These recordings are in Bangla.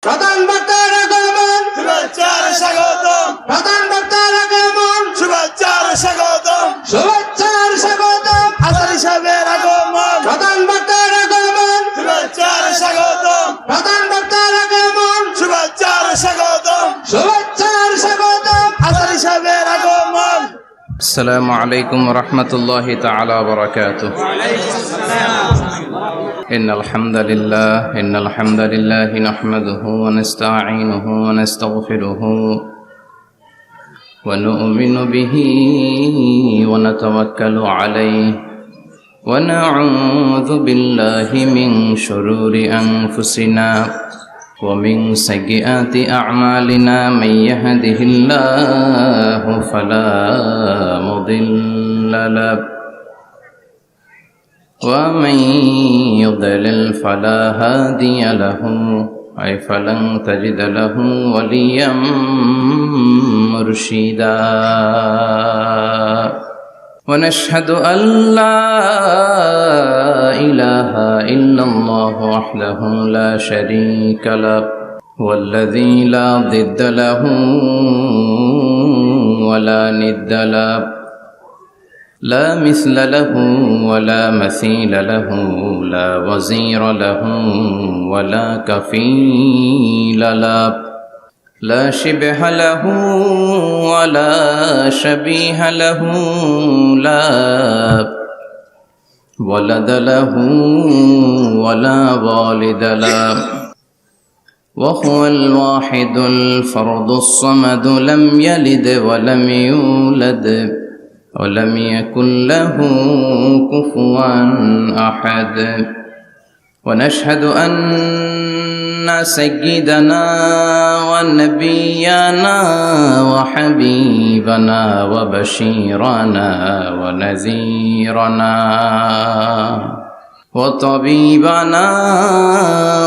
প্রধান বক্তার আগমন, শুভেচ্ছার স্বাগতম, প্রধান বক্তার আগমন, শুভেচ্ছার স্বাগতম, শুভেচ্ছার স্বাগতম, আসারি সাহেবের আগমন, প্রধান বক্তার আগমন, শুভেচ্ছার স্বাগতম, প্রধান বক্তার আগমন, শুভেচ্ছার স্বাগতম, শুভেচ্ছার স্বাগতম, আসারি সাহেবের আগমন। السلام عليكم ورحمة الله تعالى وبركاته. إن الحمد لله نحمده ونستعينه ونستغفره ونؤمن به ونتوكل عليه ونعوذ بالله من شرور أنفسنا ومن سيئات أعمالنا من يهده الله فلا مضل له ومن يضلل فلا هادي له أي فلن تجد له وليا مرشدا ونشهد أن لا إله إلا الله وحده لا شريك له والذي لا ضد له ولا ند له لا مثل له ولا مثيل له لا وزير له ولا كفيل له لا شبه له ولا شبيه له لا ولد له ولا والد له وهو الواحد الفرد الصمد لم يلد ولم يولد ولم يكن له كفوا أحد ونشهد أن سيدنا ونبينا وحبيبنا وبشيرنا ونذيرنا وطبيبنا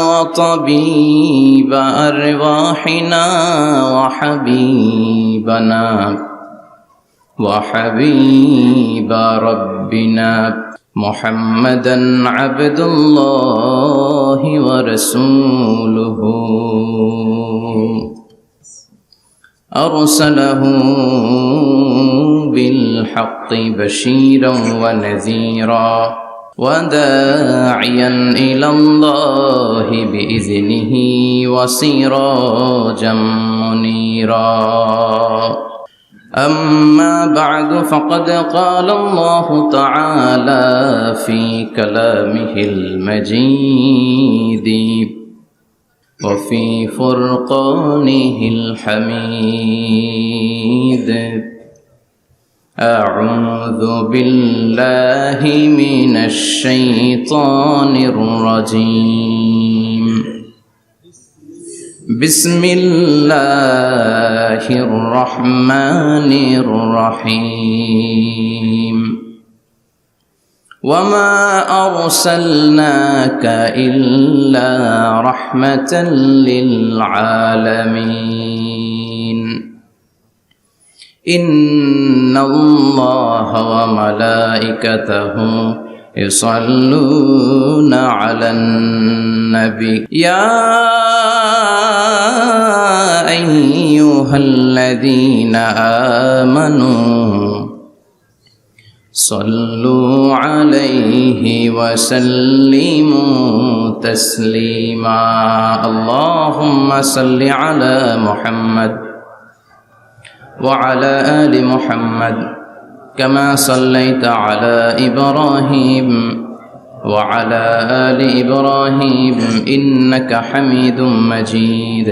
وطبيب أرواحنا وحبيبنا وحبيب ربنا محمدا عبد الله ورسوله أرسله بالحق بشيرا ونذيرا وداعيا إلى الله بإذنه وسراجا منيرا أما بعد فقد قال الله تعالى في كلامه المجيد وفي فرقانه الحميد أعوذ بالله من الشيطان الرجيم بسم الله الرحمن الرحيم وما أرسلناك إلا رحمة للعالمين إن الله وملائكته يصلون على النبي يا أيها الذين آمنوا صلوا عليه وسلموا تسليما اللهم صل على محمد وعلى آل محمد كما صليت على إبراهيم وعلى آل إبراهيم إنك حميد مجيد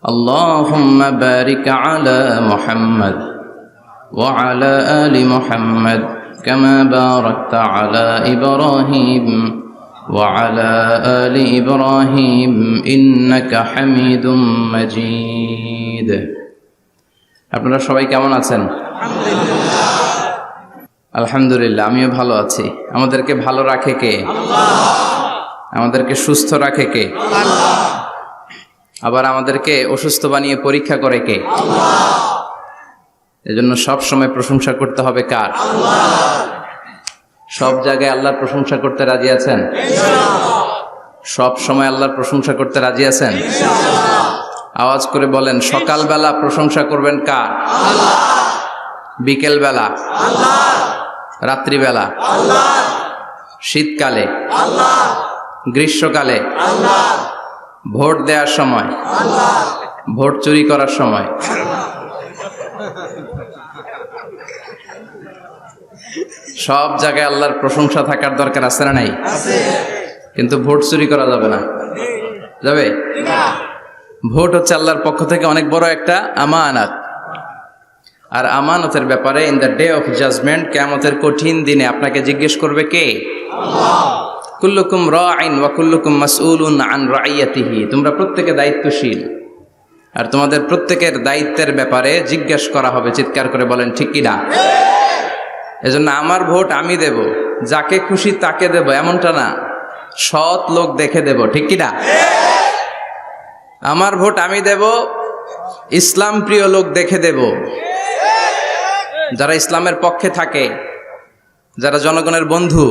اللهم بارك على محمد وعلى آل محمد كما باركت على إبراهيم وعلى آل إبراهيم إنك حميد مجيد আপনারা সবাই কেমন আছেন? আলহামদুলিল্লাহ, আমিও ভালো আছি। আমাদেরকে ভালো রাখে কে? আমাদেরকে সুস্থ রাখে কে? আবার আমাদেরকে অসুস্থ বানিয়ে পরীক্ষা করে কে? এজন্য সব সময় প্রশংসা করতে হবে কার? সব জায়গায় আল্লাহর প্রশংসা করতে রাজি আছেন? সব সময় আল্লাহর প্রশংসা করতে রাজি আছেন? আওয়াজ করে বলেন, সকালবেলা প্রশংসা করবেন কার? বিকেলবেলা? রাত্রিবেলা? শীতকালে? গ্রীষ্মকালে? ভোট দেওয়ার সময়? ভোট চুরি করার সময়? সব জায়গায় আল্লাহর প্রশংসা থাকার দরকার আছে না নাই? কিন্তু ভোট চুরি করা যাবে না। যাবে? ভোট হচ্ছে আল্লাহর পক্ষ থেকে অনেক বড় একটা আমানত। আর আমানতের ব্যাপারে in the day of judgment, কিয়ামতের কঠিন দিনে আপনাকে জিজ্ঞেস করবে কে? কুল্লুকুম রাঈন ওয়া কুল্লুকুম মাসউলুন আন রাইয়াতিহি। তোমরা প্রত্যেকে দায়িত্বশীল, আর তোমাদের প্রত্যেকের দায়িত্বের ব্যাপারে জিজ্ঞেস করা হবে। চিৎকার করে বলেন ঠিক কি না? এজন্য আমার ভোট আমি দেব, যাকে খুশি তাকে দেব এমনটা না, সৎ লোক দেখে দেব। ঠিক কি না? আমার ভোট আমি দেব, ইসলাম প্রিয় লোক দেখে দেব, যারা ইসলামের পক্ষে থাকে, যারা জনগণের বন্ধু,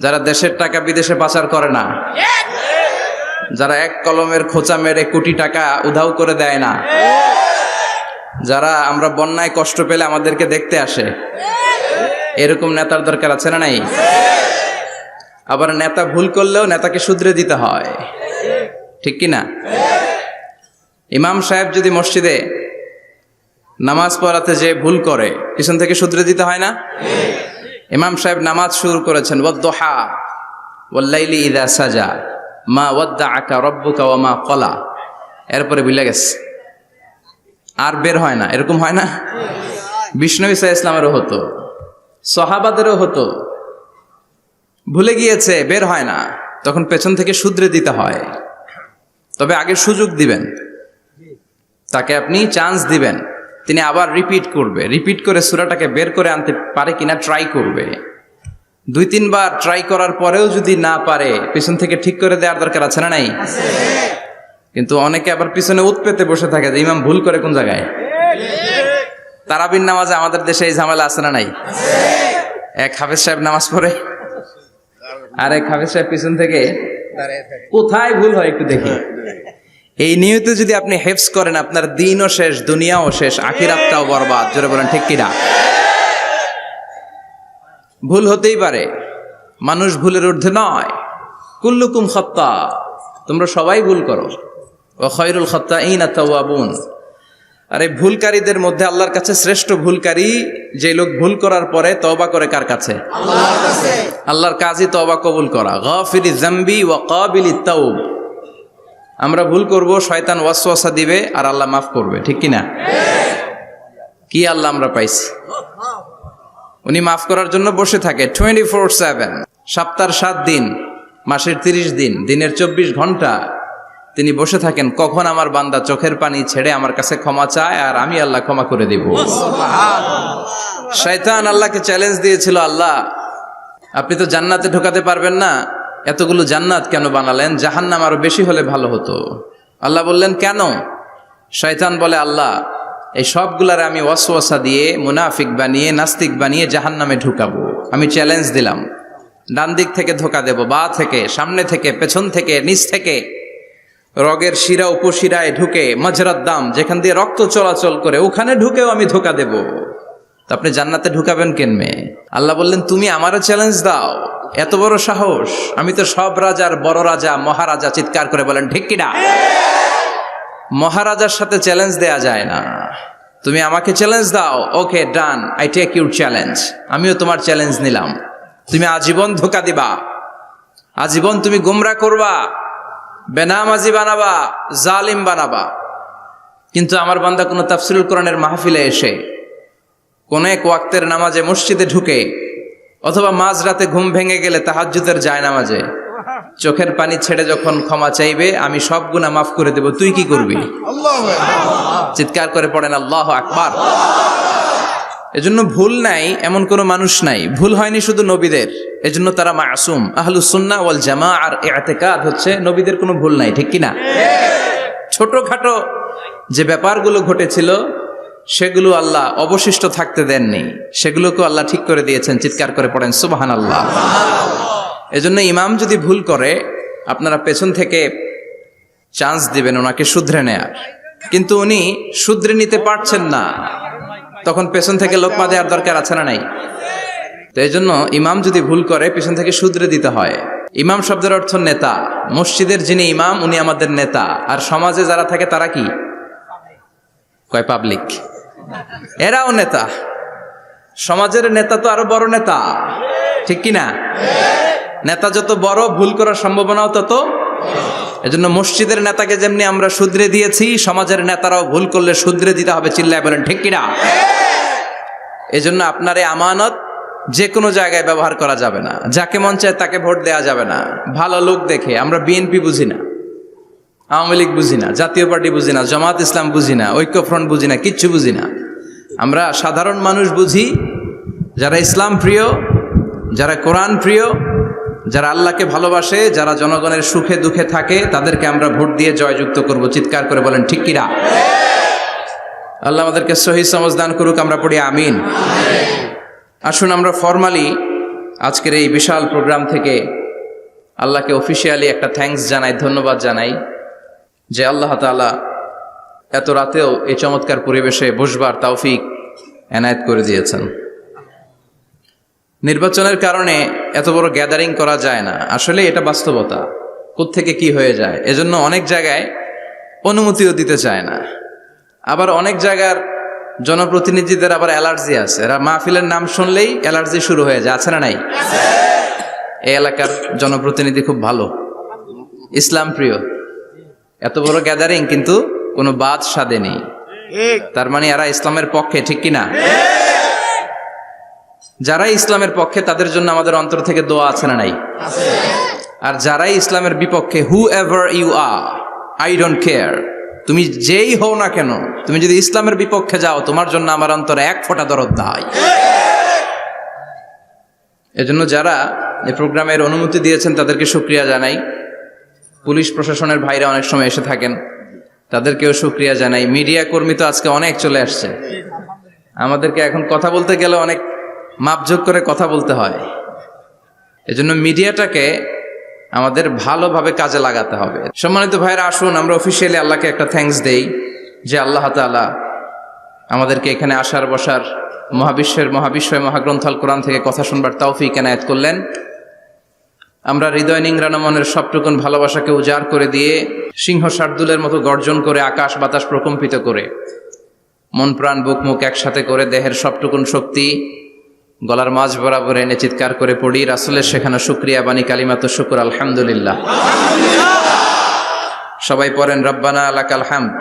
যারা দেশের টাকা বিদেশে পাচার করে না, যারা এক কলমের খোঁচা মেরে কোটি টাকা উধাও করে দেয় না, যারা আমরা বন্যায় কষ্ট পেলে আমাদেরকে দেখতে আসে, এরকম নেতার দরকার আছে না নাই? আবার নেতা ভুল করলেও নেতাকে শুধরে দিতে হয়। ঠিক কি না? ইমাম সাহেব যদি মসজিদে নামাজ পড়াতে যে ভুল করে, পিছন থেকে শুধরে দিতে হয় না? ইমাম সাহেব নামাজ শুরু করেছেন, ওয়াদ-দুহা ওয়াল-লাইলি ইযা সাজা মা ওয়াদ্দাআকা রাব্বুকা ওয়া মা ক্বালা, এরপরে ভুলে গেছে, আর বের হয় না। এরকম হয় না? বিষ্ণু ঈসা ইসলামেরও হতো, সাহাবাদেরও হতো। ভুলে গিয়েছে, বের হয় না, তখন পেছন থেকে শুধরে দিতে হয়। তবে আগে সুযোগ দিবেন, তাকে আপনি চান্স দিবেন, তিনি আবার রিপিট করবে, রিপিট করে সূরাটাকে বের করে আনতে পারে কিনা ট্রাই করবে। 2-3 বার ট্রাই করার পরেও যদি না পারে, পিছন থেকে ঠিক করে দেওয়ার দরকার আছে না নাই? কিন্তু অনেকে আবার পিছনে উৎ পেতে বসে থাকে যে ইমাম ভুল করে কোন জায়গায়। তারাবির নামাজে আমাদের দেশে এই ঝামেলা আছে না নাই? এক হাফেজ সাহেব নামাজ পড়ে, আর এক হাফেজ সাহেব পিছন থেকে কোথায় ভুল হয় একটু দেখি। এই নিয়তে যদি আপনি হেফজ করেন, আপনার দিনও শেষ, দুনিয়াও শেষ, আখিরাতটাও বরবাদ। জোরে বলেন ঠিক কিনা? ভুল হতেই পারে, মানুষ ভুলের ঊর্ধ্বে নয়। কুল্লুকুম খাত্তা, তোমরা সবাই ভুল করো। ওয়া খায়রুল খাত্তাইনা তাওয়াবুন, আর এই ভুলকারীদের মধ্যে আল্লাহর কাছে শ্রেষ্ঠ ভুলকারী যে লোক ভুল করার পরে তওবা করে কার কাছে? আল্লাহর কাছে। আল্লাহর কাজই তওবা কবুল করা। গাফিরিয যামবি ওয়া কাবিলিত তাওব। আমরা ভুল করব, শয়তান ওয়াসওয়াসা দিবে, আর আল্লাহ মাফ করবে। ঠিক কি না? কি আল্লাহ আমরা পাইছি, উনি মাফ করার জন্য বসে থাকে 24/7, সপ্তাহের 7 দিন, মাসের 30 দিন, দিনের 24 ঘন্টা তিনি বসে থাকেন। কখন আমার বান্দা চোখের পানি ছেড়ে আমার কাছে ক্ষমা চায়, আর আমি আল্লাহ ক্ষমা করে দিব। শয়তান আল্লাহকে চ্যালেঞ্জ দিয়েছিল, আল্লাহ আপনি তো জান্নাতে ঢোকাতে পারবেন না, এতগুলো জান্নাত কেন বানালেন? জাহান্নাম আরো বেশি হলে ভালো হতো। আল্লাহ বললেন কেন? শয়তান বলে, আল্লাহ এই সবগুলারে আমি ওয়াসওয়াসা দিয়ে, মুনাফিক বানিয়ে, নাস্তিক বানিয়ে জাহান্নামে ঢুকাবো। আমি চ্যালেঞ্জ দিলাম, ডান দিক থেকে ধোকা দেব, বা থেকে, সামনে থেকে, পেছন থেকে, নিচ থেকে, রগের শিরা উপশিরায় ঢুকে, মাজরাত দাম যেখান দিয়ে রক্ত চলাচল করে, ওখানে ঢুকেও আমি ধোকা দেব। তো আপনি জান্নাতে ঢুকাবেন কেনমে? আল্লাহ বললেন তুমি আমারও চ্যালেঞ্জ দাও, এত বড় সাহস? আমি তো সব রাজার বড় রাজা, মহারাজা। চিৎকার করে বলেন ঠিক কিনা? মহারাজার সাথে চ্যালেঞ্জ দেয়া যায় না। তুমি আমাকে চ্যালেঞ্জ দাও, ওকে ডান, আই টেক ইউর চ্যালেঞ্জ। আমিও তোমার চ্যালেঞ্জ নিলাম। তুমি আজীবন ধোকা দিবা, আজীবন তুমি গোমরাহ করবা, বেনামাজি বানাবা, জালিম বানাবা। কিন্তু আমার বান্দা কোনো তাফসীরুল কোরআনের মাহফিলে এসে, কোন এক ওয়াক্তের নামাজে মসজিদে ঢুকে, অথবা মাঝরাতে ঘুম ভেঙে গেলে তাহাজ্জুদের জায়নামাজে চোখের পানি ছেড়ে যখন ক্ষমা চাইবে, আমি সব গুনাহ মাফ করে দেব, তুই কি করবি? চিৎকার করে পড়েন আল্লাহু আকবার। এজন্য ভুল নাই এমন কোনো মানুষ নাই। ভুল হয়নি শুধু নবীদের, এজন্য তারা মাসুম। আহলুস সুন্নাহ ওয়াল জামাআর ইতিকাদ হচ্ছে নবীদের কোনো ভুল নাই। ঠিক কিনা? ছোটখাটো যে ব্যাপারগুলো ঘটেছিল সেগুলো আল্লাহ অবশিষ্ট থাকতে দেননি, সেগুলোকে আল্লাহ ঠিক করে দিয়েছেন। চিৎকার করে পড়েন সুবহানাল্লাহ। এজন্য ইমাম যদি ভুল করে, আপনারা পেছন থেকে চান্স দিবেন ওনাকে শুধরে নেয়ার, কিন্তু উনি শুধরে নিতে পারছেন না, তখন পেছন থেকে লোকমা দেওয়ার দরকার আছে না নাই? তো এই জন্য ইমাম যদি ভুল করে পেছন থেকে শুধরে দিতে হয়। ইমাম শব্দের অর্থ নেতা। মসজিদের যিনি ইমাম উনি আমাদের নেতা, আর সমাজে যারা থাকে তারা কি কয়? পাবলিক। এরাও নেতা। সমাজের নেতা তো আরো বড় নেতা, ঠিক কিনা? নেতা যত বড়, ভুল করার সম্ভাবনাও তত। এজন্য মসজিদের নেতাকে যেমনি আমরা শুধরে দিয়েছি, সমাজের নেতারাও ভুল করলে শুধরে দিতে হবে। চিল্লায় বলেন ঠিক কিনা? এজন্য আপনার এই আমানত যে কোনো জায়গায় ব্যবহার করা যাবে না। যাকে মন চায় তাকে ভোট দেওয়া যাবে না। ভালো লোক দেখে। আমরা বিএনপি বুঝি না, আওয়ামী লীগ বুঝি না, জাতীয় পার্টি বুঝি না, জামাত ইসলাম বুঝি না, ঐক্যফ্রন্ট বুঝি না, কিচ্ছু বুঝি না। আমরা সাধারণ মানুষ বুঝি, যারা ইসলাম প্রিয়, যারা কোরআন প্রিয়, যারা আল্লাহকে ভালোবাসে, যারা জনগণের সুখে দুঃখে থাকে, তাদেরকে আমরা ভোট দিয়ে জয়যুক্ত করব। চিৎকার করে বলেন ঠিক কিনা? আল্লাহ আমাদেরকে সহি সমঝ দান করুক। আমরা পড়ি আমিন। আসুন আমরা ফরমালি আজকের এই বিশাল প্রোগ্রাম থেকে আল্লাহকে অফিসিয়ালি একটা থ্যাঙ্কস জানাই, ধন্যবাদ জানাই যে আল্লাহ তাআলা এত রাতেও এই চমৎকার পরিবেশে বসবার তৌফিক এনায়েত করে দিয়েছেন। নির্বাচনের কারণে এত বড় গ্যাদারিং করা যায় না, আসলে এটা বাস্তবতা। কোত্থেকে কি হয়ে যায়, এজন্য অনেক জায়গায় অনুমতিও দিতে চায় না। আবার অনেক জায়গার জনপ্রতিনিধিদের আবার অ্যালার্জি আছে, এরা মাহফিলের নাম শুনলেই অ্যালার্জি শুরু হয়ে যায়। আছে না নাই? এই এলাকার জনপ্রতিনিধি খুব ভালো, ইসলাম প্রিয়, এত বড় গ্যাদারিং কিন্তু কোনো বাদ সাধে নেই, তার মানে এরা ইসলামের পক্ষে, ঠিক কিনা? যারাই ইসলামের পক্ষে তাদের জন্য আমাদের অন্তর থেকে দোয়া আছে না নাই? আর যারাই ইসলামের বিপক্ষে, whoever you are, I don't care, তুমি যেই হও না কেন, তুমি যদি ইসলামের বিপক্ষে যাও, তোমার জন্য আমার অন্তরে এক ফোঁটা দরদ নাই। এজন্য যারা এই প্রোগ্রামের অনুমতি দিয়েছেন তাদেরকে শুকরিয়া জানাই। পুলিশ প্রশাসনের ভাইরা অনেক সময় এসে থাকেন, তাদেরকেও শুকরিয়া জানাই। মিডিয়া কর্মী তো আজকে অনেক চলে আসছে, আমাদেরকে এখন কথা বলতে গেলে অনেক মাপযোগ করে কথা বলতে হয়। এজন্য মিডিয়াটাকে আমাদের ভালোভাবে কাজে লাগাতে হবে। সম্মানিত ভাইরা, আসুন আমরা অফিসিয়ালি আল্লাহকে একটা থ্যাঙ্কস দেই যে আল্লাহ তাআলা আমাদেরকে এখানে আসার বসার, মহাবিশ্বয় মহাগ্রন্থ আল কোরআন থেকে কথা শুনবার তৌফিক এনায়েত করলেন। আমরা হৃদয় নিংড়ানো মনের সবটুকুন ভালোবাসাকে উজাড় করে দিয়ে, সিংহ শার্দুলের মতো গর্জন করে, আকাশ বাতাস প্রকম্পিত করে, মন প্রাণ বুক মুখ একসাথে করে, দেহের সবটুকুন শক্তি গলার মাঝ বরাবর এনে চিৎকার করে পড়ি রাসূলের শেখানো শুকরিয়া বাণী কালিমাত শুকর আলহামদুলিল্লাহ। সবাই পড়েন রব্বানা লাকাল হামদ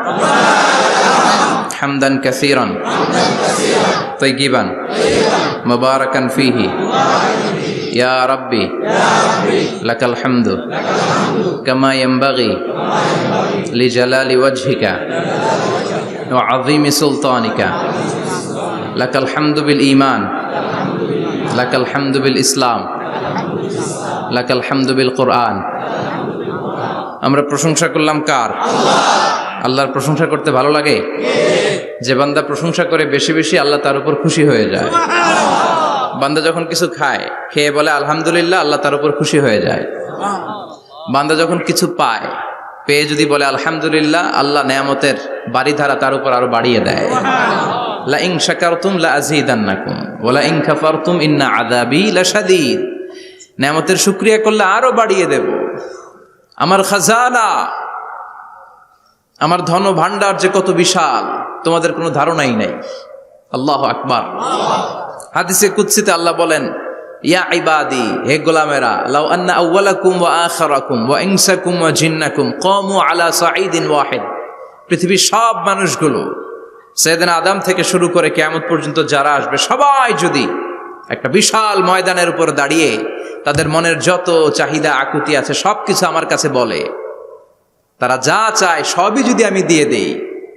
হামদান কাসীরান তাইয়িবান মুবারাকান ফীহি ইয়া রাব্বি লাকাল হামদু কামা ইয়ানবাগি লিজালালি ওয়াজহিকা ওয়া আযীমি সুলতানিকা লাকাল হামদু বিল ঈমান লাকাল হামদু বিল ইসলাম লাকাল হামদু বিল কোরআন। আমরা প্রশংসা করলাম কার? আল্লাহর প্রশংসা করতে ভালো লাগে? যে বান্দা প্রশংসা করে বেশি বেশি, আল্লাহ তার উপর খুশি হয়ে যায়। বান্দা যখন কিছু খায়, খেয়ে বলে আলহামদুলিল্লাহ, আল্লাহ তার উপর খুশি হয়ে যায়। বান্দা যখন কিছু পায়, পেয়ে যদি বলে আলহামদুলিল্লাহ, আল্লাহ নেয়ামতের বাড়িধারা তার উপর আরো বাড়িয়ে দেয়। লা ইন শাকারতুম লা আযীদান্নাকুম ওয়া লা ইন কাফারতুম ইন্না আযাবি লাশাদীদ। নেয়ামতের শুকরিয়া করলে আরো বাড়িয়ে দেব। আমার খাজানা, আমার ধন ভান্ডার যে কত বিশাল, তোমাদের কোনো ধারণাই নাই। আল্লাহু আকবার। হাদিসে কুদসিতে আল্লাহ বলেন, ইয়া ইবাদি, হে গোলামেরা, লাউ আন্না আউওয়ালাকুম ওয়া আখিরাকুম ওয়া ইনসাকুম ওয়া জিন্নাকুম কামু আলা সাঈদিন ওয়াহিদ। পৃথিবীর সব মানুষগুলো, সাইয়েদনা আদম থেকে শুরু করে কিয়ামত পর্যন্ত যারা আসবে, সবাই যদি একটা বিশাল ময়দানের উপর দাঁড়িয়ে তাদের মনের যত চাহিদা আকুতি আছে সবকিছু আমার কাছে বলে, তারা যা চায় সবই যদি আমি দিয়ে দেই,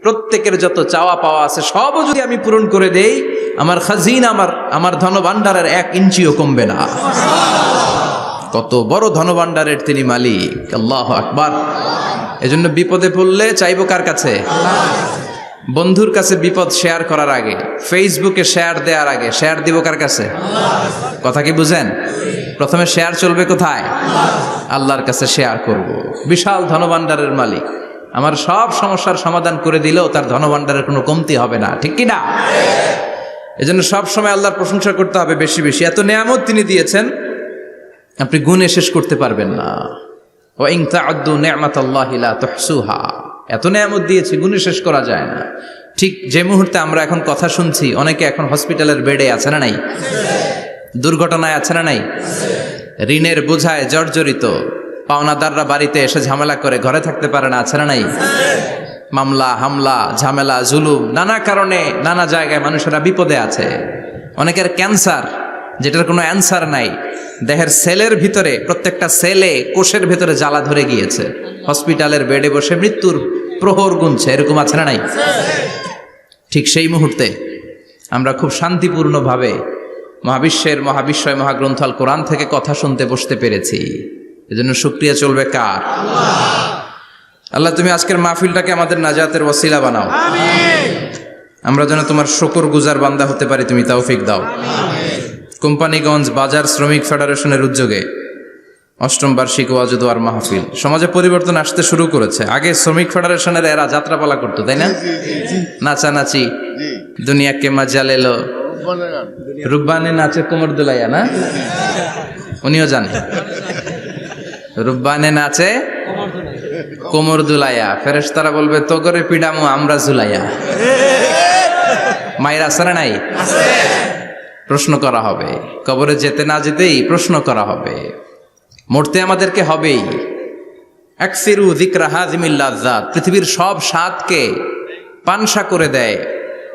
প্রত্যেকের যত চাওয়া পাওয়া আছে সবও যদি আমি পূরণ করে দেই, আমার খাজিনা, আমার ধনভাণ্ডারের 1 ইঞ্চিও কমবে না। কত বড় ধনভাণ্ডারের তিনি মালিক। আল্লাহু আকবার। এজন্য বিপদে পড়লে চাইবো কার কাছে? বন্ধুর কাছে বিপদ শেয়ার করার আগে, ফেসবুকে শেয়ার দেওয়ার আগে শেয়ার দিব কার কাছে? কথা কি বুঝেন? প্রথমে শেয়ার চলবে কোথায়? আল্লাহর কাছে শেয়ার করব। বিশাল ধনভাণ্ডারের মালিক আমার সব সমস্যার সমাধান করে দিলেও তার ধনভাণ্ডারের কোনো কমতি হবে না, ঠিক কি না? এজন্য সব সময় আল্লাহর প্রশংসা করতে হবে বেশি বেশি। এত নেয়ামত তিনি দিয়েছেন, আপনি গুণে শেষ করতে পারবেন না। ওয়া ইন তা'উদ্দু নি'মাতাল্লাহি লা তুহসুহা, এত নেয়ামত দিয়েছি গুণে শেষ করা যায় না। ঠিক যে মুহূর্তে আমরা এখন কথা শুনছি, অনেকে এখন হসপিটালের বেডে আছে না নাই? দুর্ঘটনায় আছে না নাই? ঋণের বোঝায় জর্জরিত, পাওনাদাররা বাড়িতে এসে ঝামেলা করে ঘরে থাকতে পারে না, আছে না নাই? মামলা হামলা ঝামেলা জুলুম, নানা কারণে নানা জায়গায় মানুষেরা বিপদে আছে। অনেকের ক্যান্সার, যেটার কোনো অ্যান্সার নাই, দেহের সেলের ভিতরে, প্রত্যেকটা সেলে কোষের ভিতরে জ্বালা ধরে গিয়েছে, হসপিটালের বেডে বসে মৃত্যুর প্রহর গুনছে, এরকম আছে না নাই? ঠিক সেই মুহূর্তে আমরা খুব শান্তিপূর্ণভাবে মহাবিশ্বের মহাবিশ্বয় মহাগ্রন্থ আল কোরআন থেকে কথা শুনতে বসতে পেরেছি। এজন্য শুকরিয়া চলবে কার? আল্লাহ, তুমি আজকের মাহফিলটাকে আমাদের নাজাতের ওয়াসিলা বানাও। আমরা যেন তোমার শুকর গুজার বান্দা হতে পারি, তুমি তৌফিক দাও। কোম্পানিগঞ্জ বাজার শ্রমিক ফেডারেশনের উদ্যোগে ৮ম বার্ষিক ওয়াজ ও দোয়ার মাহফিল। সমাজে পরিবর্তন আসতে শুরু করেছে। আগে শ্রমিক ফেডারেশনের এরা যাত্রাপালা করতো, তাই না? নাচানাচি, দুনিয়াকে মজা লেলো, রুব্বানে নাচে কোমর দুলাইয়া, না? উনিও জানে রুব্বানে নাচে কোমর দুলাইয়া। ফেরেশতারা বলবে তো করে পিডামু আমরা ঝুলাইয়া। মায়ের আছে না নাই? প্রশ্ন করা হবে, কবরে যেতে না যেতেই প্রশ্ন করা হবে। মরতে আমাদেরকে হবেই। আকসিরু যিকরা হাযিমিল লাযযাত, পৃথিবীর সব স্বাদকে পানসা করে দেয়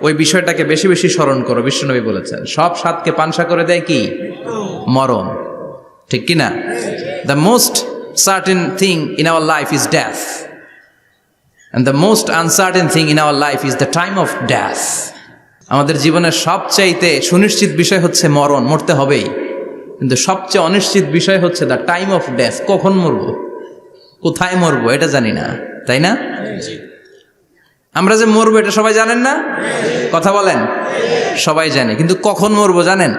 ওই বিষয়টাকে বেশি বেশি স্মরণ করো। বিশ্বনবী বলেছেন সব স্বাদকে পানসা করে দেয় কি? মরণ, ঠিক কি না? The most certain thing in our life is death, and the most uncertain thing in our life is the time of death. আমাদের জীবনের সবচাইতে সুনিশ্চিত বিষয় হচ্ছে মরণ, মরতে হবেই। কিন্তু সবচেয়ে অনিশ্চিত বিষয় হচ্ছে দ্য টাইম অফ ডেথ, কখন মরবো, কোথায় মরবো এটা জানি না, তাই না? আমরা যে মরবো এটা সবাই জানেন না? কথা বলেন। সবাই জানে, কিন্তু কখন মরবো জানেন?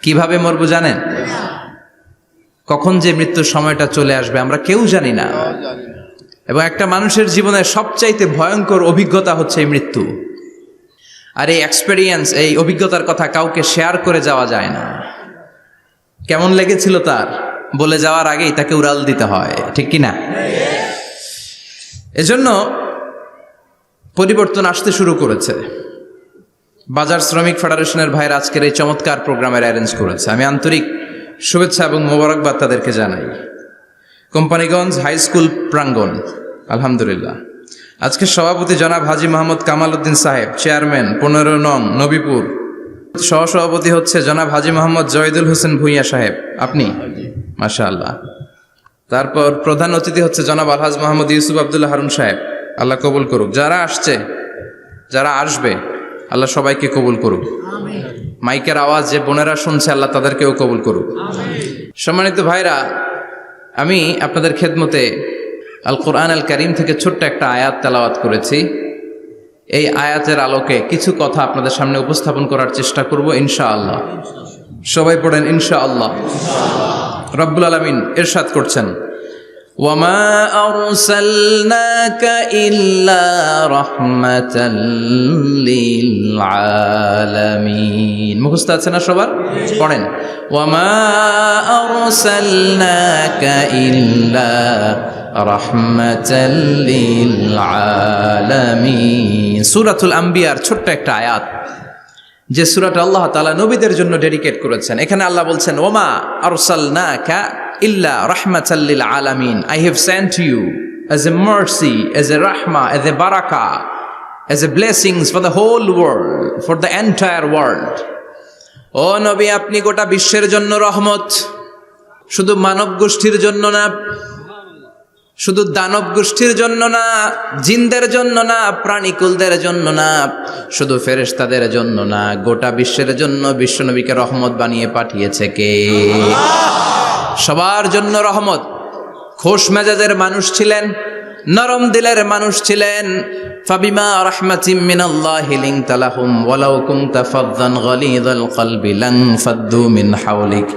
কিভাবে মরবো জানেন? কখন যে মৃত্যুর সময়টা চলে আসবে আমরা কেউ জানি না। এবং একটা মানুষের জীবনের সবচাইতে ভয়ঙ্কর অভিজ্ঞতা হচ্ছে এই মৃত্যু। আর এই এক্সপেরিয়েন্স, এই অভিজ্ঞতার কথা কাউকে শেয়ার করে যাওয়া যায় না। কেমন লেগেছিল তার বলে যাওয়ার আগেই তাকে উড়াল দিতে হয়, ঠিক কি না? এজন্য পরিবর্তন আসতে শুরু করেছে। বাজার শ্রমিক ফেডারেশনের ভাইয়ের আজকের এই চমৎকার প্রোগ্রামের অ্যারেঞ্জ করেছে। আমি আন্তরিক শুভেচ্ছা এবং মোবারকবাদ তাদেরকে জানাই। কোম্পানিগঞ্জ হাই স্কুল প্রাঙ্গণ, আলহামদুলিল্লাহ। আজকে সভাপতি জনাব হাজী মোহাম্মদ কামাল উদ্দিন সাহেব, চেয়ারম্যান 15 নং নবীপুর। সহসভাপতি হচ্ছে জনাব হাজী মোহাম্মদ জয়দুল হোসেন ভূঁইয়া সাহেব, আপনি, মাশাআল্লাহ। তারপর প্রধান অতিথি হচ্ছে জনাব আলহাজ মোহাম্মদ ইউসুফ আব্দুল্লাহ হারুন সাহেব, আল্লাহ কবুল করুক। যারা আসছে, যারা আসবে, আল্লাহ সবাইকে কবুল করুক। মাইকের আওয়াজ যে বোনেরা শুনছে, আল্লাহ তাদেরকেও কবুল করুক। সম্মানিত ভাইরা, আমি আপনাদের খেদমতে আল কোরআন আল কারীম থেকে ছোট্ট একটা আয়াত তেলাওয়াত করেছি। এই আয়াতের আলোকে কিছু কথা আপনাদের সামনে উপস্থাপন করার চেষ্টা করব ইনশাআল্লাহ। সবাই পড়েন ইনশাআল্লাহ। রব্বুল আলামিন ইরশাদ করছেন, ওয়ামা আরসালনাকা ইল্লা রাহমাতাল লিল আলামিন। মুখস্থ আছে না সবার? পড়েন, ওয়ামা আরসালনাকা ইল্লা রাহমাতাল লিল আলামিন। সূরাতুল আম্বিয়ার ছোট্ট একটা আয়াত, যে সূরাটা আল্লাহ তাআলা নবীদের জন্য ডেডিকেট করেছেন। এখানে আল্লাহ বলছেন, ওমা আরসালনাকা ইল্লা রাহমাতাল লিল আলামিন, I have sent you as a mercy, as a rahmah, as a barakah, as a blessings for the whole world, for the entire world. ও নবী, আপনি গোটা বিশ্বের জন্য রহমত, শুধু মানব গোষ্ঠীর জন্য না, শুধু দানব গোষ্ঠীর জন্য না, জিনদের জন্য না, প্রাণীকুলদের জন্য না, শুধু ফেরেশতাদের জন্য না, গোটা বিশ্বের জন্য বিশ্বনবীকে রহমত বানিয়ে পাঠিয়েছে কে? সবার জন্য রহমত। খোশ মেজাজের মানুষ ছিলেন, নরম দিলের মানুষ ছিলেন। ফাবিমা রাহমাতিম মিনাল্লাহি লিনতা লাহুম ওয়ালাউ কুনতা ফাযযান গালিযাল কলবি লানফাদ্দু মিন হাওলিক।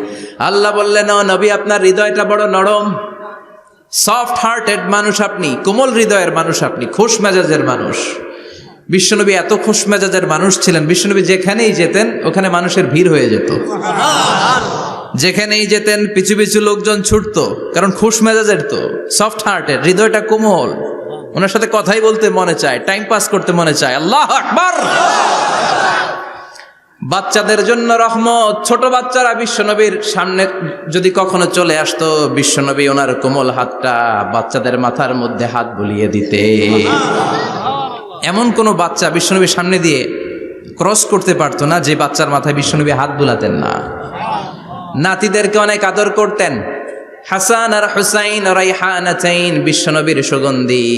আল্লাহ বললেন, ও নবী, আপনার হৃদয়টা বড় নরম, সফট হার্টেড মানুষ আপনি, কোমল হৃদয়ের মানুষ আপনি, খোশ মেজাজের মানুষ। বিশ্বনবী এত খোশ মেজাজের মানুষ ছিলেন, বিশ্বনবী যেখানেই যেতেন ওখানে মানুষের ভিড় হয়ে যেত। যেখানেই যেতেন পিছু পিছু লোকজন ছুটতো, কারণ খোশ মেজাজের তো, সফট হার্টেড, হৃদয়টা কোমল, ওনার সাথে কথাই বলতে মনে চায়, টাইম পাস করতে মনে চায়। আল্লাহু আকবার। বাচ্চাদের জন্য রহমত, ছোট বাচ্চারা বিশ্বনবীর সামনে যদি কখনো চলে আসতো, বিশ্বনবী ওনার কোমল হাতটা বাচ্চাদের মাথার মধ্যে হাত বুলিয়ে দিতে। এমন কোন বাচ্চা বিশ্বনবীর সামনে দিয়ে ক্রস করতে পারতো না যে বাচ্চার মাথায় বিশ্বনবী হাত বুলাতেন না। নাতিদেরকে অনেক আদর করতেন। হাসান আর হুসাইন রাইহানাতাইন, বিশ্বনবীর সুগন্ধি।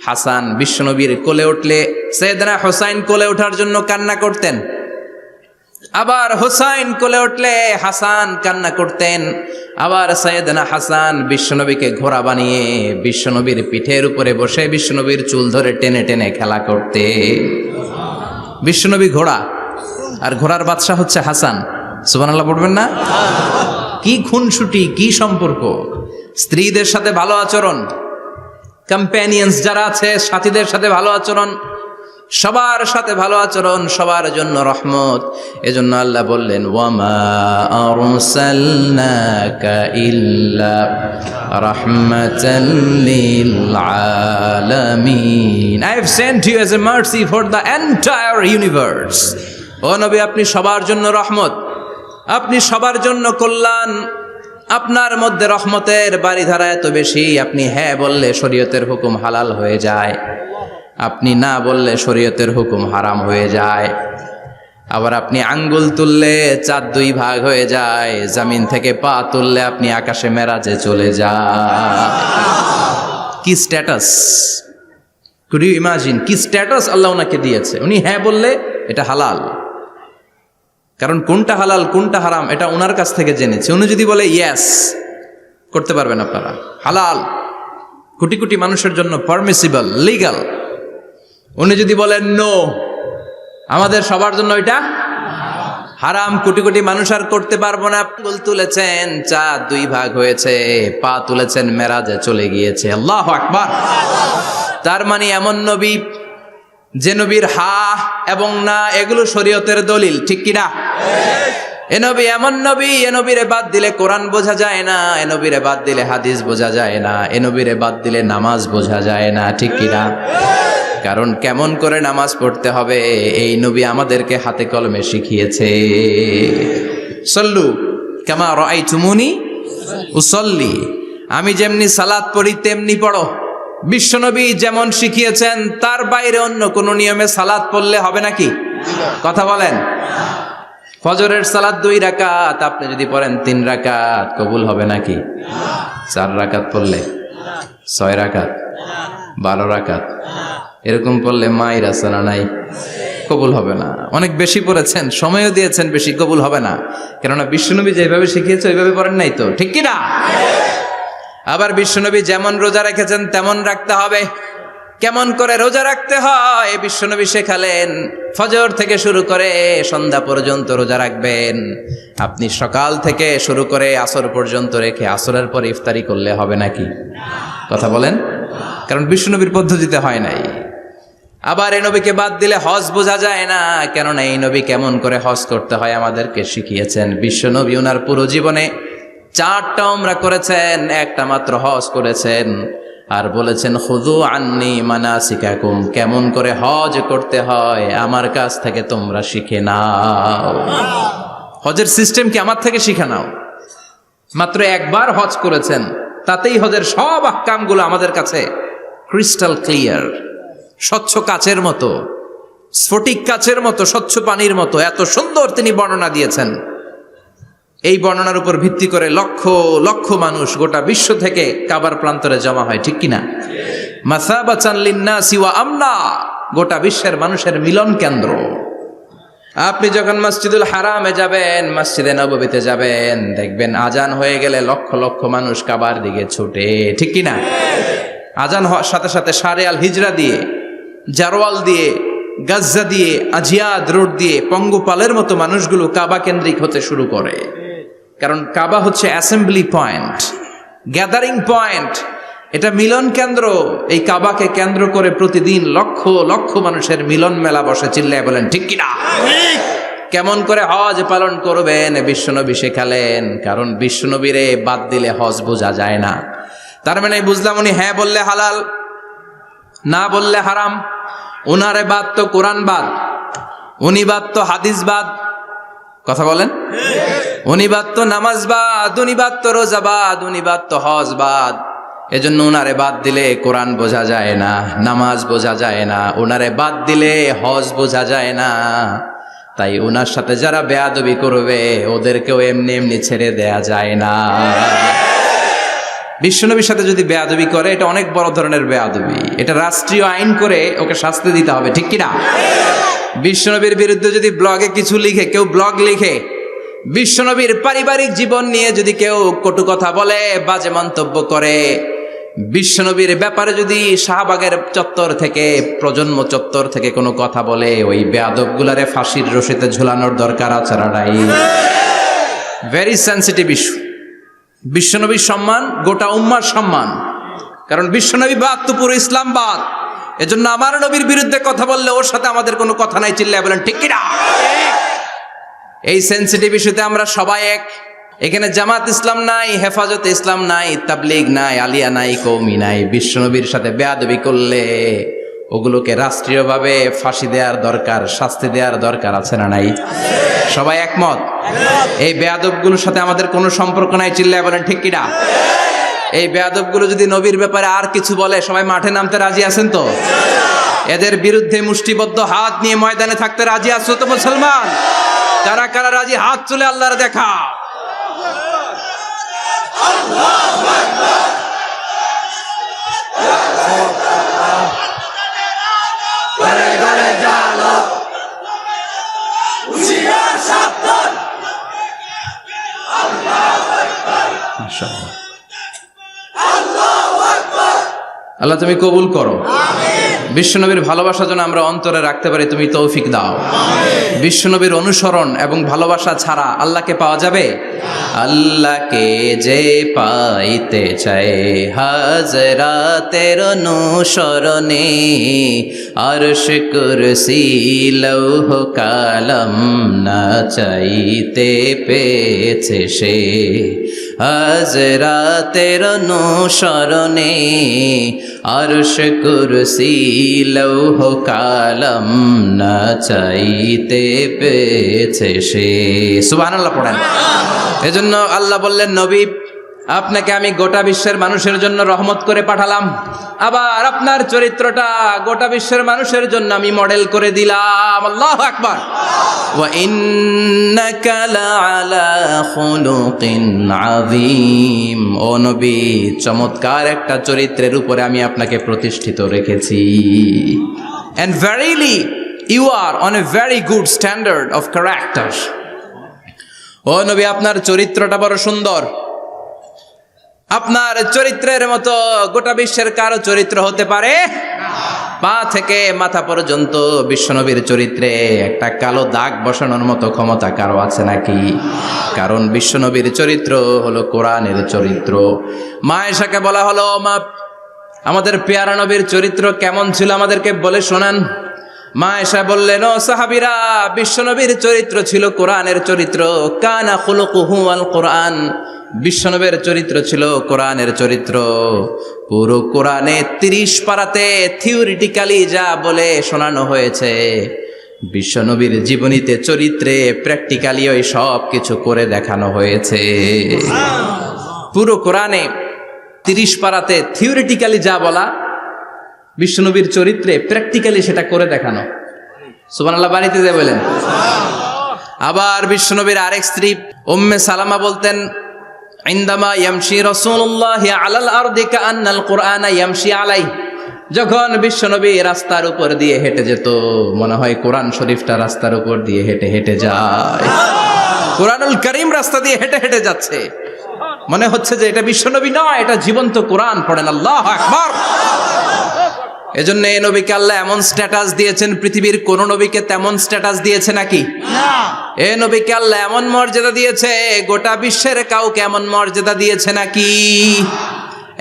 হাসান বিশ্বনবীর কোলে উঠলে সাইয়েদনা হুসাইন কোলে ওঠার জন্য কান্না করতেন, আবার হুসাইন কোলে উঠলে হাসান কান্না করতেন। আবার সাইয়েদনা হাসান বিশ্বনবীকে ঘোড়া বানিয়ে বিশ্বনবীর পিঠের উপরে বসে বিশ্বনবীর চুল ধরে টেনে টেনে খেলা করতে। বিশ্বনবী ঘোড়া, আর ঘোড়ার বাদশা হচ্ছে হাসান। সুবহানাল্লাহ পড়বেন না? কি খুনসুটি, কি সম্পর্ক! স্ত্রীদের সাথে ভালো আচরণ, কম্প্যানিয়ন্স যারা আছে সাথীদের সাথে ভালো আচরণ, সবার সাথে ভালো আচরণ, সবার জন্য রহমত। এজন্য আল্লাহ বললেন, ওয়ামা আরসালনাকা ইল্লা রাহমাতাল লিল আলামিন। I have sent you as a mercy for the entire universe. ও নবী, আপনি সবার জন্য রহমত, আপনি সবার জন্য কল্যাণ। আপনার মধ্যে রহমতের বাড়িধারা এত বেশি, আপনি হ্যাঁ বললে শরীয়তের হুকুম হালাল হয়ে যায়, আপনি না বললে শরীয়তের হুকুম হারাম হয়ে যায়। আবার আপনি আঙ্গুল তুললে চাঁদ দুই ভাগ হয়ে যায়, জমিন থেকে পা তুললে আপনি আকাশে মেরাজে চলে যান। কি স্ট্যাটাস! কুড ইউ ইমাজিন কি স্ট্যাটাস আল্লাহ ওনাকে দিয়েছে? উনি হ্যাঁ বললে এটা হালাল, কারণ কোনটা হালাল কোনটা হারাম এটা ওনার কাছ থেকে জেনেছে। উনি যদি বলে ইয়েস, করতে পারবেন আপনারা, হালাল, কোটি কোটি মানুষের জন্য পারমিসিবল, লিগ্যাল। উনি যদি বলেন নো, আমাদের সবার জন্য এটা হারাম, কোটি কোটি মানুষ আর করতে পারবো না। আঙ্গুল তুলেছেন চাঁদ দুই ভাগ হয়েছে, পা তুলেছেন মেরাজে চলে গিয়েছে। আল্লাহু আকবার। তার মানে এমন নবী যে নবীর হা এবং না এগুলো শরীয়তের দলিল, ঠিক কিনা? এ নবী এমন নবী, এ নবীরে বাদ দিলে কোরআন বোঝা যায় না, এ নবীরে বাদ দিলে হাদিস বোঝা যায় না, এ নবীরে বাদ দিলে নামাজ বোঝা যায় না, ঠিক কিনা? কারণ কেমন করে নামাজ পড়তে হবে এই নবী আমাদেরকে হাতে কলমে শিখিয়েছে। সল্লু কামা রাআইতুমুনি উসাল্লি, আমি যেমনি সালাত পড়ি তেমনি পড়ো। বিশ্বনবী যেমন শিখিয়েছেন তার বাইরে অন্য কোন নিয়মে সালাত পড়লে হবে নাকি? কথা বলেন। ফজরের সালাত 2 রাকাত, আপনি যদি পড়েন 3 রাকাত, কবুল হবে নাকি? 4 রাকাত পড়লে, 6 রাকাত, 12 রাকাত এরকম পড়লে মায়ের আসানা নাই, কবুল হবে না। অনেক বেশি পড়েছেন, সময়ও দিয়েছেন বেশি, কবুল হবে না। কেননা বিশ্বনবী যেভাবে শিখিয়েছে ওইভাবে পড়েন নাই তো, ঠিক কিনা? আবার বিশ্বনবী যেমন রোজা রেখেছেন তেমন রাখতে হবে। কেমন করে রোজা রাখতে হয় বিশ্বনবী শেখালেন। ফজর থেকে শুরু করে সন্ধ্যা পর্যন্ত রোজা রাখবেন। আপনি সকাল থেকে শুরু করে আসর পর্যন্ত রেখে আসরের পর ইফতারি করলে হবে নাকি? কথা বলেন। কারণ বিশ্বনবীর পদ্ধতিতে হয় নাই। আবার এই নবীকে বাদ দিলে হজ বোঝা যায় না, কেননা এই নবী কেমন করে হজ করতে হয় আমাদেরকে শিখিয়েছেন। বিশ্বনবী ওনার পুরো জীবনে 4টা উমরা করেছেন, একটা মাত্র হজ করেছেন। আর বলেছেন খুযু আন্নী মানাসিকাকুম, কেমন করে হজ করতে হয় আমার কাছ থেকে তোমরা শিখে নাও। হজের সিস্টেম কি আমার থেকে শিখে নাও। মাত্র একবার হজ করেছেন, তাতেই হজের সব আহকামগুলো আমাদের কাছে ক্রিস্টাল ক্লিয়ার, স্বচ্ছ কাচের মতো, স্ফটিক কাচের মতো, স্বচ্ছ পানির মতো এত সুন্দর তিনি বর্ণনা দিয়েছেন। এই বর্ণনার উপর ভিত্তি করে লক্ষ লক্ষ মানুষ গোটা বিশ্ব থেকে কাবার প্রান্তরে জমা হয়, ঠিক কিনা? মাসাবাতান লিন্নাসি ওয়া আমনা, গোটা বিশ্বের মানুষের মিলন কেন্দ্র। আপনি যখন মসজিদুল হারামে যাবেন, মসজিদে নববীতে যাবেন, দেখবেন আজান হয়ে গেলে লক্ষ লক্ষ মানুষ কাবার দিকে ছুটে, ঠিক কিনা? আজান হওয়ার সাথে সাথে শারে আল হিজরা দিয়ে, জারওয়াল দিয়ে, গাজ্জা দিয়ে, আজিয়াদ রোড দিয়ে পঙ্গপালের মতো মানুষগুলো কাবা কেন্দ্রিক হতে শুরু করে। কারণ কাবা হচ্ছে অ্যাসেম্বলি পয়েন্ট, গ্যাদারিং পয়েন্ট, এটা মিলন কেন্দ্র। এই কাবাকে কেন্দ্র করে প্রতিদিন লক্ষ লক্ষ মানুষের মিলন মেলা বসে। চিল্লায় বলেন ঠিক কিনা? কেমন করে হজ পালন করবেন বিশ্বনবী শেখালেন, কারণ বিশ্বনবীরে বাদ দিলে হজ বোঝা যায় না। তার মানে বুঝলাম উনি হ্যাঁ বললে হালাল, না বললে হারাম। উনারে বাদ তো কোরআন বাদ, উনি বাদ তো হাদিস বাদ। কথা বলেন? উনি বাদ তো নামাজ বাদ, উনি বাদ তো রোজা বাদ, উনি বাদ তো হজ বাদ। এজন্য উনারে বাদ দিলে কোরআন বোঝা যায় না, নামাজ বোঝা যায় না, উনারে বাদ দিলে হজ বোঝা যায় না। তাই উনার সাথে যারা বেয়াদবি করবে ওদেরকেও এমনি এমনি ছেড়ে দেয়া যায় না। বিশ্বনবীর সাথে যদি বেয়াদবি করে এটা অনেক বড় ধরনের বেয়াদবি, এটা রাষ্ট্রীয় আইন করে ওকে শাস্তি দিতে হবে, ঠিক কিনা? বিশ্বনবীর বিরুদ্ধে যদি ব্লগে কিছু লিখে, কেউ ব্লগ লিখে, বিশ্বনবীর পারিবারিক জীবন নিয়ে যদি কেউ কটু কথা বলে, বাজে মন্তব্য করে, বিশ্বনবীর ব্যাপারে যদি শাহবাগের চত্বর থেকে, প্রজন্ম চত্বর থেকে কোনো কথা বলে, ওই বেয়াদবগুলারে ফাঁসির রশিতে ঝুলানোর দরকার আছে না নাই? Very sensitive issue. বিশ্বনবীর সম্মান গোটা উম্মার সম্মান, কারণ বিশ্বনবী বাদ তো পুরো ইসলাম বাদ। এজন্য আমার নবীর বিরুদ্ধে কথা বললে ওর সাথে আমাদের কোনো কথা নাই। চিল্লায় বলেন ঠিক কিনা? এই সেন্সিটিভ ইস্যুতে আমরা সবাই এক। এখানে জামাত ইসলাম নাই, হেফাজতে ইসলাম নাই, তাবলীগ নাই, আলিয়া নাই, কওমি নাই। বিশ্বনবীর সাথে বেয়াদবি করলে ওগুলোকে রাষ্ট্রীয়ভাবে ফাঁসি দেওয়ার দরকার, শাস্তি দেওয়ার দরকার আছে না নাই? সবাই একমত? এই বেয়াদবগুলোর সাথে আমাদের কোনো সম্পর্ক নাই। চিল্লায় বলেন ঠিক কিনা? এই বেয়াদবগুলো যদি নবীর ব্যাপারে আর কিছু বলে সবাই মাঠে নামতে রাজি আছেন তো? এদের বিরুদ্ধে মুষ্টিবদ্ধ হাত নিয়ে ময়দানে থাকতে রাজি আছো তো মুসলমান? কারা কারা রাজি হাত তুলে আল্লাহর দেখা। আল্লাহ তুমি কবুল করো। বিশ্বনবীর ভালোবাসা যেন আমরা অন্তরে রাখতে পারি, তুমি তৌফিক দাও। বিশ্বনবীর অনুসরণ এবং ভালোবাসা ছাড়া আল্লাহকে পাওয়া যাবে? আল্লাহকে যে পাইতে চায় হাজরাতের অনুসরণে, আরশ কুরসি লৌহ কালাম না চাইতে পেয়েছে সে। হাজরাতের অনুসরণে আরশ কুরসি লৌহ কালাম না চাইতে পেয়েছে সে। সুবহানাল্লাহ পড়েন। এজন্য আল্লাহ বললেন, নবী আপনাকে আমি গোটা বিশ্বের মানুষের জন্য রহমত করে পাঠালাম, আবার আপনার চরিত্রটা গোটা বিশ্বের মানুষের জন্য আমি মডেল করে দিলাম। আল্লাহু আকবার। ওয়া ইন্নাকা লাআলা খুলুকিন আযীম। ও নবী, চমৎকার একটা চরিত্রের উপরে আমি আপনাকে প্রতিষ্ঠিত রেখেছি। And verily you are on a very good standard of character. ও নবী, আপনার চরিত্রটা বড় সুন্দর। আপনার চরিত্রের মতো গোটা বিশ্বের কারো চরিত্র হতে পারে? পা থেকে মাথা পর্যন্ত বিশ্বনবীর চরিত্রে একটা কালো দাগ বসানোর মতো ক্ষমতা কারো আছে নাকি? কারণ বিশ্বনবীর চরিত্র হলো কোরআনের চরিত্র। মা আয়েশাকে বলা হলো, মা আমাদের পেয়ারা নবীর চরিত্র কেমন ছিল আমাদেরকে বলে শোনান। মা আয়েশা বললেন, ও সাহাবীরা, বিশ্বনবীর চরিত্র ছিল কোরআনের চরিত্র। কানা খুলুকুহু আল কোরআন। বিশ্বনবীর চরিত্র ছিল কোরআনের চরিত্র। পুরো কোরআনে 30 পারাতে থিওরিটিক্যালি যা বলে শোনানো হয়েছে, বিশ্বনবীর জীবনীতে চরিত্রে প্র্যাকটিক্যালি ওই সব কিছু করে দেখানো হয়েছে। পুরো কোরআনে 30 পারাতে থিওরিটিক্যালি যা বলা, বিশ্বনবীর চরিত্রে প্র্যাকটিক্যালি সেটা করে দেখানো। সুবহানাল্লাহ বাড়িতে যে বলেন। আবার বিশ্বনবীর আরেক স্ত্রী উম্মে সালামা বলতেন, ইনদামা ইয়ামশি রাসূলুল্লাহি আলাল আরদি কাআন্নাল কুরআনা ইয়ামশি আলাইহি। যখন বিশ্বনবী রাস্তার উপর দিয়ে হেঁটে যেত, মনে হয় কোরআন শরীফটা রাস্তার উপর দিয়ে হেঁটে হেঁটে যায়। কোরআনুল কারীম রাস্তা দিয়ে হেঁটে হেঁটে যাচ্ছে, মনে হচ্ছে যে এটা বিশ্বনবী নয়, এটা জীবন্ত কোরআন। পড়েন আল্লাহু আকবার। এজন্য এই নবীকে আল্লাহ এমন স্ট্যাটাস দিয়েছেন, পৃথিবীর কোন নবীকে তেমন স্ট্যাটাস দিয়েছে নাকি? এ নবীকে আল্লাহ এমন মর্যাদা দিয়েছে, গোটা বিশ্বের কাউকে এমন মর্যাদা দিয়েছে নাকি?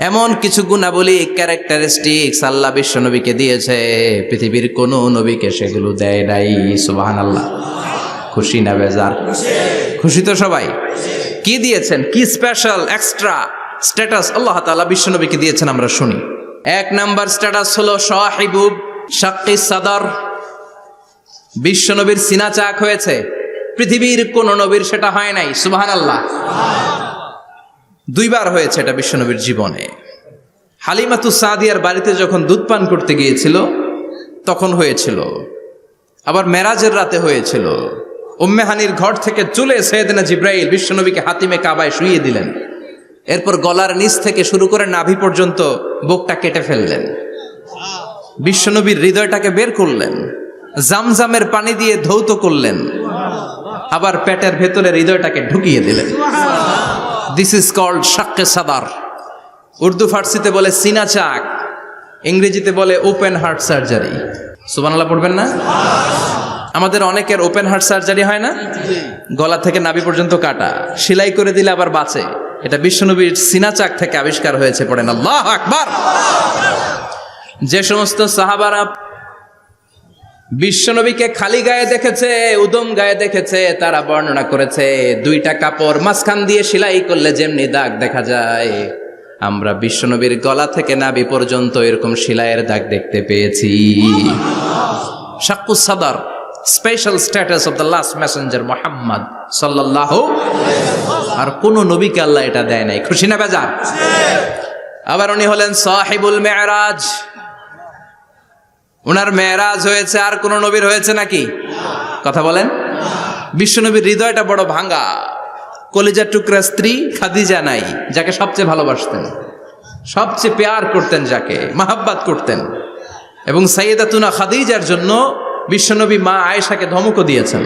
এমন কিছু গুণাবলী, ক্যারেক্টারিস্টিক্স আল্লাহ বিশ্ব নবীকে দিয়েছে, পৃথিবীর কোন নবীকে সেগুলো দেয় নাই। সুবহানাল্লাহ। খুশি না বেজার? খুশি তো সবাই। কি দিয়েছেন, কি স্পেশাল এক্সট্রা স্ট্যাটাস আল্লাহ তাআলা বিশ্ব নবীকে দিয়েছেন আমরা শুনি। এক নাম্বার স্ট্যাটাস হলো সাহিবুব শাক্কি সাদর। বিশ্ব নবীর সিনা চাক হয়েছে, পৃথিবীর কোন নবীর সেটা হয় নাই। সুবহানাল্লাহ। দুইবার হয়েছে এটা বিশ্ব নবীর জীবনে। হালিমাতুস সাদিয়ার বাড়িতে যখন দুধ পান করতে গিয়েছিল তখন হয়েছিল, আবার মেরাজের রাতে হয়েছিল। উম্মে হানির ঘর থেকে চলে সাইয়েদনা জিব্রাইল বিশ্ব নবীকে হাতিমে কাবায় শুইয়ে দিলেন, এরপর গলার নিচ থেকে শুরু করে নাভি পর্যন্ত বুকটা কেটে ফেললেন, বিশ্বনবীর হৃদয়টাকে বের করলেন, জামজামের পানি দিয়ে ধৌত করলেন, আবার পেটের ভেতরে হৃদয়টাকে ঢুকিয়ে দিলেন। দিস ইজ কল্ড শাক্কে সাদার। উর্দু ফার্সিতে বলে সিনা চাক, ইংরেজিতে বলে ওপেন হার্ট সার্জারি। সুবহানাল্লাহ পড়বেন না? আমাদের অনেকের ওপেন হার্ট সার্জারি হয় না, গলা থেকে নাভি পর্যন্ত কাটা, সেলাই করে দিলে আবার বাঁচে। এটা বিশ্বনবীর সিনা চাক থেকে আবিষ্কার হয়েছে। পড়েন আল্লাহু আকবার। যে সমস্ত সাহাবারা বিশ্বনবীকে খালি গায়ে দেখেছে, উদম গায়ে দেখেছে, তারা বর্ণনা করেছে দুইটা কাপড় মাঝখান দিয়ে সেলাই করলে যেমনি দাগ দেখা যায়, আমরা বিশ্বনবীর গলা থেকে নাভি পর্যন্ত এরকম সেলাইয়ের দাগ দেখতে পেয়েছি। শাক্কুস সাদর, special status of the last Messenger Muhammad সাল্লাল্লাহু। আর কোন নবীকে আল্লাহ এটা দেয় নাই। খুশি না বেজার? আবার উনি হলেন সাহিবুল মেরাজ। উনার মেরাজ হয়েছে, আর কোন নবীর হয়েছে নাকি? কথা বলেন। বিশ্বনবীর হৃদয়টা বড় ভাঙা, কলিজার টুকরা স্ত্রী খাদিজা নাই, যাকে সবচেয়ে ভালোবাসতেন, সবচেয়ে প্যার করতেন, যাকে মাহাব্বাত করতেন। এবং সাইয়েদাতুনা খাদিজার জন্য বিশ্বনবী মা আয়েশাকে ধমকও দিয়েছেন।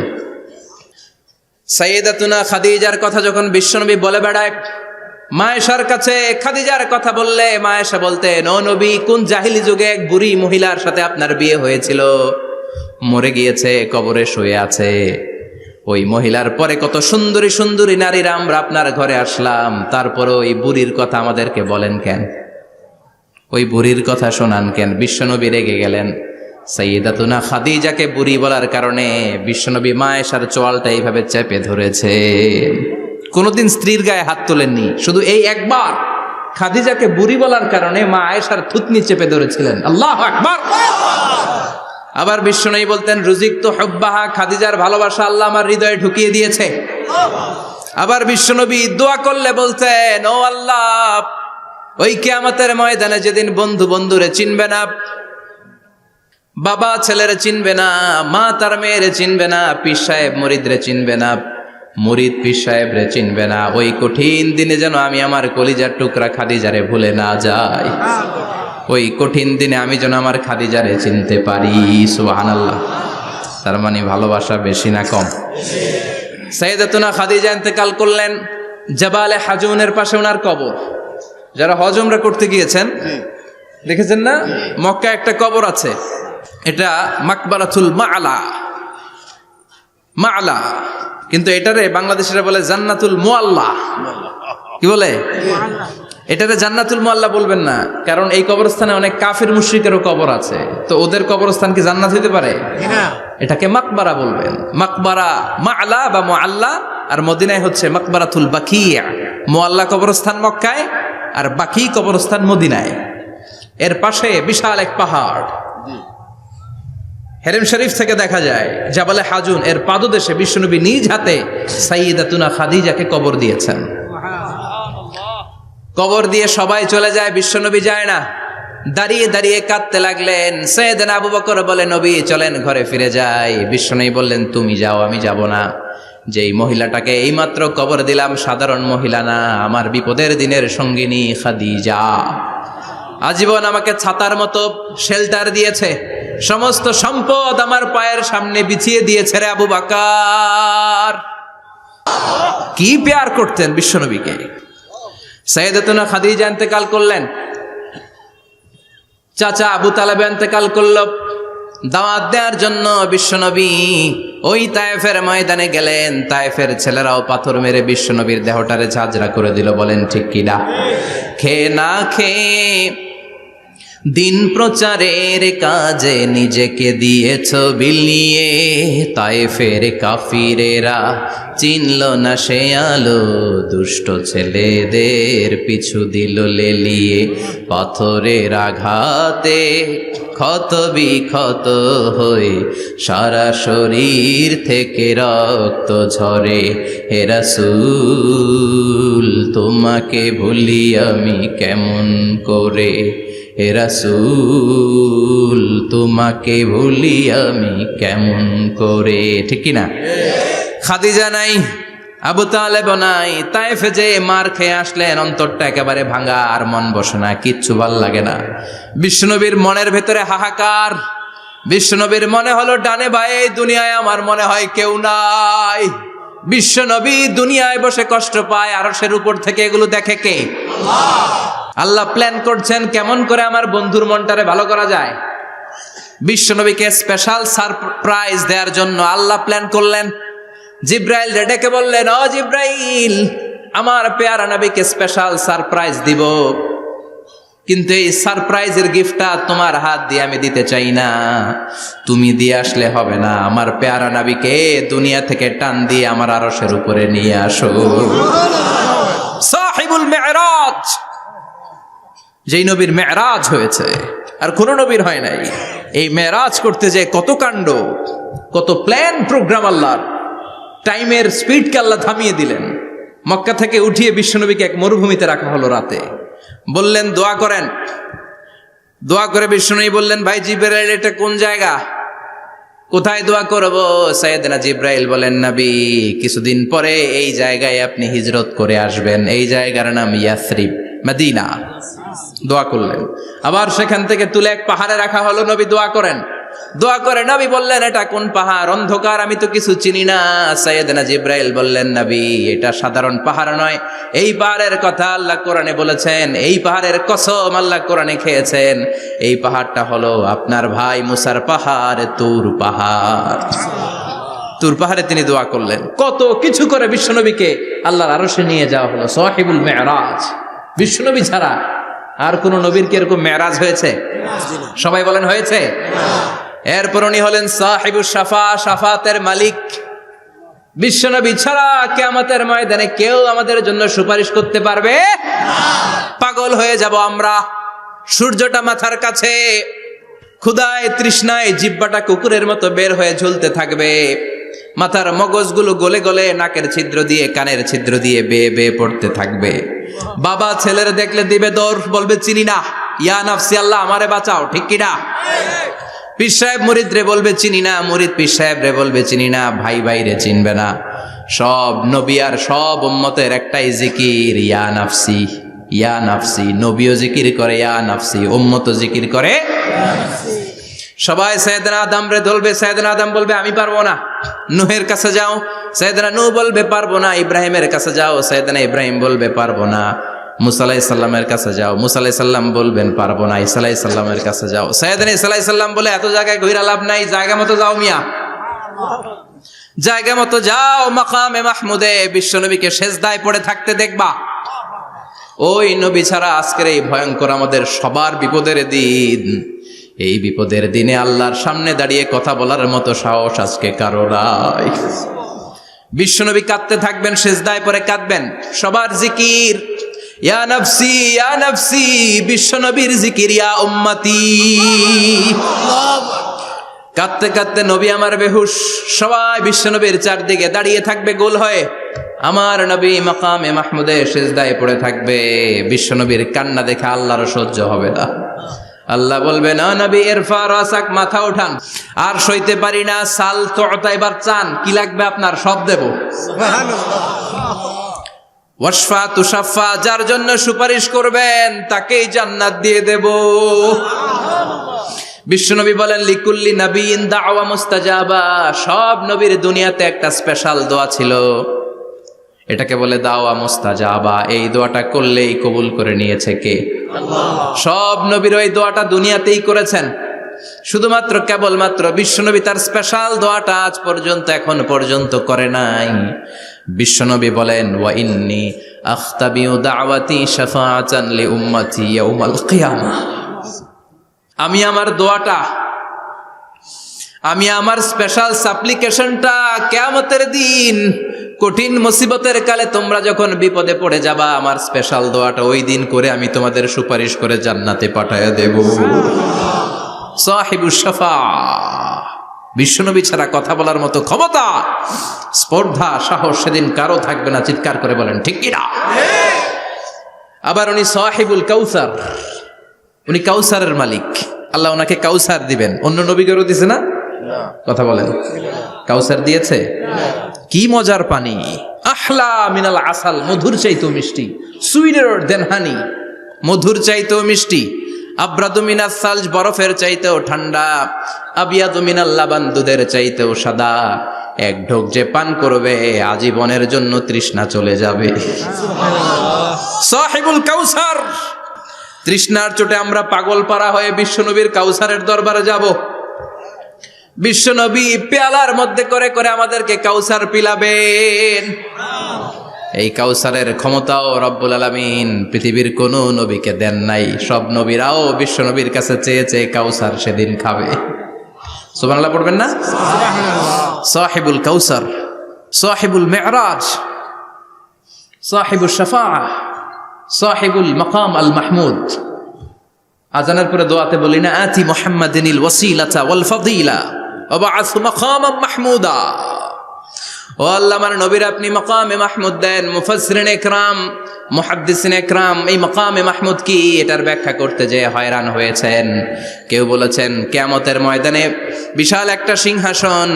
সাইয়েদাতুনা খাদিজার কথা যখন বিশ্বনবী বলে বেড়ায় মা আয়েশার কাছে, খাদিজার কথা বললে মা আয়েশা বলতেন, ও নবী, কোন জাহিলি যুগে এক বুড়ি মহিলার সাথে আপনার বিয়ে হয়েছিল, মরে গিয়েছে, কবরে শুয়ে আছে। ওই মহিলার পরে কত সুন্দরী সুন্দরী নারীরা আমরা আপনার ঘরে আসলাম, তারপরে ওই বুড়ির কথা আমাদেরকে বলেন কেন? ওই বুড়ির কথা শোনান কেন? বিশ্বনবী রেগে গেলেন। সাইয়েদাতুনা খাদিজাকে বুড়ি বলার কারণে বিশ্বনবী মা আয়েশার চোয়ালটা এইভাবে চেপে ধরেছে। কোনোদিন স্ত্রীর গায়ে হাত তোলেননি, শুধু এই একবার খাদিজাকে বুড়ি বলার কারণে মা আয়েশার থুতনি চেপে ধরেছিলেন। আল্লাহু আকবার। আবার বিশ্বনবী বলতেন, রুজিকতু হুব্বাহা, খাদিজার ভালোবাসা আল্লাহ আমার হৃদয়ে ঢুকিয়ে দিয়েছে। আবার বিশ্বনবী দোয়া করলে বলতেন, ও আল্লাহ, ওই কিয়ামতের ময়দানে যেদিন বন্ধু বন্ধুরে চিনবে না, বাবা ছেলেরে চিনবে না, মা তার মেয়েরে চিনবে না, পীর সাহেব মুরিদরে চিনবে না, মুরিদ পীর সাহেবরে চিনবে না, ওই কঠিন দিনে যেন আমি আমার কলিজার টুকরা খাদিজারে ভুলে না যাই। ওই কঠিন দিনে আমি যেন আমার খাদিজারে চিনতে পারি। সুবহানাল্লাহ। তার মানে ভালোবাসা বেশি না কম? সাইয়েদাতুনা খাদিজা ইন্তেকাল করলেন, জাবালে হাজুনের পাশে ওনার কবর। যারা হজ উমরা করতে গিয়েছেন দেখেছেন না, মক্কা একটা কবর আছে, এটা মাকবারাতুল মা'লা। মা'লা, কিন্তু এটারে বাংলাদেশিরা বলে জান্নাতুল মুআল্লা। কি বলে? এটারে জান্নাতুল মুআল্লা বলবেন না, কারণ এই কবরস্থানে অনেক কাফির মুশরিকেরও কবর আছে, তো ওদের কবরস্থান কি জান্নাত হতে পারে? এটাকে মাকবারা বলবেন। মাকবারা মা'লা বা মুআল্লা, আর মদিনায় হচ্ছে মাকবারাতুল বাকিয়া। মুআল্লা কবরস্থান মক্কায়, আর বাকি কবরস্থান মদিনায়। এর পাশে বিশাল এক পাহাড়, হেরেম শরীফ থেকে দেখা যায় জাবালে হাজুন, এর পাদদেশে বিশ্বনবী নিজ হাতে সাইয়েদাতুনা খাদিজাকে কবর দিয়েছেন। কবর দিয়ে সবাই চলে যায়, বিশ্বনবী যায় না। দাঁড়িয়ে দাঁড়িয়ে কাঁদতে লাগলেন। সাইয়েদনা আবু বকর বলে, নবী চলেন ঘরে ফিরে যাই। বিশ্বনবী বললেন, তুমি যাও, আমি যাব না। যেই মহিলাটাকে এইমাত্র কবর দিলাম সাধারণ মহিলা না, আমার বিপদের দিনের সঙ্গিনী খাদিজা। আজীবন আমাকে ছাতার মতো শেল্টার দিয়েছে, সমস্ত সম্পদ আমার পায়ের সামনে বিছিয়ে দিয়েছে রে আবু বকর। কি প্যার করতেন বিশ্বনবীকে। সাইয়েদাতুনা খাদিজা ইন্তেকাল করলেন। চাচা আবু তালেব ইন্তেকাল করল, দাওয়াত দেওয়ার জন্য বিশ্বনবী ওই তায়েফের ময়দানে গেলেন। তায়েফের ছেলেরাও পাথর মেরে বিশ্বনবীর দেহটারে ঝাঁঝরা করে দিল। বলেন ঠিক কিনা? খেয়ে না খেয়ে দিন প্রচারের কাজে নিজেকে দিয়েছ বিলিয়ে, তায়েফের কাফিরেরা চিনল না সে আলো, দুষ্ট ছেলেদের পিছু দিল লেলিয়ে। পাথরের আঘাতে ক্ষত বিক্ষত হয়ে সারা শরীর থেকে রক্ত ঝরে। হে রাসূল তোমাকে ভুলি আমি কেমন করে, হে রাসূল তোমাকে ভুলি আমি কেমন করে। ঠিক কি না? খাদিজা নাই, আবু তালেব নাই, তায়েফে যে মার খেয়ে আসলেন, অন্তরটা একেবারে ভাঙা, আর মন বসে না, কিচ্ছু ভাল লাগে না। বিশ্বনবীর মনের ভেতরে হাহাকার। বিশ্বনবীর মনে হলো ডানে বায়ে দুনিয়ায় আমার মনে হয় কেউ নাই। বিশ্বনবী দুনিয়ায় বসে কষ্ট পায়, আরশের উপর থেকে এগুলো দেখে কে? আল্লাহ প্ল্যান করছেন কেমন করে আমার বন্ধুর মনটারে ভালো করা যায়। বিশ্বনবীকে স্পেশাল সারপ্রাইজ দেওয়ার জন্য আল্লাহ প্ল্যান করলেন। জিব্রাইল ডেকে বললেন, ও জিব্রাইল, আমার পেয়ারা নবীকে স্পেশাল সারপ্রাইজ দিব, কিন্তু এই সারপ্রাইজের গিফটটা তোমার হাত দিয়ে আমি দিতে চাই না, তুমি দিয়ে আসলে হবে না। আমার পেয়ারা নবীকে দুনিয়া থেকে টান দিয়ে আমার আরশের উপরে নিয়ে আসো। সাহিবুল মেরাজ, যেই নবীর মেরাজ হয়েছে আর কোন নবীর হয় নাই। এই মেরাজ করতে যে কত কাণ্ড, কত প্ল্যান প্রোগ্রাম আল্লাহর। টাইমের স্পিডকে আল্লাহ থামিয়ে দিলেন। মক্কা থেকে উঠিয়ে বিশ্বনবীকে এক মরুভূমিতে রাখা হলো রাতে। বললেন দোয়া করেন। দোয়া করে বিশ্বনবী বললেন, ভাই জিবরাইল, এটা কোন জায়গা, কোথায় দোয়া করব? সাইয়েদনা জিবরাইল বলেন, নবী কিছুদিন পরে এই জায়গায় আপনি হিজরত করে আসবেন, এই জায়গার নাম ইয়াসরিব, মদিনা। দোয়া করলেন। আবার সেখান থেকে তুলে এক পাহাড়ে রাখা হলো। নবী দোয়া করেন। দোয়া করে নবী বললেন, এটা কোন পাহাড়? অন্ধকার, আমি তো কিছু চিনি না। সাইয়েদনা জিবরাইল বললেন, নবী এটা সাধারণ পাহাড় নয়, এই পাহাড়ের কথা আল্লাহ কোরআনে বলেছেন, এই পাহাড়ের কসম আল্লাহ কোরআনে খেয়েছেন। এই পাহাড়টা হলো আপনার ভাই মুসার পাহাড়, তুর পাহাড়। তুর পাহাড়ে তিনি দোয়া করলেন। কত কিছু করে বিশ্বনবীকে আল্লাহর আরশে নিয়ে যাওয়া হলো। সাহিবুল মেরাজ। বিশ্বনবী ছাড়া আর কোন নবীর কি এরকম মেরাজ হয়েছে? সবাই বলেন হয়েছে। এরপর উনি হলেন সাহিবুস শাফা, শাফাতের মালিক। বিশ্বনবী ছাড়া কিয়ামতের ময়দানে কেউ আমাদের জন্য সুপারিশ করতে পারবে না। পাগল হয়ে যাব আমরা। সূর্যটা মাথার কাছে, ক্ষুধায় তৃষ্ণায় জিহ্বাটা কুকুরের মতো বের হয়ে ঝুলতে থাকবে। মাথার মগজগুলো গলে গলে নাকের ছিদ্র দিয়ে, কানের ছিদ্র দিয়ে বেয়ে বেয়ে পড়তে থাকবে। বাবা ছেলের দেখলে দিবে দৌড়, বলবে চিনি না, ইয়া নাফসি, আল্লাহ আমারে বাঁচাও। ঠিক কিনা? পীর সাহেব মুরিদ রে বলবে চিনি না, মুরিদ পীর সাহেব রে বলবে চিনি না, ভাই ভাই রে চিনবে না। সব নবী আর সব উম্মতের একটাই জিকির, ইয়া নাফসি, ইয়া নাফসি। নবীও জিকির করে ইয়া নাফসি, উম্মতও জিকির করে। সবাই সাইয়েদনা আদম রে ধরবে, সাইয়েদনা আদম বলবে আমি পারবো না। নূহের কাছে যাও, সাইয়েদনা নূহ বলবে পারবো না। ইব্রাহিমের কাছে যাও, সাইয়েদনা ইব্রাহিম বলবে পারবো না। মুসা আলাইহিস সালামের কাছে যাও, মুসা আলাইহিস সালাম বলবেন পারবো না। ঈসা আলাইহিস সালামের কাছে যাও, সাইয়েদনা ঈসা আলাইহিস সালাম বলে এত জায়গায় ঘুরে লাভ নাই, জায়গা মতো যাও মিয়া, জায়গা মতো যাও। মাকামে মাহমুদে বিশ্বনবীকে সেজদায় পড়ে থাকতে দেখবা। ওই নবী ছাড়া আজকের এই ভয়ঙ্কর আমাদের সবার বিপদের দিন। এই বিপদের দিনে আল্লাহর সামনে দাঁড়িয়ে কথা বলার মতো সাহস আজকে কারো নাই। বিশ্বনবী কাঁদতে থাকবেন, সেজদায় পড়ে কাঁদবেন। সবার জিকির ইয়া নাফসি, ইয়া নাফসি। বিশ্বনবীর জিকির ইয়া উম্মতি। কাঁদতে কাঁদতে নবী আমার বেহুশ। সবাই বিশ্বনবীর চারদিকে দাঁড়িয়ে থাকবে গোল হয়ে। আমার নবী মাকামে মাহমুদে সেজদায় পড়ে থাকবে। বিশ্বনবীর কান্না দেখে আল্লাহর সহ্য হবে না। আল্লাহ বলবে, না নবী ইরফা রাসাক, মাথা উঠান, আর সইতে পারি না। সাল তুতা, এবার চান, কি লাগবে আপনার সব দেব। ওয়াশফা তুশাফা, যার জন্য সুপারিশ করবেন তাকেই জান্নাত দিয়ে দেব। বিশ্বনবী বলেন, লিকুল্লি নবিয়িন দাওয়া মুস্তাজাবা। সব নবীর দুনিয়াতে একটা স্পেশাল দোয়া ছিল, এটাকে বলে দাওয়া মুস্তাজাবা। এই দোয়াটা করলেই কবুল করে নিয়েছে কে? সব নবীর ওই দোয়াটা দুনিয়াতেই করেছেন, শুধুমাত্র কেবলমাত্র বিশ্বনবী তার স্পেশাল দোয়াটা আজ পর্যন্ত এখন পর্যন্ত করে নাই। বিশ্বনবী বলেন, ওয়া ইন্নী আখতাবিউ দাওয়াতি শাফাআতান লি উম্মতি ইয়াউমাল কিয়ামাহ। আমি আমার দোয়াটা, আমি আমার স্পেশাল সাপ্লিকেশনটা কিয়ামতের দিন কঠিন মুসিবতের কালে তোমরা যখন বিপদে পড়ে যাবা, আমার স্পেশাল দোয়াটা ওই দিন করে আমি তোমাদের সুপারিশ করে জান্নাতে পাঠায়া দেব। সাহিবুশ শাফাআহ, বিশ্বনবী ছাড়া কথা বলার মতো ক্ষমতা, স্পর্ধা, সাহস সেদিন কারো থাকবে না। চিৎকার করে বলেন ঠিক কি না? আবার উনি সাহিবুল কাউসার, উনি কাউসারের মালিক। আল্লাহ ওনাকে কাউসার দিবেন। অন্য নবীদেরও দিছে না? কথা বলেন, কাউসার দিয়েছে। কি মজার পানি, আহলা মিনাল আসাল, মধুর চাইতেও মিষ্টি, সুইটার দেন হানি, মধুর চাইতেও মিষ্টি। আব্রাদু মিনাস সালজ, বরফের চাইতেও ঠান্ডা। আবিয়াদু মিনাল লাবান, দুধের চাইতেও সাদা। এক ঢোক যে পান করবে আজীবনের জন্য তৃষ্ণা চলে যাবে। সাহিবুল কাউসার। তৃষ্ণার চোটে আমরা পাগল পারা হয়ে বিশ্বনবীর কাউসারের দরবারে যাব। বিশ্বনবী পেয়ালার মধ্যে করে করে আমাদেরকে কাউসার পিলাবেন। এই কাউসারের ক্ষমতাও রব্বুল আলামিন পৃথিবীর কোন নবীকে দেন নাই। সব নবীরাও বিশ্বনবীর কাছে চেয়ে চেয়ে কাউসার সেদিন খাবে। সুবহানাল্লাহ পড়বেন না? সাহিবুল কাউসার, সাহিবুল মিরাজ, সাহিবুশ শাফাআহ, সাহিবুল মাকাম আল মাহমুদ। আজানের পরে দোয়াতে বলি না, আতি মুহাম্মাদিনিল ওয়াসিলাতা ওয়াল ফাদিলা ওয়া বা'আসহু মাকামান মাহমুদা। ও আল্লাহ, আমার নবীর আপনি মাকামে মাহমুদ দেন। মুফাসসিরিন ইকরাম, মুহাদ্দিসিন ইকরাম এই মাকামে মাহমুদ কি এটার ব্যাখ্যা করতে যে হয়রান হয়েছেন। কেউ বলেছেন কিয়ামতের ময়দানে বিশাল একটা সিংহাসন,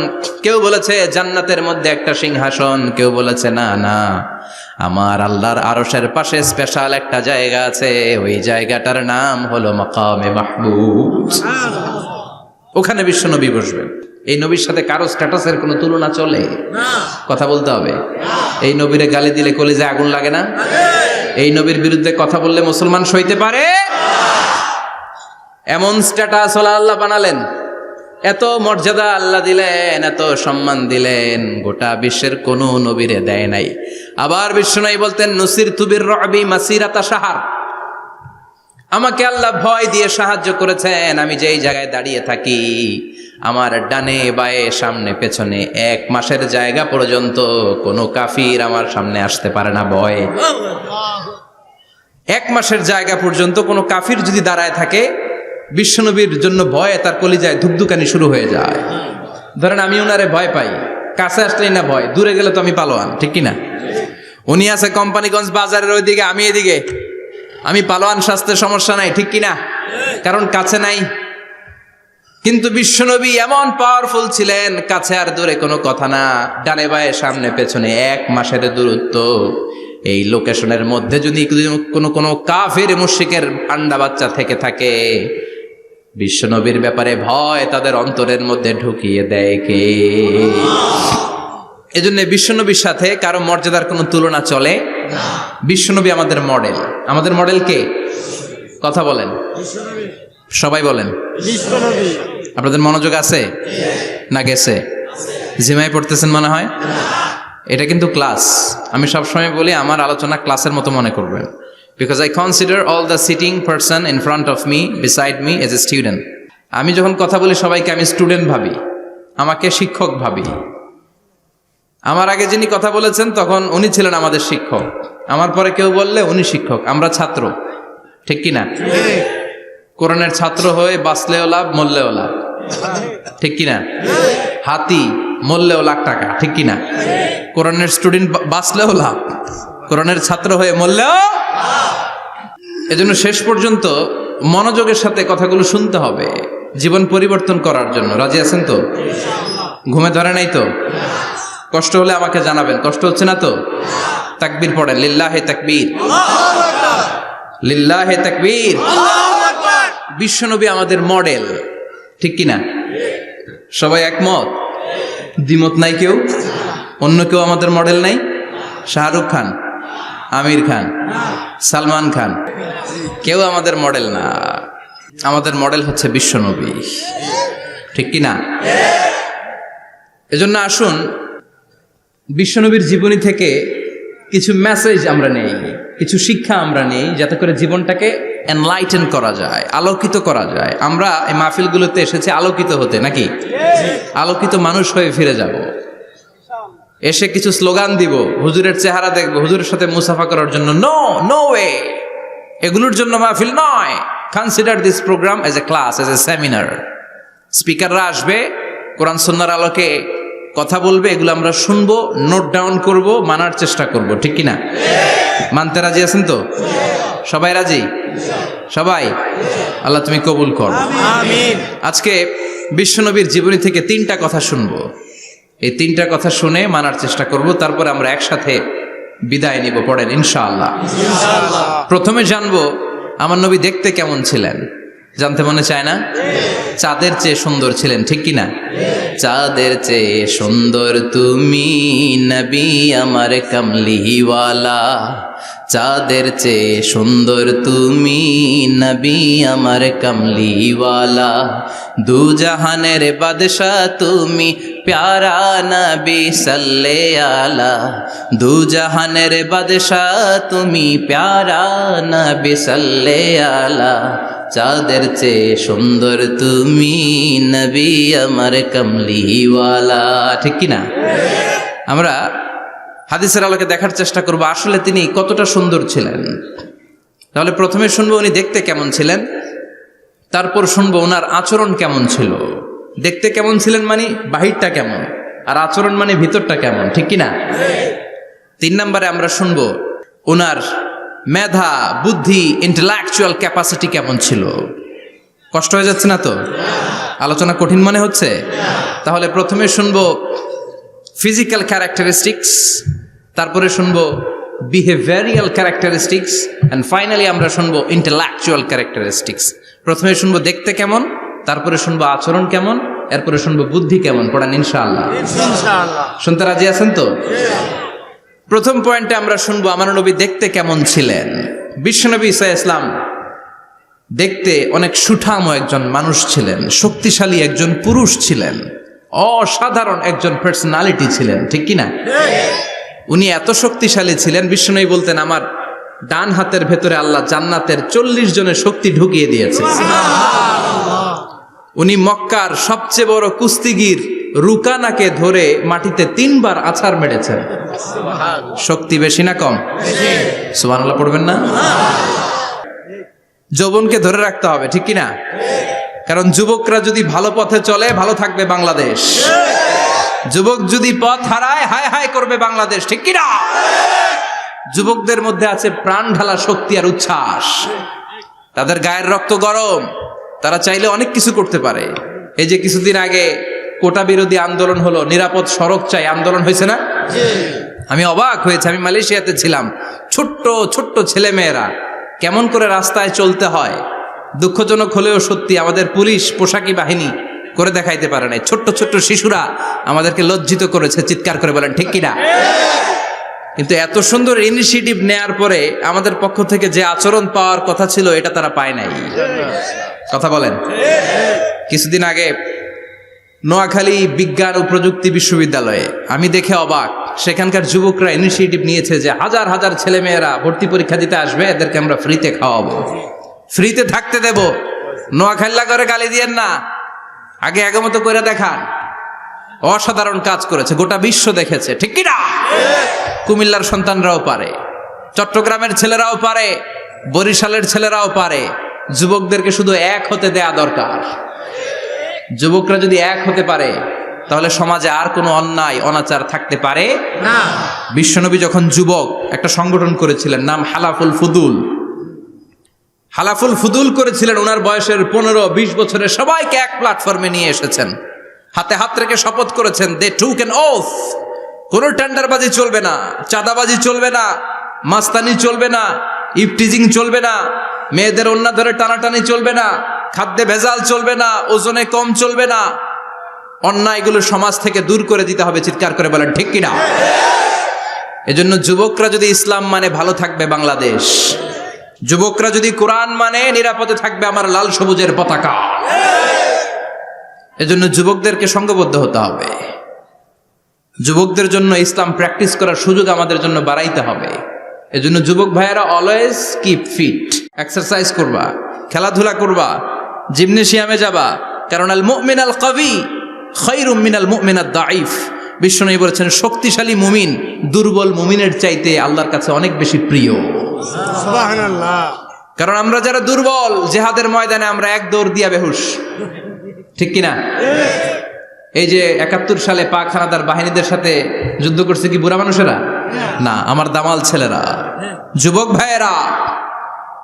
কেউ বলেছে জান্নাতের মধ্যে একটা সিংহাসন, কেউ বলেছে না না, আমার আল্লাহর আরশের পাশে স্পেশাল একটা জায়গা আছে, ওই জায়গাটার নাম হলো মাকামে মাহমুদ। ওখানে বিশ্বনবী বসবেন। এই নবীর সাথে কারো স্ট্যাটাসের কোনো তুলনা চলে? কথা বলতে হবে। এই নবীরে গালি দিলে কলিজায় আগুন লাগে না? এই নবীর বিরুদ্ধে কথা বললে মুসলমান সইতে পারে? এমন স্ট্যাটাস হলো আল্লাহ বানালেন, এত মর্যাদা আল্লাহ দিলেন, এত সম্মান দিলেন, গোটা বিশ্বের কোন নবীরে দেয় নাই। আবার বিশ্বনবী বলতেন, নুসিরতু বির-রু'বি মাসিরাতা শাহর, আমাকে আল্লাহ ভয় দিয়ে সাহায্য করেছেন। আমি যেই জায়গায় দাঁড়িয়ে থাকি, আমার ডানে বায়ে সামনে পেছনে 1 মাসের জায়গা পর্যন্ত কোনো কাফির আমার সামনে আসতে পারে না ভয়ে। 1 মাসের জায়গা পর্যন্ত কোনো কাফির যদি দাঁড়ায় থাকে, বিশ্বনবীর জন্য ভয়ে তার কলিজায় ধুকধুকানি শুরু হয়ে যায়। ধরেন আমি ওনারে ভয় পাই, কাছে আসলেই না ভয়, দূরে গেলে তো আমি পালোয়ান, ঠিক কিনা? উনি আছে কোম্পানিগঞ্জ বাজারের ওইদিকে, আমি এদিকে, আমি পালোয়ান, স্বাস্থ্যের সমস্যা নাই, ঠিক কিনা? কারণ কাছে নাই। কিন্তু বিশ্বনবী এমন পাওয়ারফুল ছিলেন, কাছে আর দূরে কোনো কথা না, ডানে বায়ে সামনে পেছনে 1 মাসের দূরত্ব। এই লোকেশনের মধ্যে যদি কোনো কাফির মুশরিকের আন্ডা বাচ্চা থেকে থাকে, বিশ্বনবীর ব্যাপারে ভয় তাদের অন্তরের মধ্যে ঢুকিয়ে দেয় কে? এজন্য বিশ্বনবীর সাথে কারো মর্যাদার কোনো তুলনা চলে না। বিশ্বনবী আমাদের মডেল। আমাদের মডেল কে? কথা বলেন, সবাই বলেন। আপনাদের মনোযোগ আছে না গেছে? জিমায় পড়তেছেন মনে হয়। এটা কিন্তু ক্লাস। আমি সবসময় বলি আমার আলোচনা ক্লাসের মতো মনে করবেন, because I consider all the sitting person in front of me beside me as a student. আমি যখন কথা বলি সবাইকে আমি স্টুডেন্ট ভাবি, আমাকে শিক্ষক ভাবি। আমার আগে যিনি কথা বলেছেন তখন উনি ছিলেন আমাদের শিক্ষক, আমার পরে কেউ বললে উনি শিক্ষক, আমরা ছাত্র, ঠিক কিনা? কোরআনের ছাত্র হয়ে বাঁচলেও লাভ, মরলেও লাভ, ঠিক কিনা? হাতি মরলেও লাখ টাকা, ঠিক কিনা? কোরআনের স্টুডেন্ট বাঁচলেও লাভ, কোরআনের ছাত্র হয়ে মরলেও। এজন্য শেষ পর্যন্ত মনোযোগের সাথে কথাগুলো শুনতে হবে জীবন পরিবর্তন করার জন্য। রাজি আছেন তো? ঘুমে ধরে নাই তো? কষ্ট হলে আমাকে জানাবেন। কষ্ট হচ্ছে না তো? তাকবীর পড়েন, লিল্লাহে তাকবীর, লিল্লাহে তাকবীর। বিশ্বনবী আমাদের মডেল, ঠিক কিনা? সবাই একমত? দ্বিমত নাই কেউ? অন্য কেউ আমাদের মডেল নাই? শাহরুখ খান আমির খান, সালমান খান, কেউ আমাদের মডেল না। আমাদের মডেল হচ্ছে বিশ্বনবী, ঠিক কি না? এজন্য আসুন বিশ্বনবীর জীবনী থেকে কিছু মেসেজ আমরা নেই, কিছু শিক্ষা আমরা নেই, যাতে করে জীবনটাকে এনলাইটেন করা যায়, আলোকিত করা যায়। আমরা এই মাহফিলগুলোতে এসেছি আলোকিত হতে, নাকি আলোকিত মানুষ হয়ে ফিরে যাব। এসে কিছু স্লোগান দিব, হুজুরের চেহারা দেখবো, হুজুরের সাথে মুসাফা করার জন্য, নো নো ওয়ে, এগুলোর জন্য মাহফিল নয়। Consider this program as a class, as a seminar. স্পিকাররা আসবে, কোরআন সুন্নাহর আলোকে কথা বলবে, এগুলো আমরা শুনবো, নোট ডাউন করব, মানার চেষ্টা করব, ঠিক কি না? মানতে রাজি আছেন তো? সবাই রাজি? সবাই? আল্লাহ তুমি কবুল কর, আমিন। আজকে বিশ্বনবীর জীবনী থেকে 3টা কথা শুনবো। এই 3টা কথা শুনে মানার চেষ্টা করব, তারপর আমরা একসাথে বিদায় নিব। পড়েন ইনশাআল্লাহ। প্রথমে জানবো আমার নবী দেখতে কেমন ছিলেন। জানতে মনে চায় না? চাঁদের চেয়ে সুন্দর ছিলেন, ঠিক কি না? চাঁদের চেয়ে সুন্দর তুমি নবী আমার কামলিওয়ালা, চাঁদের চেয়ে সুন্দর তুমি নবী আমার কামলিওয়ালা, দু জাহানের বাদশা তুমি প্যারা নবী সাল্লে আলা, দু জাহানের বাদশা তুমি প্যারা নবী সাল্লে আলা, চাঁদের চেয়ে সুন্দর তুমি নবী আমার কামলিওয়ালা, ঠিক কি না? আমরা হাদিসের আলোকে দেখার চেষ্টা করব আসলে তিনি কতটা সুন্দর ছিলেন। তাহলে প্রথমে শুনবো উনি দেখতে কেমন ছিলেন, তারপর শুনবো ওনার আচরণ কেমন ছিল। দেখতে কেমন ছিলেন মানে বাহিরটা কেমন, আর আচরণ মানে ভিতরটা কেমন, ঠিক কি না? 3 নম্বরে আমরা শুনবো ওনার মেধা, বুদ্ধি, ইন্টেলেকচুয়াল ক্যাপাসিটি কেমন ছিল। কষ্ট হয়ে যাচ্ছে না তো? আলোচনা কঠিন মনে হচ্ছে? তাহলে প্রথমে শুনবো ফিজিক্যাল ক্যারেক্টারিস্টিক্স, তারপরে শুনবো বিহেভিয়ারিয়াল ক্যারেক্টারিস্টিক্স, এন্ড ফাইনালি আমরা শুনবো ইন্টেলেকচুয়াল ক্যারেক্টারিস্টিক্স। প্রথমে শুনবো দেখতে কেমন, তারপরে শুনবো আচরণ কেমন, এরপরে শুনবো বুদ্ধি কেমন। পড়ান ইনশাআল্লাহ। শুনতে রাজি আছেন তো? প্রথম পয়েন্টে আমরা শুনবো আমার নবী দেখতে কেমন ছিলেন। বিশ্বনবী ঈসা ইসলাম দেখতে অনেক সুঠাম একজন মানুষ ছিলেন, শক্তিশালী একজন পুরুষ ছিলেন, অসাধারণ একজন পার্সোনালিটি ছিলেন, ঠিক কি না? উনি এত শক্তিশালী ছিলেন, বিশ্বনবী বলতেন আমার ডান হাতের ভেতরে আল্লাহ জান্নাতের 40 জনের শক্তি ঢুকিয়ে দিয়েছে। উনি মক্কার সবচেয়ে বড় কুস্তিগির রুকানাকে ধরে মাটিতে 3 বার আছাড় মেরেছেন। শক্তি বেশি না কম? সুবহানাল্লাহ পড়বেন না? যৌবনকে ধরে রাখতে হবে, ঠিক কি না? কারণ যুবকরা যদি ভালো পথে চলে ভালো থাকবে বাংলাদেশ, যুবক যদি পথ হারায় হায় হায় করবে বাংলাদেশ, ঠিক কি না? যুবকদের মধ্যে আছে প্রাণ ঢালা শক্তি আর উচ্ছ্বাস, তাদের গায়ের রক্ত গরম, তারা চাইলে অনেক কিছু করতে পারে। এই যে কিছুদিন আগে কোটা বিরোধী আন্দোলন হলো, নিরাপদ সড়ক চাই আন্দোলন হয়েছে না? আমি অবাক হয়েছে, আমি মালয়েশিয়াতে ছিলাম, ছোট্ট ছোট্ট ছেলে মেয়েরা কেমন করে রাস্তায় চলতে হয়, দুঃখজনক হলেও সত্যি, আমাদের পুলিশ পোশাকি বাহিনী করে দেখাইতে পারে নাই। ছোট্ট ছোট্ট শিশুরা আমাদেরকে লজ্জিত করেছে, চিৎকার করে বলেন ঠিক কিনা? কিন্তু এত সুন্দর ইনিশিয়েটিভ নেয়ার পরে আমাদের পক্ষ থেকে যে আচরণ পাওয়ার কথা ছিল এটা তারা পায় নাই। কথা বলেন। কিছুদিন আগে নোয়াখালী বিজ্ঞান ও প্রযুক্তি বিশ্ববিদ্যালয়ে আমি দেখে অবাক, সেখানকার যুবকরা ইনিশিয়েটিভ নিয়েছে যে হাজার হাজার ছেলে মেয়েরা ভর্তি পরীক্ষা দিতে আসবে, এদেরকে আমরা ফ্রিতে খাওয়াবো, ফ্রিতে থাকতে দেব। নোয়াখালী করে গালি দিয়েন না, আগে আগে মতো করে দেখান। অসাধারণ কাজ করেছে, গোটা বিশ্ব দেখেছে, ঠিক কিনা? কুমিল্লার সন্তানরাও পারে, চট্টগ্রামের ছেলেরাও পারে, বরিশালের ছেলেরাও পারে। যুবকদেরকে শুধু এক হতে দেয়া দরকার। যুবকরা যদি এক হতে পারে তাহলে সমাজে আর কোনো অন্যায় অনাচার থাকতে পারে না। বিশ্বনবী যখন যুবক একটা সংগঠন করেছিলেন, নাম হালাফুল ফুদুল। হালাফুল ফুদুল করেছিলেন, ওনার বয়সের 15-20 বছরের সবাইকে এক প্ল্যাটফর্মে নিয়ে এসেছেন, হাতে হাত রেখে শপথ করেছেন, দে টুক অ্যান ওথ, কোনো টেন্ডারবাজি চলবে না, চাঁদাবাজি চলবে না, মাস্তানি চলবে না, ইফটিজিং চলবে না, মেয়েদের ওন্না ধরে টানাটানি চলবে না, খাদ্যে ভেজাল চলবে না, ওজনে কম চলবে না, অন্যায়গুলো সমাজ থেকে দূর করে দিতে হবে। চিৎকার করে বলেন ঠিক কিনা? এজন্য যুবকরা যদি ইসলাম মানে ভালো থাকবে বাংলাদেশ, যুবকরা যদি কোরআন মানে নিরাপদে থাকবে আমার লাল সবুজের পতাকা। এজন্য যুবকদেরকে সংঘবদ্ধ হতে হবে, যুবকদের জন্য ইসলাম প্র্যাকটিস করার সুযোগ আমাদের জন্য বাড়াইতে হবে। এজন্য যুবক ভাইয়েরা অলওয়েজ কিপ ফিট, এক্সারসাইজ করবা, খেলাধুলা করবা, জিমনেশিয়ামে যাবা, কারণ আল মুমিন আল কবি খায়রুম মিনাল মুমিন আদ দাঈফ। বিশ্বনবী বলেছেন শক্তিশালী মুমিন দুর্বল মুমিনের চাইতে আল্লাহর কাছে অনেক বেশি প্রিয়। সুবহানাল্লাহ। কারণ আমরা যারা দুর্বল জিহাদের ময়দানে আমরা এক দৌড় দিয়া বেহুশ, ঠিক কিনা? এই যে ৭১ সালে পাক হানাদার বাহিনীদের সাথে যুদ্ধ করছে কি বুড়া মানুষেরা? না, আমার দামাল ছেলেরা, যুবক ভাইয়েরা।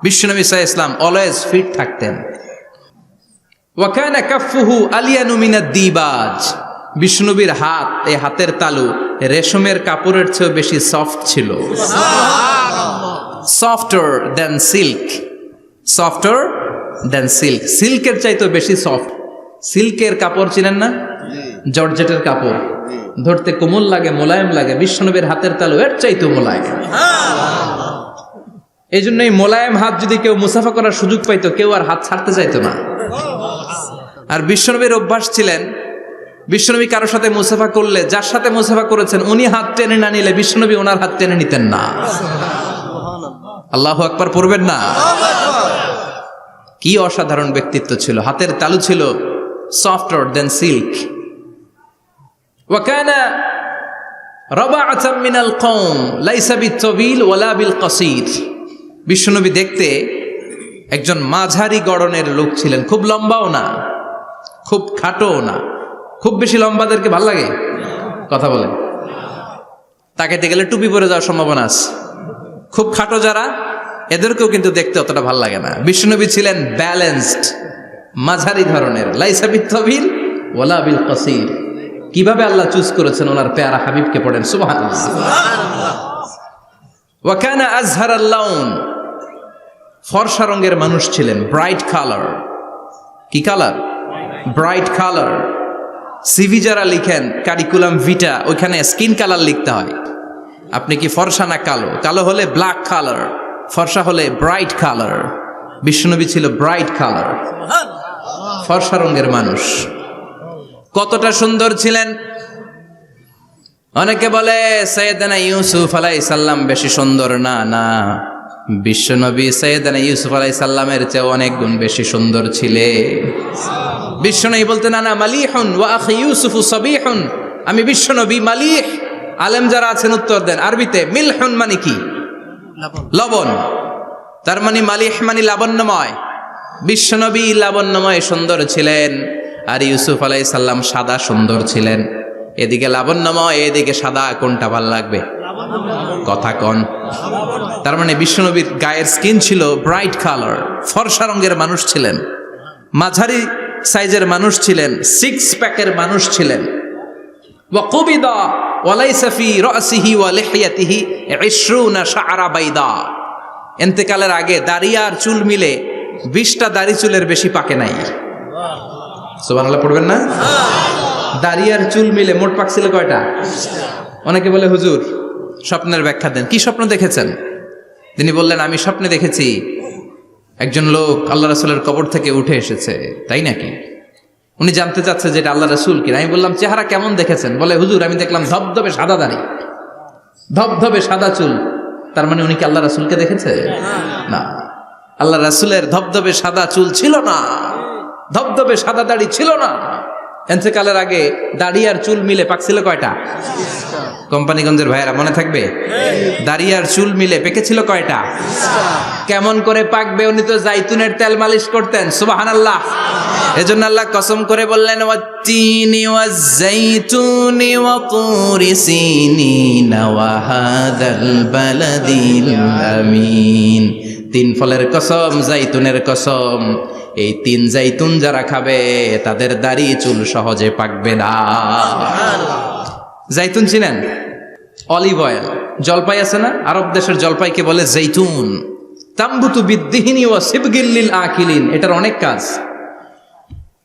বিশ্বনবী সাল্লাল্লাহু আলাইহি ওয়াসাল্লাম অলওয়েজ ফিট থাকতেন। ওয়া কানা কাফফুহু আলিয়ানু মিনাদ দিবাজ। বিশ্বনবীর হাত, এই হাতের তালু রেশমের কাপড়ের চেয়ে বেশি সফট ছিল। সফটার দেন সিল্ক, সফটার দেন সিল্ক, সিল্কের চাইতে বেশি সফট। সিল্কের কাপড় ছিলেন না, জর্জেটের কাপড়, ধরতে কোমল লাগে, মোলায়েম লাগে। বিশ্বনবীর হাতের তালু এর চাইতে মোলায়েম। এই জন্য এই মোলায়েম হাত যদি কেউ মুসাফা করার সুযোগ পাইতো, কেউ আর হাত ছাড়তে চাইতো না। আর বিশ্বনবীর অভ্যাস ছিলেন, বিশ্বনবী কারোর সাথে মুসাফা করলে, যার সাথে মুসাফা করেছেন উনি হাত টেনে না নিলে বিশ্বনবী ওনার হাত টেনে নিতেন না। আল্লাহু আকবার পড়বেন না? কি অসাধারণ ব্যক্তিত্ব ছিল, হাতের তালু ছিল সফটার দেন সিল্ক। ওয়া কানা রাবাআতাম মিনাল কওম লাইসা বিত-তাবিল ওয়ালা বিল কাসীর। বিশ্বনবী দেখতে একজন মাঝারি গড়নের লোক ছিলেন, খুব লম্বাও না, খুব খাটোও না। খুব বেশি লম্বাদেরকে ভাল লাগে? কথা বলেন। তাকাইতে গেলে টুপি পরে যাওয়ার সম্ভাবনা আছে। খুব খাটো যারা, এদেরকেও কিন্তু দেখতে অতটা ভাল লাগে না। বিশ্বনবী ছিলেন ব্যালেন্সড, মাঝারি ধরনের। লাইসা বিত-তাবিল ওয়ালা বিল কাসীর। কিভাবে আল্লাহ চুজ করেছেন ওনার পেয়ারা হাবিবকে, পড়েন সুবহানাল্লাহ। ওয়া কানা আযহারাল লাউন। ফর্সা রঙের মানুষ ছিলেন, ব্রাইট কালার। কি কালার? Bright colour. সিভি যারা লিখেন কারিকুলাম ভিটা, ওইখানে স্কিন কালার লিখতে হয়। আপনি কি ফর্সা না কালো? কালো হলে ব্ল্যাক কালার, ফর্সা হলে ব্রাইট কালার। বিশ্বনবী ছিল ব্রাইট কালার, ফর্সা রঙের মানুষ। কতটা সুন্দর ছিলেন! অনেকে বলে সাইয়েদনা ইউসুফ আলাইহিস সালাম বেশি সুন্দর। না না, বিশ্বনবী সাইয়েদনা ইউসুফ আলাইহিস সালামের চেয়ে অনেক গুণ বেশি সুন্দর ছিলেন। বিশ্বনবী বলতেন আনা মালিহুন ওয়া আখি ইউসুফু সাবিহুন। আমি বিশ্বনবী মালিহ। আলেম যারা আছেন উত্তর দেন আরবিতে। মিলহুন মানে কি? লবণ। তার মানে মালিহ মানে লাবণ্যময়। বিশ্বনবী লাবণ্যময় সুন্দর ছিলেন, আর ইউসুফ আলাইহিস সালাম সাদা সুন্দর ছিলেন। এদিকে লাবণ্যময়, এদিকে সাদা, কোনটা ভাল লাগবে? কথা কন। তার মানে বিশ্বনবীর গায়ের স্কিন ছিল ব্রাইট কালার, ফর্সা রঙের মানুষ ছিলেন, মাঝারি সাইজের মানুষ ছিলেন, সিক্স প্যাকের মানুষ ছিলেন। ওয়া কুবিদা ওয়া লাইসা ফি রাসিহি ওয়া লিহিয়াতিহি 20 শাআরা বাইদা। ইন্তেকালের আগে দাড়ি আর চুল মিলে 20টা দাড়ি চুলের বেশি পাকে নাই। সুবহানাল্লাহ পড়বেন না? দাড়ি আর চুল মিলে মোট পাকছিল কয়টা? অনেকে বলে হুজুর স্বপ্নের ব্যাখ্যা দেন। কি স্বপ্ন দেখেছেন? তিনি বললেন আমি স্বপ্নে দেখেছি একজন লোক আল্লাহ রাসূলের কবর থেকে উঠে এসেছে। তাই নাকি? উনি জানতে চাচ্ছে যে এটা আল্লাহ রাসূল কিনা। আমি বললাম চেহারা কেমন দেখেছেন? বলে হুজুর আমি দেখলাম ধবধবে সাদা দাড়ি, ধবধবে সাদা চুল। তার মানে উনি কি আল্লাহ রাসূলকে দেখেছে? না, আল্লাহ রাসূলের ধবধবে সাদা চুল ছিল না, ধবধবে সাদা দাড়ি ছিল না। ইন্তেকালের আগে দাড়ি আর চুল মিলে পাকছিল কয়টা? কোম্পানিগঞ্জের ভাইয়েরা মনে থাকবে? দাড়ি আর চুল মিলে পেকেছিল কয়টা? কেমন করে পাকবে? উনি তো জাইতুনের তেল মালিশ করতেন। সুবহানাল্লাহ। এজন্য আল্লাহ কসম করে বললেন ওয়াত্তিনি ওয়াজ-জাইতুনি ওয়া তুরি সিনিনা ওয়া হাদাল বালাদিল আমিন। তিন ফলের কসম, জাইতুনের কসম। এই তিন জাইতুন যারা খাবে তাদের দাড়ি চুল সহজে পাকবে না। জাইতুন চিনেন? Olive oil. জলপাই আছে না, আরব দেশের জলপাইকে বলে জাইতুন। তাম্বুতু বিদ্দিহিনি ওয়া সিবগিল লিল আকিলিন। এটার অনেক কাজ।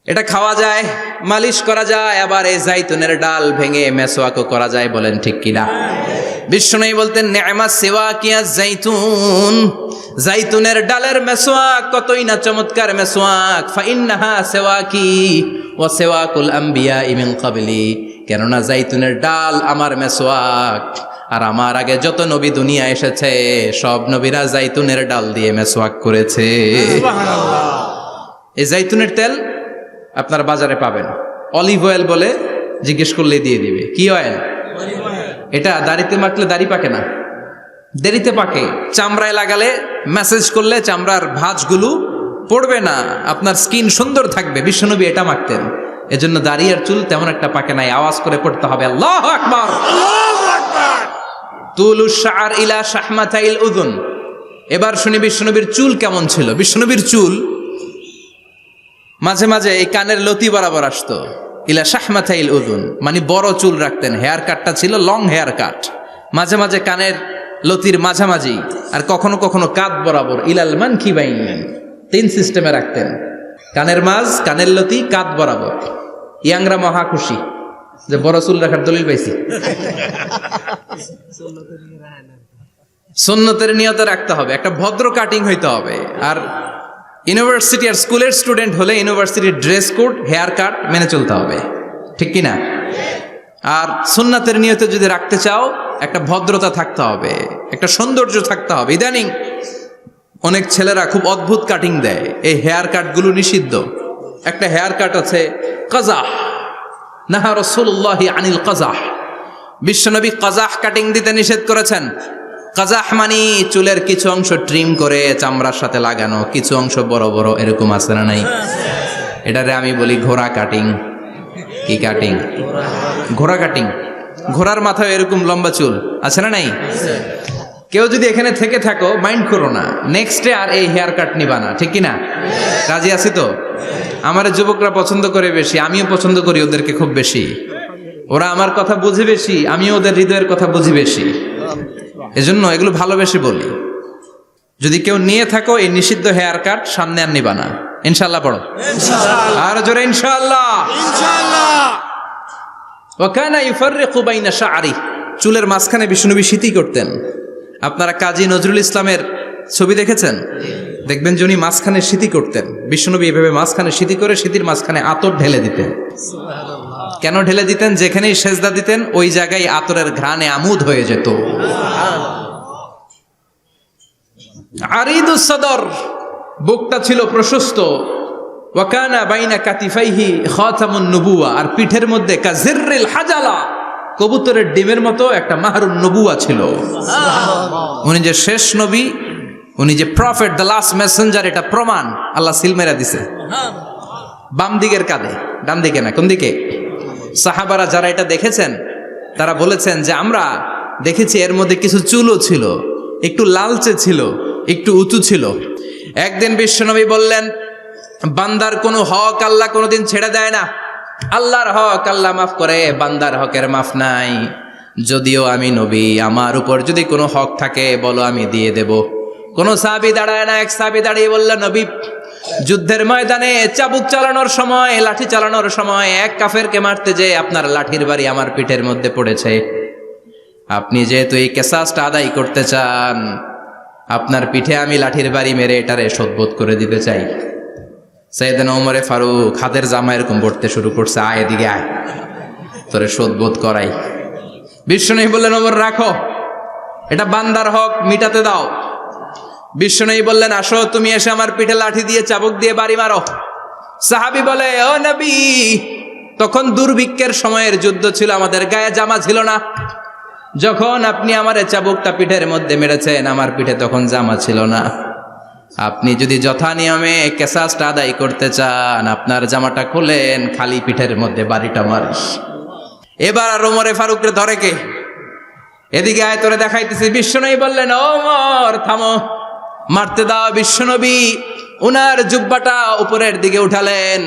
এটা খাওয়া যায়, মালিশ করা যায়, আবার এই জাইতুনের ডাল ভেঙে মেসওয়াকও করা যায়, বলেন ঠিক কিনা? বিশ্বনবী বলতেন নি'মা সিওয়াকিয়া জাইতুন, জাইতুনের ডালের মেসওয়াক কতই না চমৎকার মেসওয়াক। ফাইন্নাহা সিওয়াকি ওয়া সিওয়াকুল আম্বিয়া মিন ক্বাবলি, কেননা জাইতুনের ডাল আমার মেসওয়াক, আর আমার আগে যত নবী দুনিয়া এসেছে সব নবীরা জাইতুনের ডাল দিয়ে মেসওয়াক করেছে। এই জাইতুনের তেল আপনারা বাজারে পাবেন, অলিভ অয়েল বলে, জিজ্ঞেস করলে দিয়ে দিবে। কি অয়েল? এটা দাড়িতে মাখলে দাড়ি পাকে না, দেরিতে পাকে। চামড়ায় লাগালে ম্যাসেজ করলে চামড়ার ভাঁজগুলো পড়বে না, আপনার স্কিন সুন্দর থাকবে। বিশ্বনবী এটা মাখতেন, এজন্য দাড়ি আর চুল তেমন একটা পাকে নাই। আওয়াজ করে পড়তে হবে আল্লাহু আকবার। তুলুশ শাআর ইলা শাহমাতাইল উযুন। এবার শুনি বিশ্বনবীর চুল কেমন ছিল। বিশ্বনবীর চুল মাঝে মাঝে এই কানের লতি বরাবর আসতো। ইলা শাহমাতাইল উযুন মানে বড় চুল রাখতেন, হেয়ার কাটটা ছিল লং হেয়ার কাট, মাঝে মাঝে কানের লতির মাঝামাঝি, আর কখনো কখনো কাঁধ বরাবর। ইলাল মানকিবাইন, 3 সিস্টেমে রাখতেন, কানের মাঝ, কানের লতি, কাঁধ বরাবর। ইয়াংরা মহা খুশি যে বড় চুল রাখার দলিল পাইছি। সুন্নতের নিয়তে রাখতে হবে, একটা ভদ্র কাটিং হইতে হবে। আর ইউনিভার্সিটি আর স্কুলের স্টুডেন্ট হলে ইউনিভার্সিটির ড্রেস কোড, হেয়ার কাট মেনে চলতে হবে, ঠিক কিনা? আর সুন্নাতের নিয়তে যদি রাখতে চাও একটা ভদ্রতা থাকতে হবে, একটা সৌন্দর্য থাকতে হবে। ইদানিং অনেক ছেলেরা খুব অদ্ভুত কাটিং দেয়, এই হেয়ার কাটগুলো নিষিদ্ধ। একটা হেয়ার কাট আছে কাজাহ, নাহা রাসূলুল্লাহি আনিল কাজাহ, বিশ্বনবী কাজাহ কাটিং দিতে নিষেধ করেছেন। কাজাহ মানে চুলের কিছু অংশ ট্রিম করে চামড়ার সাথে লাগানো, কিছু অংশ বড় বড়, এরকম আছে না নাই? এটারে আমি বলি ঘোড়া কাটিং। কি কাটিং? ঘোড়া কাটিং। ঘোড়ার মাথায় এরকম লম্বা চুল আছে না নাই? কেউ যদি এখানে থেকে থাকো মাইন্ড করো না, নেক্সট ডে আর এই হেয়ার কাট নিবা না, ঠিক কিনা? রাজি আছি তো? আমার যুবকরা পছন্দ করে বেশি, আমিও পছন্দ করি ওদেরকে খুব বেশি। ওরা আমার কথা বুঝে বেশি, আমিও ওদের হৃদয়ের কথা বুঝি বেশি, এজন্য এগুলো ভালোবেসে বলি। যদি কেউ নিয়ে থাকো এই নিষিদ্ধ হেয়ার কাট, সামনে আর নিবা না, ইনশাআল্লাহ। পড়ো আর জোরে ইনশাআল্লাহ। ওয়া কানা ইউফাররিকু বাইনা শা'রি, চুলের মাঝখানে বিষ্ণুনবী সিতি করতেন। আপনারা কাজী নজরুল ইসলামের ছবি দেখেছেন? দেখবেন যে উনি মাঝখানে সিতি করতেন। বিষ্ণুনবী এভাবে মাঝখানে সিতি করে সিতির মাঝখানে আতর ঢেলে দিতেন। কেন ঢেলে দিতেন? যেখানেই সেজদা দিতেন ওই জায়গায় আতরের ঘ্রাণে আমুদ হয়ে যেত। আরিদুস সদর, বুকটা ছিল প্রশস্ত। ওয়া কানা বাইনা কাতিফাইহি খাতামুন নবুওয়া, আর পিঠের মধ্যে কাজিররিল হাজালা, কবুতরের ডিমের মতো একটা মাহরুন নবুওয়া ছিল। উনি যে শেষ নবী, উনি যে প্রফেট, দ্য লাস্ট মেসেঞ্জার, এটা প্রমাণ আল্লাহ সিল মেরা দিছে। বাম দিকের কাঁধে, ডান দিকে না, কোন দিকে? সাহাবারা যারা এটা দেখেছেন তারা বলেছেন যে আমরা দেখেছি এর মধ্যে কিছু চুলও ছিল, একটু লালচে ছিল, একটু উঁচু ছিল। একদিন বিশ্বনবী বললেন, বান্দার কোনো হক আল্লাহ কোনোদিন ছেড়ে দেয় না। আল্লাহর হক আল্লাহ মাফ করে, বান্দার হকের মাফ নাই। যদিও আমি নবী, আমার উপর যদি কোনো হক থাকে বলো, আমি দিয়ে দেব। কোনো সাহাবী দাঁড়ায় না। এক সাহাবী দাঁড়িয়ে বলল, নবী, যুদ্ধের ময়দানে চাবুক চালানোর সময়, লাঠি চালানোর সময় এক কাফেরকে মারতে যে আপনার লাঠির বাড়ি আমার পিঠের মধ্যে পড়েছে। আপনি যেহেতু এই কেসাসটা আদায় করতে চান, আপনার পিঠে আমি লাঠির বাড়ি মেরে এটারে শোধবোধ করে দিতে চাই। সাইয়েদনা ওমরে ফারুক হাতের জামা এরকম পড়তে শুরু করছে, আয় এদিকে আয়, তোরে শোধবোধ করাই। বিশ্বনবী বললেন, ওমর রাখো, এটা বান্দার হক, মিটাতে দাও। বিশ্বনবী বললেন, আসো তুমি এসে আমার পিঠে লাঠি দিয়ে চাবুক দিয়ে বাড়ি মারো। সাহাবী বলে, ও নবী, তখন দুর্ভিক্ষের সময়ের যুদ্ধ ছিল, আমাদের গায়ে জামা ছিল না। যখন আপনি আমার চাবুকটা পিঠের মধ্যে মেরেছেন, আমার পিঠে তখন জামা ছিল না। আপনি যদি যথা নিয়মে কেসাসটা আদায় করতে চান, আপনার জামাটা খুলেন, খালি পিঠের মধ্যে বাড়িটা মারিস। এবার আর ওমরে ফারুককে ধরে কে? এদিকে আয়, তোরে দেখাইতেছি। বিশ্বনবী বললেন, ওমর থামো, মারতে দাও। বিশ্বনবী উনার জুব্বাটা উপরের দিকে উঠালেন,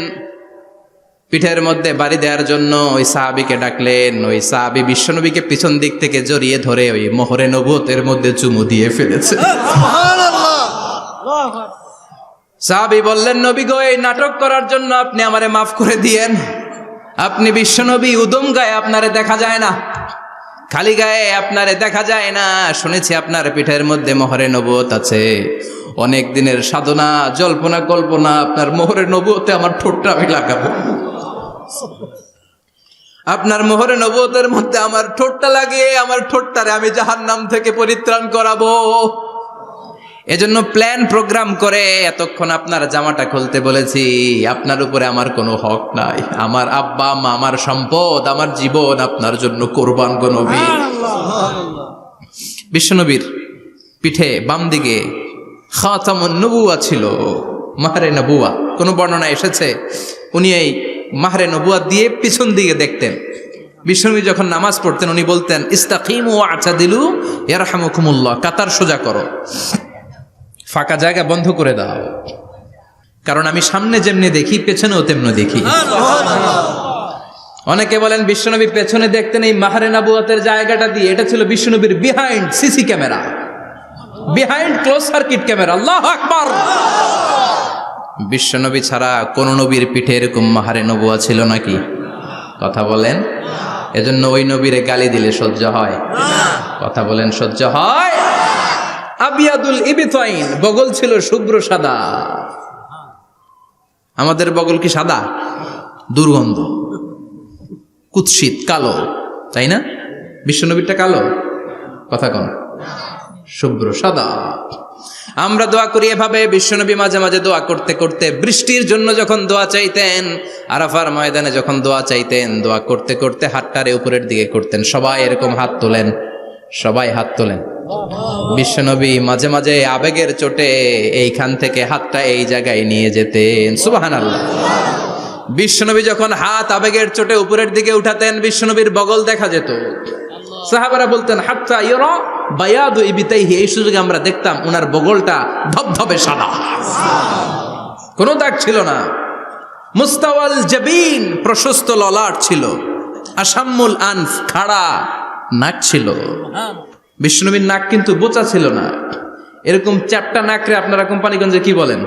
পিঠের মধ্যে বাড়ি দেওয়ার জন্য ওই সাহাবীকে ডাকলেন। ওই সাহাবী বিশ্বনবীকে পিছন দিক থেকে জড়িয়ে ধরে ওই মোহরে নবুয়তের মধ্যে চুমু দিয়ে ফেলেছে। সাহাবী বললেন, নবী গো, এই নাটক করার জন্য আপনি আমারে মাফ করে দিয়েন। আপনি বিশ্বনবী, উদম গায়ে আপনারে দেখা যায় না, খালি গায়ে আপনারে দেখা যায় না। শুনেছি আপনার পিঠের মধ্যে মোহরে নবুয়ত আছে। অনেক দিনের সাধনা, জল্পনা কল্পনা, আপনার মোহরে নবুয়তে আমার ঠোঁটটা আমি লাগাবো। আপনার মোহরে নবুয়তের মধ্যে আমার ঠোঁটটা লাগিয়ে আমার ঠোঁটটারে আমি জাহান্নাম থেকে পরিত্রাণ করাবো। এজন্য প্ল্যান প্রোগ্রাম করে এতক্ষণ আপনার জামাটা খুলতে বলেছি। আপনার উপরে আমার কোনো হক নাই। আমার আব্বা মা, আমার সম্পদ, আমার জীবন আপনার জন্য কোরবান গো নবী। বিশ্বনবীর পিঠে বাম দিকে খাতামুন নবুয়া ছিল, মাহরে নবুয়া। কোন বর্ণনা এসেছে উনি এই মাহরে নবুয়া দিয়ে পিছন দিকে দেখতেন। বিশ্বনবী যখন নামাজ পড়তেন উনি বলতেন, ইস্তাকিমু ওয়া'তাদিলু ইয়ারহামুকুমুল্লাহ, কাতার সোজা করো, ফাঁকা জায়গা বন্ধ করে দাও, কারণ আমি সামনে যেমনি দেখি পেছনেও তেমনি দেখি। অনেকে বলেন বিশ্বনবী পেছনে দেখতেন এই মাহরে নবুয়াতের জায়গাটা দিয়ে। এটা ছিল বিশ্বনবীর behind CC camera, behind close circuit camera. আল্লাহু আকবার। বিশ্বনবী ছাড়া কোন নবীর পিঠে এরকম মাহরে নবুয়া ছিল নাকি? কথা বলেন। এজন্য ওই নবীরে গালি দিলে সহ্য হয়? কথা বলেন, সহ্য হয়? আবিয়াদুল ইবতাইন, বগল ছিল শুভ্র সাদা। আমাদের বগল কি সাদা? দুর্গন্ধ, কুৎসিত, কালো, তাই না? বিশ্বনবীরটা কালো? কথা কোন? শুভ্র সাদা। আমরা দোয়া করি এভাবে। বিশ্বনবী মাঝে মাঝে দোয়া করতে করতে, বৃষ্টির জন্য যখন দোয়া চাইতেন, আরাফার ময়দানে যখন দোয়া চাইতেন, দোয়া করতে করতে হাতটারে উপরের দিকে করতেন। সবাই এরকম হাত তোলেন, সবাই হাত তোলেন। বিশ্বনবী মাঝে মাঝে আবেগের চোটে এইখান থেকে হাতটা এই জায়গায় নিয়ে যেতেন। সুবহানাল্লাহ। বিশ্বনবী যখন হাত আবেগের চোটে উপরের দিকে উঠাতেন, বিশ্বনবীর বগল দেখা যেত। সাহাবারা বলতেন, হাত্তা ইরা বায়াদু ইবতাইহি, এই সুযোগে আমরা দেখতাম ওনার বগলটা ধবধবে সাদা, কোনো দাগ ছিল না। মুস্তাওয়াল জাবিন, প্রশস্ত ললাট ছিল। আসাম্মুল আনফ, খাড়া নাক ছিল। বিষ্ণুবীর নাক কিন্তু বোচা ছিল না। এরকম চ্যাপটা নাকরে আপনারা কোম্পানিগঞ্জে কি বলেন?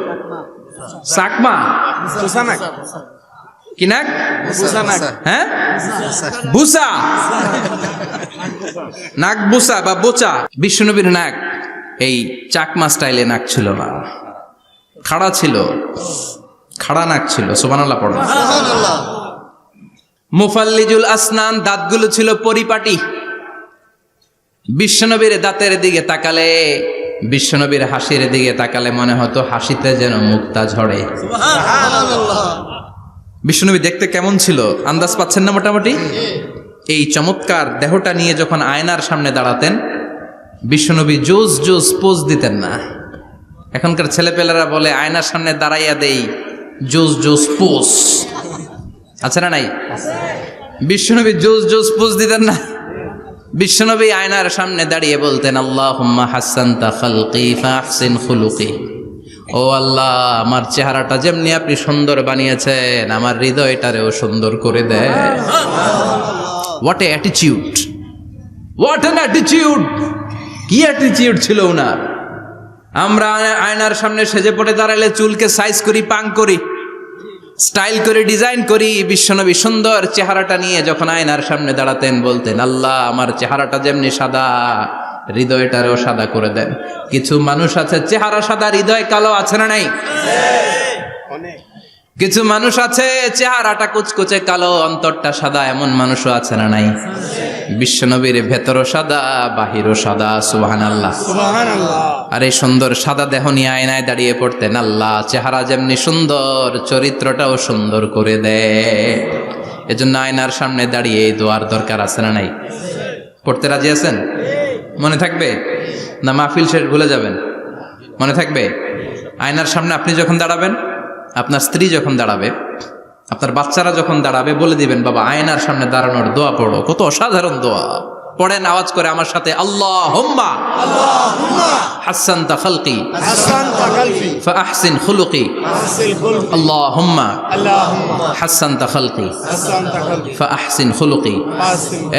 চাকমা? কি নাক? হ্যাঁ, বুসা। নাক বুসা বা বোচা। বিষ্ণুবীর নাক এই চাকমা স্টাইলে নাক ছিল না, খাড়া ছিল, খাড়া নাক ছিল। সুবহানাল্লাহ পড়ো। মুফাল্লিজুল আসনান, দাঁতগুলো ছিল পরিপাটি। বিশ্বনবীর দাঁতের দিকে তাকালে, বিশ্বনবীর হাসির দিকে তাকালে মনে হতো হাসিতে যেন মুক্তা ঝরে। বিশ্বনবী দেখতে কেমন ছিল আন্দাজ পাচ্ছেন না মোটামুটি? এই চমৎকার দেহটা নিয়ে যখন আয়নার সামনে দাঁড়াতেন, বিশ্বনবী জোস জোস পোজ দিতেন না। এখনকার ছেলেপেলেরা বলে আয়নার সামনে দাঁড়াইয়া দেই জোস জোস পোজ, আছে না নাই? বিশ্বনবী জোস জোস পোজ দিতেন না। বিশ্বনবী আয়নার সামনে দাঁড়িয়ে বলতেন, আল্লাহুম্মা হাসানতা খালকি ফাহসিন খুলুকি। ও আল্লাহ, আমার চেহারাটা যেমনি আপনি সুন্দর বানিয়েছেন, আমার হৃদয়টারেও সুন্দর করে দেয়। What a attitude, what an attitude! কি অ্যাটিটিউড ছিল ওনার! আমরা আয়নার সামনে সেজে পড়ে দাঁড়ালে চুলকে সাইজ করি, পাং করি, স্টাইল করে ডিজাইন করি। বিশ্বনবী সুন্দর চেহারাটা নিয়ে যখন আয়নার সামনে দাঁড়াতেন বলতেন, আল্লাহ, আমার চেহারাটা যেমনি সাদা, হৃদয়টারও সাদা করে দেন। কিছু মানুষ আছে চেহারা সাদা, হৃদয় কালো, আছে না নাই? কিছু মানুষ আছে চেহারাটা কুচকুচে কালো, অন্তরটা সাদা, এমন মানুষও আছে না নাই? বিশ্বনবীর ভেতরও সাদা, বাহিরও সাদা। সুবহানাল্লাহ। আর এই সুন্দর সাদা দেহ নিয়ে আয়নায় দাঁড়িয়ে পড়তেন, আল্লাহ, চেহারা যেমনি সুন্দর, চরিত্রটাও সুন্দর করে দেয়। এজন্য আয়নার সামনে দাঁড়িয়ে এই দোয়ার দরকার আছে না নাই? পড়তে রাজি আছেন? মনে থাকবে না মাহফিল শেষ ভুলে যাবেন? মনে থাকবে? আয়নার সামনে আপনি যখন দাঁড়াবেন, আপনার স্ত্রী যখন দাঁড়াবে, আপনার বাচ্চারা যখন দাঁড়াবে, বলে দিবেন, বাবা, আয়নার সামনে দাঁড়ানোর দোয়া পড়ো। কত অসাধারণ দোয়া! পড়েন আওয়াজ করে আমার সাথে, আল্লাহুম্মা হাসানতা খালকি ফাহসিন খুলুকি। আল্লাহুম্মা হাসানতা খালকি ফাহসিন খুলুকি।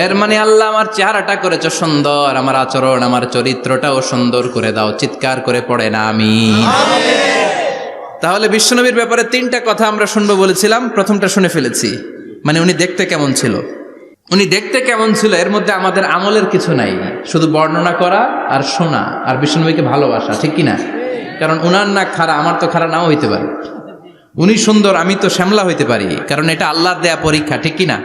এর মানে, আল্লাহ, আমার চেহারাটা করেছো সুন্দর, আমার আচরণ, আমার চরিত্রটাও সুন্দর করে দাও। চিৎকার করে পড়েন আমিন। তাহলে বিশ্বনবীর ব্যাপারে 3টা কথা আমরা শুনবো বলেছিলাম, প্রথমটা শুনে ফেলেছি। মানে উনি দেখতে কেমন ছিল, উনি দেখতে কেমন ছিল, এর মধ্যে আমাদের আমলের কিছু নাই, শুধু বর্ণনা করা আর শোনা আর বিশ্বনবীকে ভালোবাসা, ঠিক কিনা? কারণ উনার না খাড়া, আমার তো খাড়া নাও হইতে পারে। উনি সুন্দর, আমি তো শ্যামলা হইতে পারি, কারণ এটা আল্লাহর দেয়া পরীক্ষা, ঠিক কিনা?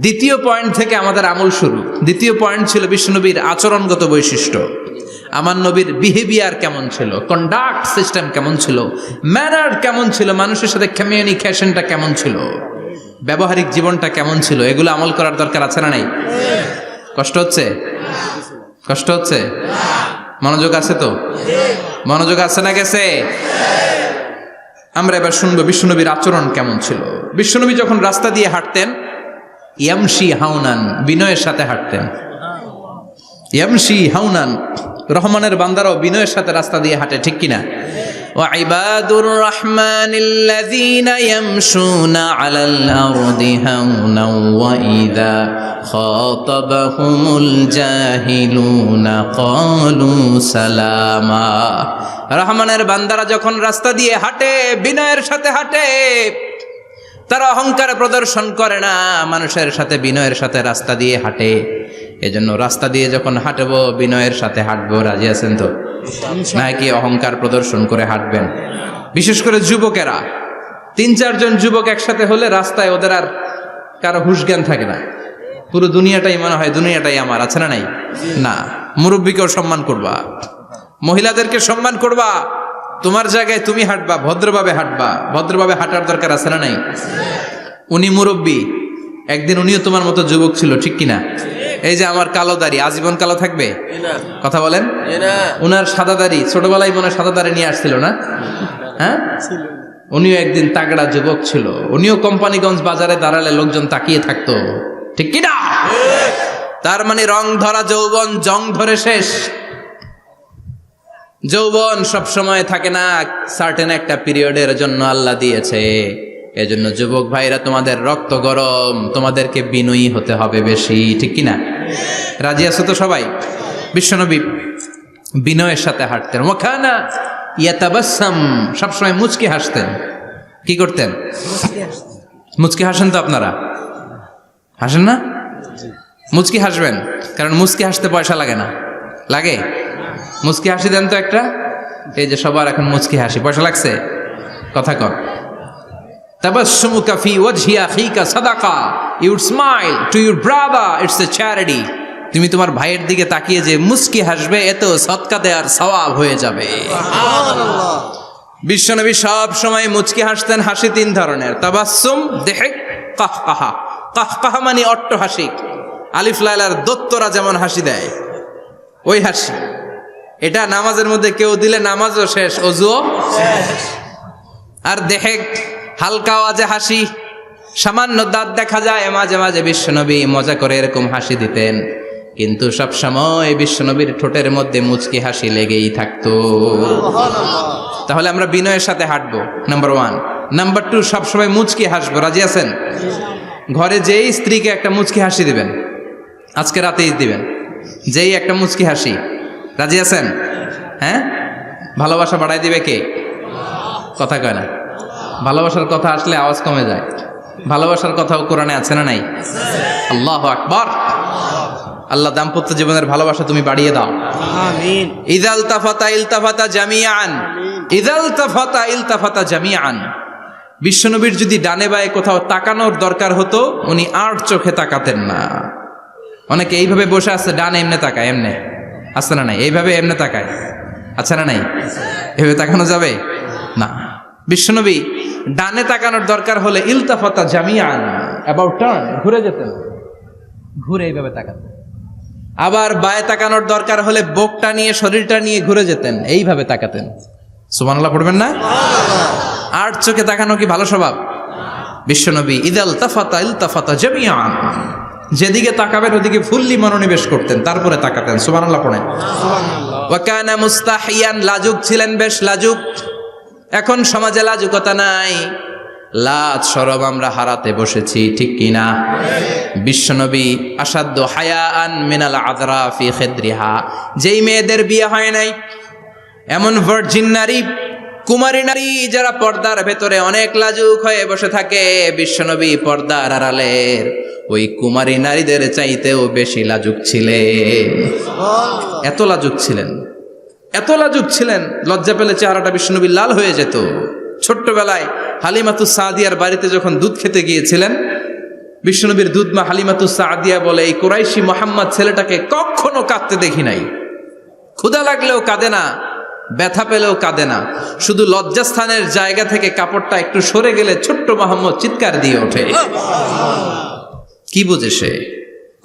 দ্বিতীয় পয়েন্ট থেকে আমাদের আমল শুরু। দ্বিতীয় পয়েন্ট ছিল বিশ্বনবীর আচরণগত বৈশিষ্ট্য। আমার নবীর বিহেভিয়ার কেমন ছিল, কন্ডাক্ট সিস্টেম কেমন ছিল, ম্যানার কেমন ছিল, মানুষের সাথে কমিউনিকেশনটা কেমন ছিল, ব্যবহারিক জীবনটা কেমন ছিল, এগুলো আমল করার দরকার আছে না নাই? কষ্ট হচ্ছে? কষ্ট হচ্ছে? মনোযোগ আছে তো? মনোযোগ আছে না গেছে? আমরা এবার শুনবো বিশ্বনবীর আচরণ কেমন ছিল। বিশ্বনবী যখন রাস্তা দিয়ে হাঁটতেন, ইয়ামশি হাউনান, বিনয়ের সাথে হাঁটতেন। ইয়ামশি হাউনান, রহমানের বান্দারাও বিনয়ের সাথে রাস্তা দিয়ে হাঁটে, ঠিক কিনা? ওয়া ইবাদুর রহমানিল্লাযীনা ইয়ামশুনা আলাল আরদি হাওনাও ওয়া ইযা খাতাবাহুমুল জাহিলুনা ক্বালু সালামা। রহমানের বান্দারা যখন রাস্তা দিয়ে হাঁটে, বিনয়ের সাথে হাঁটে, তারা অহংকার প্রদর্শন করে না, মানুষের সাথে বিনয়ের সাথে রাস্তা দিয়ে হাঁটে। এজন্য রাস্তা দিয়ে যখন হাঁটবো, বিনয়ের সাথে হাঁটবো। রাজি আছেন তো? নাকি অহংকার প্রদর্শন করে হাঁটবেন? বিশেষ করে যুবকেরা, 3-4 জন যুবক একসাথে হলে রাস্তায় ওদের আর কারো হুঁশ জ্ঞান থাকে না, পুরো দুনিয়াটাই মনে হয় দুনিয়াটাই আমার, আছে না নাই? না, মুরব্বীকেও সম্মান করবা, মহিলাদেরকে সম্মান করবা, তোমার জায়গায় তুমি হাঁটবা, ভদ্রভাবে হাঁটবা। ভদ্রভাবে হাঁটার দরকার আছে না নাই? উনি মুরব্বী, একদিন উনিও তোমার মতো যুবক ছিল, ঠিক কিনা? এই যে আমার কালো দাড়ি, আজীবন কালো থাকবে? কথা বলেন। উনার সাদা দাড়ি, ছোটবেলায় মনে সাদা দাড়ি নিয়ে আসছিল না? হ্যাঁ, উনিও একদিন তাগড়া যুবক ছিল। উনিও কোম্পানিগঞ্জ বাজারে দাঁড়ালে লোকজন তাকিয়ে থাকতো, ঠিক কিনা? তার মানে রং ধরা যৌবন জং ধরে শেষ। যৌবন সব সময় থাকে না, সার্টেন একটা পিরিয়ডের জন্য আল্লাহ দিয়েছে। এজন্য যুবক ভাইরা, তোমাদের রক্ত গরম, তোমাদেরকে বিনয়ী হতে হবে বেশি, ঠিক কিনা? রাজি আছো তো সবাই? বিশ্বনবী বিনয়ের সাথে হাঁটতেন। ওয়াকানা ইয়াতাবাসসাম, সবসময় মুচকি হাসতেন। কি করতেন? মুচকি হাসেন তো আপনারা? হাসেন না? মুচকি হাসবেন, কারণ মুচকি হাসতে পয়সা লাগে না। লাগে? মুচকি হাসি দেন তো একটা। এই যে সবার এখন মুচকি হাসি, পয়সা লাগছে? কথা কর। তাবাসসুমুকা ফি ওয়াজহি আখিকা সাদাকা, you smile to your brother, it's a charity. তুমি তোমার ভাইয়ের দিকে তাকিয়ে যে মুচকি হাসবে, এতেও সদকা দেওয়ার সওয়াব হয়ে যাবে। সুবহানাল্লাহ। বিশ্বনবী সব সময় মুচকি হাসতেন। হাসি 3 ধরনের, তাবাসসুম, দিহক, কাহকাহা। কাহকাহা মানে অট্ট হাসি, আলিফ লাইলার দত্তরা যেমন হাসি দেয়, ওই হাসি। এটা নামাজের মধ্যে কেউ দিলে নামাজও শেষ, ওযুও শেষ। আর দেহেক, হালকা আওয়াজে হাসি, সামান্য দাঁত দেখা যায় মাঝে মাঝে। বিশ্বনবী মজা করে এরকম হাসি দিতেন, কিন্তু সব সময় বিশ্বনবীর ঠোঁটের মধ্যে মুচকি হাসি লেগেই থাকতো। তাহলে আমরা বিনয়ের সাথে হাঁটবো, নাম্বার 1। নাম্বার 2, সব সময় মুচকি হাসবো। রাজি আছেন? ঘরে যেই স্ত্রীকে একটা মুচকি হাসি দিবেন, আজকে রাতেই দিবেন, যেই একটা মুচকি হাসি। রাজি আছেন? হ্যাঁ, ভালোবাসা বাড়াই দিবে কে? কথা কয় না। ভালোবাসার কথা আসলে আওয়াজ কমে যায়। ভালোবাসার কথাও কোরআনে আছে না নাই? আল্লাহু আকবার। আল্লাহ দাম্পত্য জীবনের ভালোবাসা তুমি বাড়িয়ে দাও, আমিন। ইযাল তাফাতা ইলতাফাতা জামিআন, ইযাল তাফাতা ইলতাফাতা জামিআন। বিশ্বনবীর যদি ডানে বায়ে কোথাও তাকানোর দরকার হতো, উনি আর চোখে তাকাতেন না। অনেকে এইভাবে বসে আছে, ডানে এমনে তাকায়, এমনে আছে না নাই? এইভাবে এমনে তাকায়, আছে না নাই? এভাবে তাকানো যাবে না। বিশ্বনবী ডানে তাকানোর দরকার হলে ইলতাফাতা জামিআন, অ্যাবাউট টার্ন, ঘুরে যেতেন, ঘুরে এইভাবে তাকাতেন। আবার বায়ে তাকানোর দরকার হলে বুকটা নিয়ে, শরীরটা নিয়ে ঘুরে যেতেন, এইভাবে তাকাতেন। সুবহানাল্লাহ পড়বেন না? আর চোখে তাকানো কি ভালো স্বভাব? বিশ্বনবী ইদাল তাফাতা ইলতাফাতা জামিআন, যেদিকে তাকাবেন ওদিকে ফুললি মনোনিবেশ করতেন, তারপরে তাকাতেন। সুবহানাল্লাহ পড়েন। ওয়া কানা মুস্তাহিয়ান, লাজুক ছিলেন, বেশ লাজুক। এখন সমাজে লাজুকতা নাই, লাজ শরম আমরা হারাতে বসেছি, ঠিক কিনা? বিশ্বনবী আসাদ্দু হায়াআন মিনাল আযরা ফি খিদ্রিহা, যেই মেয়েদের বিয়ে হয় নাই, এমন ভার্জিন নারী কুমারী নারী যারা পর্দার ভেতরে অনেক লাজুক হয়ে বসে থাকে, বিশ্বনবী পর্দার আড়ালের ওই কুমারী নারীদের চাইতেও বেশি লাজুক ছিলেন। এত লাজুক ছিলেন, এত লাজুক ছিলেন, লজ্জা পেলে চেহারাটা বিশ্বনবী লাল হয়ে যেত। ছোট্টবেলায় হালিমাতুস সাদিয়ার বাড়িতে যখন দুধ খেতে গিয়েছিলেন, বিশ্বনবীর দুধমা হালিমাতুস সাদিয়া বলে, এই কুরাইশি মোহাম্মদ ছেলেটাকে কখনো কাঁদতে দেখি নাই। ক্ষুধা লাগলেও কাঁদে না, ব্যথা পেলেও কাঁদে না, শুধু লজ্জাস্থানের জায়গা থেকে কাপড়টা একটু সরে গেলে ছোট্ট মোহাম্মদ চিৎকার দিয়ে ওঠে। কি বুঝে সে?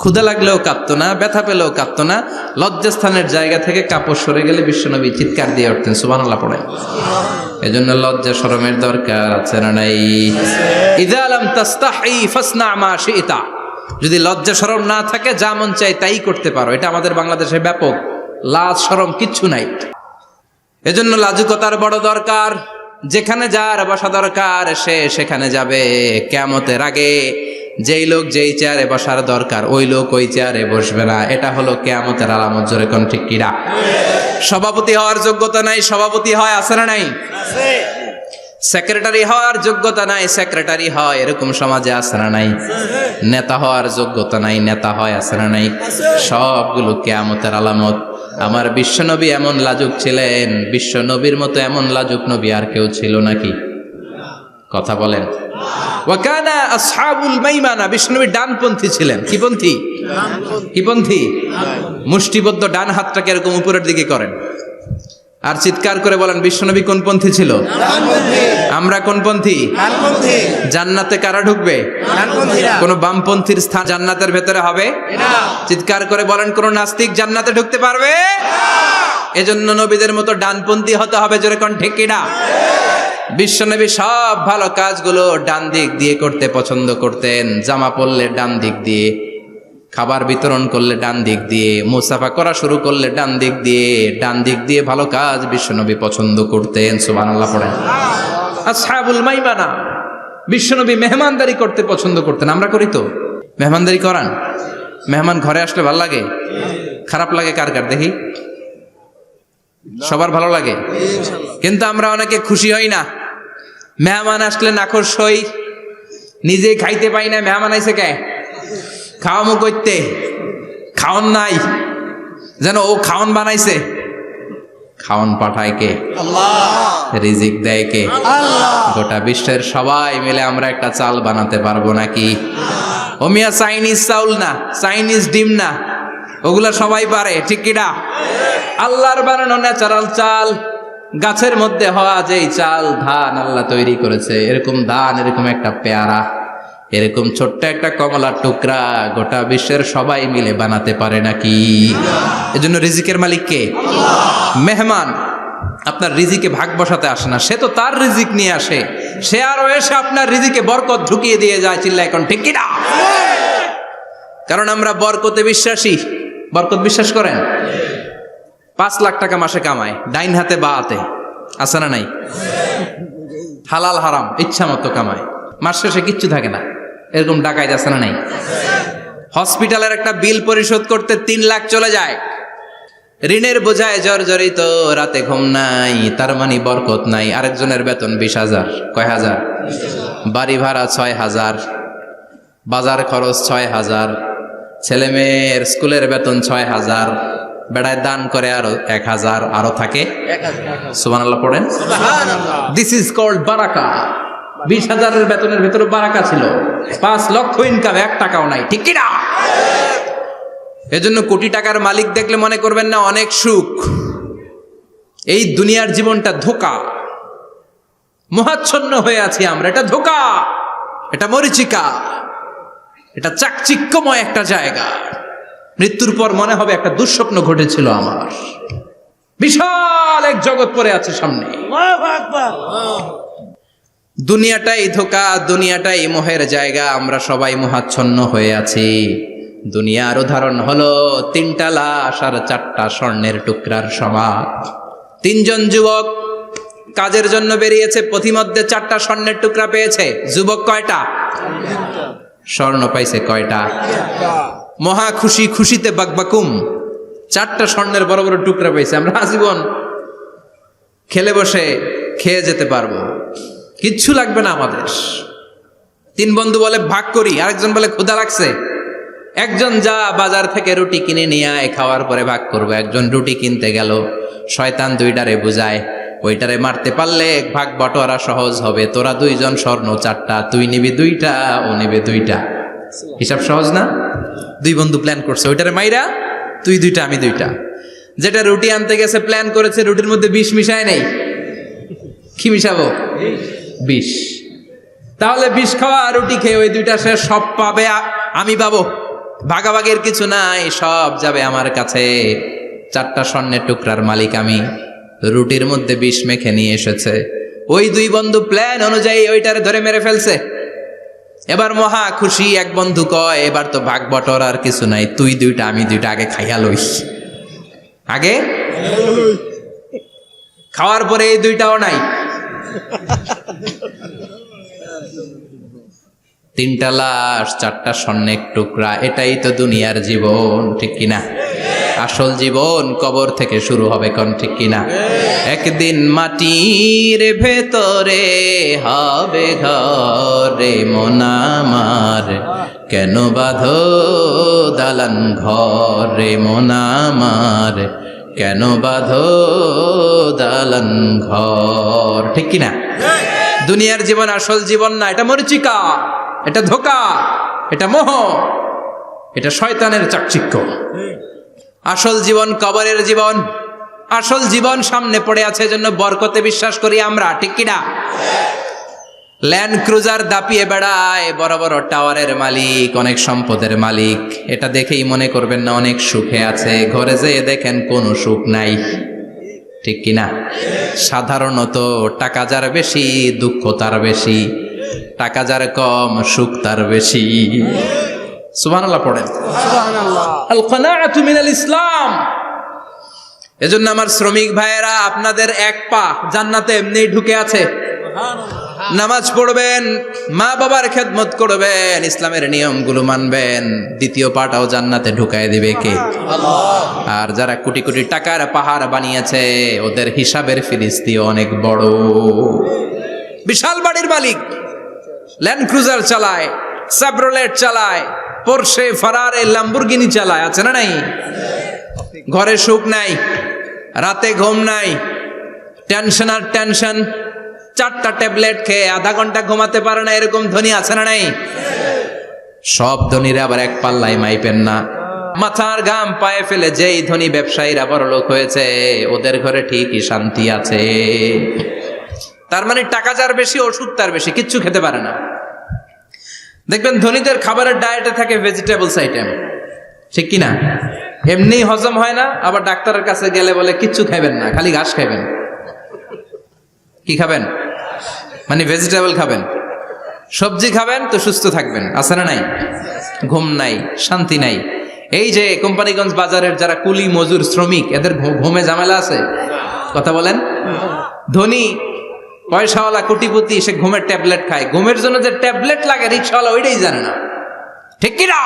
ক্ষুধা লাগলেও কাঁদতো না, ব্যথা পেলেও কাঁদতো না, লজ্জাস্থানের জায়গা থেকে কাপড় সরে গেলে বিশ্বনবী চিৎকার দিয়ে উঠতেন। সুবহানাল্লাহ পড়ে। এজন্য লজ্জা শরমের দরকার আছে না নাই? ইযা লাম তাস্তাহি ফাসনা মা শিতা। যদি লজ্জা শরম না থাকে, যা মন চাই তাই করতে পারো। এটা আমাদের বাংলাদেশে ব্যাপক, লাজ শরম কিচ্ছু নাই। এজন্য লাজুকতার বড় দরকার। যেখানে যার বসা দরকার সে সেখানে যাবে। কিয়ামতের আগে যেই লোক যেই চেয়ারে বসার দরকার ওই লোক ওই চেয়ারে বসবে না। এটা হলো কিয়ামতের আলামত। জোরে কোন ঠিক কিনা? সভাপতি হওয়ার যোগ্যতা নাই, সভাপতি হয়, আছে না নাই? সেক্রেটারি হওয়ার যোগ্যতা নাই, সেক্রেটারি হয়, এরকম সমাজে আছে না নাই? নেতা হওয়ার যোগ্যতা নাই, নেতা হয়, আছে না নাই? সবগুলো কিয়ামতের আলামত। আমার বিশ্বনবী এমন লাজুক ছিলেন, বিশ্বনবীর মতো এমন লাজুক নবী আর কেউ ছিল নাকি? কথা বলেন। ওয়াকানা আসহাবুল মাইমানা, বিশ্বনবী ডানপন্থী ছিলেন। কি পন্থী? কি পন্থী? মুষ্টিবদ্ধ ডান হাতটাকে এরকম উপরের দিকে করেন আর চিৎকার করে বলেন, বিশ্বনবী কোন পন্থী ছিল? আমরা কোন পন্থী? জান্নাতে কারা ঢুকবে? কোন বামপন্থীর স্থান জান্নাতের ভেতরে হবে? চিৎকার করে বলেন, কোন নাস্তিক জান্নাতে ঢুকতে পারবে? এজন্য নবীদের মতো ডানপন্থী হতে হবে। জোরে কোন ঠিক কিনা? বিশ্বনবী সব ভালো কাজগুলো ডান দিক দিয়ে করতে পছন্দ করতেন। জামা পরলে ডান দিক দিয়ে, খাবার বিতরণ করলে ডান দিক দিয়ে, মুসাফা করা শুরু করলে ডান দিক দিয়ে, ডান দিক দিয়ে ভালো কাজ বিশ্বনবী পছন্দ করতেন। সুবহানাল্লাহ পড়েন। আসহাবুল মাইমানা, বিশ্বনবী মেহমানদারি করতে পছন্দ করতেন। আমরা করি তো? মেহমানদারি করান? মেহমান ঘরে আসলে ভালো লাগে? খারাপ লাগে কার কার দেখি? সবার ভালো লাগে, কিন্তু আমরা অনেকে খুশি হই না। মেহমান আসলে নাখোশ হই, নিজে খাইতে পাই না। মেহমান আইছে কে? খাওয়ামো করতে, খাওন নাই, যেন ও খাওন বানাইছে। খাওন পাঠায় কে? রিজিক দেয় কে? গোটা বিশ্বের সবাই মিলে আমরা একটা চাল বানাতে পারবো নাকি? ও মিয়া চাইনিজ চাউল না, চাইনিজ ডিম না, ওগুলা সবাই পারে, ঠিক কিনা? আল্লাহর বানানো ন্যাচারাল চাল, গাছের মধ্যে হওয়া যেই চাল, ধান আল্লাহ তৈরি করেছে, এরকম ধান, এরকম একটা পেয়ারা, এরকম ছোট্ট একটা কমলার টুকরা গোটা বিশ্বের সবাই মিলে বানাতে পারে নাকি? এজন্য রিজিকের মালিক কে? মেহমান আপনার রিজিকে ভাগ বসাতে আসে না, সে তো তার রিজিক নিয়ে আসে। সে আরো এসে আপনার রিজিকে বরকত ঢুকিয়ে দিয়ে যায়। চিল্লা এখন ঠিক কিনা? কারণ আমরা বরকতে বিশ্বাসী। বরকত বিশ্বাস করেন? 5 লাখ টাকা মাসে কামায়, ডাইন হাতে বা হাতে, আছে না নাই? হালাল হারাম ইচ্ছা মতো কামায়, মাস শেষে কিচ্ছু থাকে না, এরকম ডাকাইত আছে না নাই? হসপিটালের একটা বিল পরিশোধ করতে 3 লাখ চলে যায়, ঋণের বোঝায় জর্জরিত, রাতে ঘুম নাই, তার মানে বরকত নাই। আরেকজনের বেতন 20,000, কয় হাজার? বাড়ি ভাড়া 6,000, বাজার খরচ 6,000, ছেলে মেয়ের স্কুলের বেতন 6,000, বেড়ায় দান করে আরো 1,000, আরো থাকে। সুবহানাল্লাহ পড়েন। দিস ইজ কল্ড বারাকা। 20,000-এর বেতনের ভেতরে বারাকা ছিল। 5 লক্ষ ইনকাম, 1 টাকাও নাই, ঠিক কিনা? এজন্য কোটি টাকার মালিক দেখলে মনে করবেন না অনেক সুখ। এই দুনিয়ার জীবনটা ধোঁকা, মোহাচ্ছন্ন হয়ে আছি আমরা। এটা ধোঁকা, এটা মরিচিকা, এটা চাকচিক্যময় একটা জায়গা। মৃত্যুর পর মনে হবে একটা দুঃস্বপ্ন ঘটেছিল আমার, বিশাল এক জগৎ পড়ে আছে সামনে। দুনিয়াটাই ধোঁকা, দুনিয়াটাই মোহের জায়গা। আমরা সবাই মোহাচ্ছন্ন হয়ে আছি। দুনিয়ার উদাহরণ হলো 3টা লাশ আর 4টা স্বর্ণের টুকরার সমান। 3 জন যুবক কাজের জন্য বেরিয়েছে, পথিমধ্যে 4টা স্বর্ণের টুকরা পেয়েছে। যুবক কয়টা? স্বর্ণ পাইছে কয়টা? মহা খুশি, খুশিতে বাকবাকুম। 4টা স্বর্ণের বড় বড় টুকরা পাইছে। আমরা আজীবন খেলে বসে খেয়ে যেতে পারবো, কিচ্ছু লাগবে না আমাদের। তিন বন্ধু বলে ভাগ করি, আরেকজন বলে ক্ষুধা লাগছে। একজন যা বাজার থেকে রুটি কিনে নিয়ে আয়, খাওয়ার পরে ভাগ করবো। একজন রুটি কিনতে গেল, শয়তান দুইটারে বুঝায় ওইটারে মারতে পারলে ভাগ বটোয়ারা সহজ হবে। তোরা দুইজন স্বর্ণ 4টা, তুই নিবি 2টা, ও নিবে 2টা। হিসাব সহজ না? দুই বন্ধু প্ল্যান করছে, ওইটারে মাইরা তুই 2টা আমি 2টা। যেটা রুটি আনতে গেছে প্ল্যান করেছে রুটির মধ্যে বিষ মিশায় নেই, কি মিশাবো? বিষ। তাহলে বিষ খাওয়া রুটি খেয়ে ওই 2টা সে সব পাবে, আমি পাবো। ভাগাভাগির কিছু নাই, সব যাবে আমার কাছে। 4টা স্বর্ণের টুকরার মালিক আমি। রুটির মধ্যে বিষ মেখে নিয়ে এসেছে। ওই দুই বন্ধু প্ল্যান অনুযায়ী ওইটারে ধরে মেরে ফেলছে। এবার মহা খুশি। এক বন্ধু কয়, এবার তো ভাগ বটর আর কিছু নাই, তুই 2টা আমি 2টা, আগে খাইয়া লইস। আগে খাওয়ার পরে এই 2টাও নাই। 3টা লাশ, 4টা স্বর্ণের টুকরা। এটাই তো দুনিয়ার জীবন, ঠিক কিনা? আসল জীবন কবর থেকে শুরু হবে, কোন ঠিক কিনা? একদিন মাটির ভেতরে হবে ঘরে মন আমার, কেন বাঁধো দালান ঘরে মন আমার, কেন বাঁধো দালান ঘর, ঠিক কিনা? দুনিয়ার জীবন আসল জীবন না, এটা মরিচিকা, এটা ধোঁকা, এটা মোহ, এটা শয়তানের চাকচিক্য। আসল জীবন কবরের জীবন। আসল জীবন সামনে পড়ে আছে, এজন্য বরকতে বিশ্বাস করি আমরা, ঠিক কিনা? ল্যান্ড ক্রুজার দাপিয়ে বেড়ায়, বড় বড় টাওয়ারের মালিক, অনেক সম্পদের মালিক। এটা দেখেই মনে করবেন না অনেক সুখে আছে, ঘরে যেয়ে দেখেন কোনো সুখ নাই, ঠিক কিনা? সাধারণত টাকা যার বেশি দুঃখ তার বেশি, টাকা যার কম সুখ তার বেশি। সুবহানাল্লাহ পড়েন। আল কানাআতু মিনাল ইসলাম। এজন্য আমার শ্রমিক ভাইয়েরা, আপনাদের এক পা জান্নাতে এমনি ঢুকে আছে। নামাজ পড়বেন, মা বাবার খেদমত করবেন, ইসলামের নিয়মগুলো মানবেন, দ্বিতীয় পাটাও জান্নাতে ঢুকায় দিবে কে? আর যারা কোটি কোটি টাকার পাহাড় বানিয়েছে, ওদের হিসাবের ফিরিস্তিও অনেক বড়। বিশাল বাড়ির মালিক, ল্যান্ড ক্রুজার চালায়, সাবরোলেট চালায়, পোরশে, ফারারে, ল্যাম্বরগিনি চালায়, আছে না নাই? ঘরে সুখ নাই, রাতে ঘুম নাই, টেনশন আর টেনশন। 4টা ট্যাবলেট খেয়ে আধা ঘন্টা ঘুমাতে পারে না, এরকম ধনী আছে না নাই? সব ধনীরা আবার এক পাল্লাই মাইপেন না। মাথার ঘাম পায়ে ফেলে যেই ধনী ব্যবসায়ীরা বড়লোক হয়েছে, ওদের ঘরে ঠিকই শান্তি আছে। তার মানে টাকা যার বেশি, ওষুধ তার বেশি, কিচ্ছু খেতে পারে না। দেখবেন ধনীদের খাবারের ডায়েটে থাকে ভেজিটেবলস আইটেম, ঠিক কিনা? এমনি হজম হয় না, আবার ডাক্তারের কাছে গেলে বলে কিচ্ছু খাবেন না, খালি ঘাস খাবেন। কি খাবেন? মানে ভেজিটেবল খাবেন, সবজি খাবেন তো সুস্থ থাকবেন, আছে না নাই? ঘুম নাই, শান্তি নাই। এই যে কোম্পানিগঞ্জ বাজারের যারা কুলি মজুর শ্রমিক, এদের ঘুমে ঝামেলা আছে? কথা বলেন। ধনী পয়সাওয়ালা কোটিপতি, সে ঘুমের ট্যাবলেট খায়। ঘুমের জন্য যে ট্যাবলেট লাগে রিক্সাওয়ালা ওইটাই জানে না, ঠিক কিনা?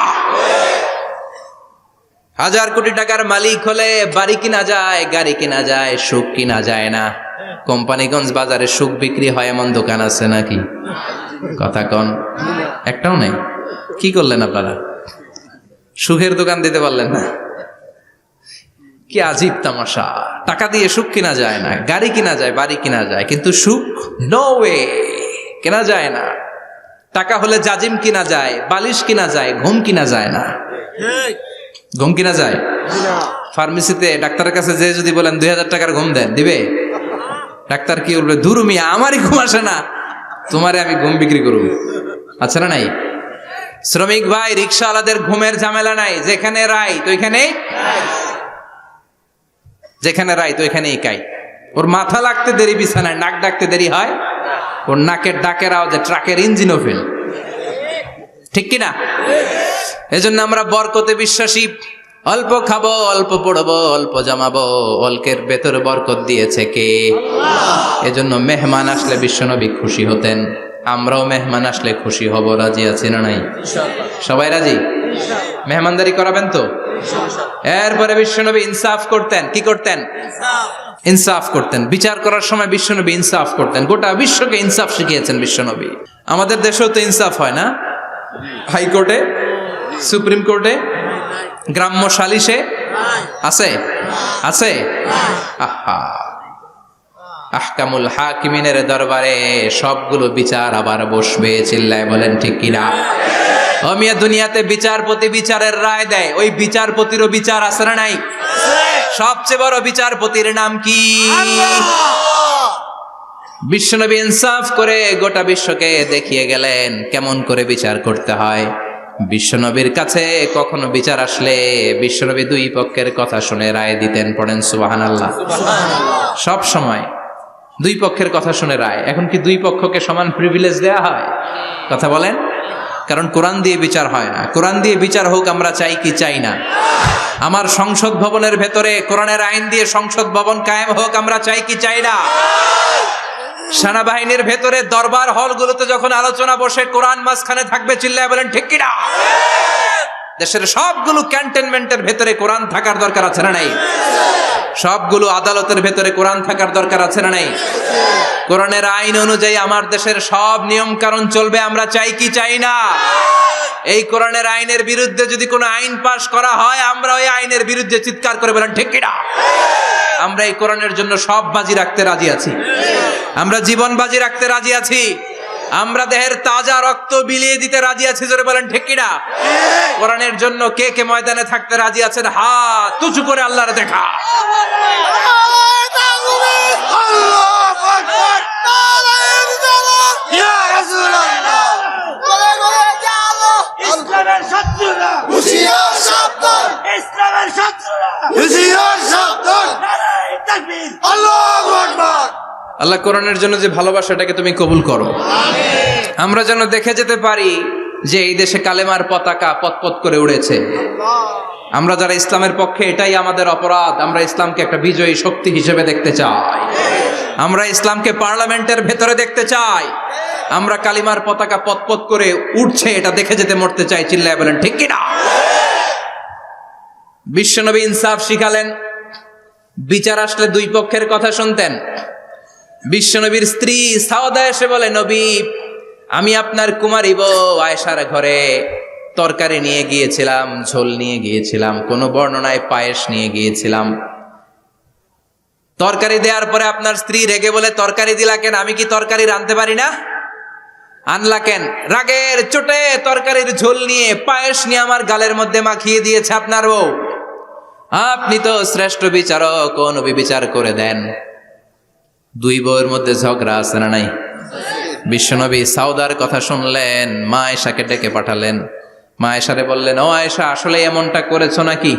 1000 কোটি টাকার মালিক হলে বাড়ি কিনা যায়, গাড়ি কিনা যায়, সুখ কিনা যায় না। কোম্পানিগঞ্জ বাজারে সুখ বিক্রি হয় এমন দোকান আছে নাকি? কথা কন, একটাও নেই। কি করলেন আপনারা? সুখের দোকান দিতে পারলেন না? কি আজীব তামাশা। টাকা দিয়ে সুখ কিনা যায় না, গাড়ি কিনা যায়, বাড়ি কিনা যায়, কিন্তু সুখ নো ওয়ে, কেনা যায় না। টাকা হলে জাজিম কিনা যায়, বালিশ কিনা যায়, ঘুম কিনা যায় না। ঘুম কিনা যায়? ফার্মেসিতে ডাক্তারের কাছে যে যদি বলেন 2000 টাকার ঘুম দেন, দিবে? ডাক্তার কি বলবে? দূর মিয়া, আমারই ঘুম আসে না, তোমারে আমি ঘুম বিক্রি করব। আচ্ছা না নাই? শ্রমিক ভাই, রিক্সাওয়ালাদের ঘুমের ঝামেলা নাই। যেখানে রাই তো ওইখানেই, যেখানে রাই তো ওইখানেই কাই। ওর মাথা লাগতে দেরি বিছানায়, নাক ডাকতে দেরি হয়। ওর নাকের ডাকের আওয়াজে ট্রাকের ইঞ্জিনও ফেল, ঠিক কিনা? এজন্য আমরা বরকতে বিশ্বাসী। অল্প খাবো, অল্প পড়বো, অল্প জমাবো, অল্পের ভেতর বরকত দিয়েছে কে? এজন্য মেহমান আসলে বিশ্বনবী খুশি হতেন। আমরাও মেহমান আসলে খুশি হব। রাজি আছি না নাই? সবাই রাজি? মেহমানদারি করাবেন তো? এরপরে বিশ্বনবী ইনসাফ করতেন। কি করতেন? ইনসাফ করতেন। বিচার করার সময় বিশ্বনবী ইনসাফ করতেন। গোটা বিশ্বকে ইনসাফ শিখিয়েছেন বিশ্বনবী। আমাদের দেশেও তো ইনসাফ হয় না? হাইকোর্টে, সুপ্রিম কোর্টে, গ্রাম্য সালিশে আছে আছে। আহা, আহকামুল হাকিমিনের দরবারে সবগুলো বিচার আবার বসবে। চিল্লায় বলেন ঠিক কিনা? ও মিয়া, দুনিয়াতে বিচারপতি বিচারের রায় দেয়, ওই বিচারপতিরও বিচার আছে না নাই? সবচেয়ে বড় বিচারপতির নাম কি? বিশ্বনবী ইনসাফ করে গোটা বিশ্বকে দেখিয়ে গেলেন কেমন করে বিচার করতে হয়। বিশ্বনবীর কাছে কখনো বিচার আসলে বিশ্বনবী দুই পক্ষের কথা শুনে রায় দিতেন। পড়েন সুবহানাল্লাহ। সব সময় দুই পক্ষের কথা শুনে রায়। এখন কি দুই পক্ষকে সমান প্রিভিলেজ দেয়া হয়? কথা বলেন। কারণ কোরআন দিয়ে বিচার হয় না। কোরআন দিয়ে বিচার হোক আমরা চাই কি চাই না? আমার সংসদ ভবনের ভেতরে কোরআনের আইন দিয়ে সংসদ ভবন কায়েম হোক আমরা চাই কি চাই না? সেনাবাহিনীর ভেতরে দরবার হলগুলোতে যখন আলোচনা বসে কোরআন মাঝখানে থাকবে। চিল্লায় বলেন ঠিক কিনা? দেশের সবগুলো ক্যান্টনমেন্টের ভেতরে কোরআন থাকার দরকার আছে না নাই? সবগুলো আদালতের ভেতরে কোরআন থাকার দরকার আছে না নাই? কোরআনের আইন অনুযায়ী আমার দেশের সব নিয়ম কানুন চলবে আমরা চাই কি চাই না? এই কোরআনের আইনের বিরুদ্ধে যদি কোনো আইন পাশ করা হয় আমরা ওই আইনের বিরুদ্ধে চিৎকার করে বলেন ঠিক কিনা? আমরা এই কোরআনের জন্য সব বাজি রাখতে রাজি আছি। আমরা জীবন বাজি রাখতে রাজি আছি। আমরা দেহের তাজা রক্ত বিলিয়ে দিতে রাজি আছি। জোরে বলেন ঠিক কিনা? কোরআনের জন্য কে কে ময়দানে থাকতে রাজি আছেন? হাত উঁচু করে আল্লাহর দেখা। ইসলামের শত্রুরা হুঁশিয়ার সাবধান, ইসলামের শত্রুরা হুঁশিয়ার সাবধান। নারায়ে তাকবীর, আল্লাহু আকবার। আল্লাহ কোরআনের জন্য যে ভালোবাসাটাকে তুমি কবুল করো। আমরা যেন দেখে যেতে পারি যে এই দেশে কালেমার পতাকা পতপত করে উড়েছে। আমরা যারা ইসলামের পক্ষে, এটাই আমাদের অপরাধ। আমরা ইসলামকে একটা বিজয়ী শক্তি হিসেবে দেখতে চাই। আমরা ইসলামকে পার্লামেন্টের ভেতরে দেখতে চাই। আমরা কালিমার পতাকা পতপত করে উঠছে এটা দেখে যেতে মরতে চাই। চিল্লায় বলেন ঠিক কিনা? বিশ্বনবী ইনসাফ শিখালেন। বিচার আসলে দুই পক্ষের কথা শুনতেন। বিশ্বনবীর স্ত্রী সাওদা এসে বলে, নবী, আমি আপনার কুমারী বউ আয়েশার ঘরে তরকারি নিয়ে গিয়েছিলাম, ঝোল নিয়ে গিয়েছিলাম, কোন বর্ণনায় পায়েস নিয়ে গিয়েছিলাম। তরকারি দেওয়ার পরে আপনার স্ত্রী রেগে বলে, তরকারি দিলা কেন? আমি কি তরকারি রাঁধতে পারি না? আনলা কেন? রাগের চোটে তরকারির ঝোল নিয়ে পায়েস নিয়ে আমার গালের মধ্যে মাখিয়ে দিয়েছে আপনার বউ। আপনি তো শ্রেষ্ঠ বিচারক, ও নবী বিচার করে দেন। দুই বউয়ের মধ্যে ঝগড়া আছে না নাই? বিশ্বনবী সাউদার কথা শুনলেন, মা আয়েশাকে ডেকে পাঠালেন। মা আয়েশারে বললেন, ও আয়েশা, আসলে এমনটা করেছো নাকি?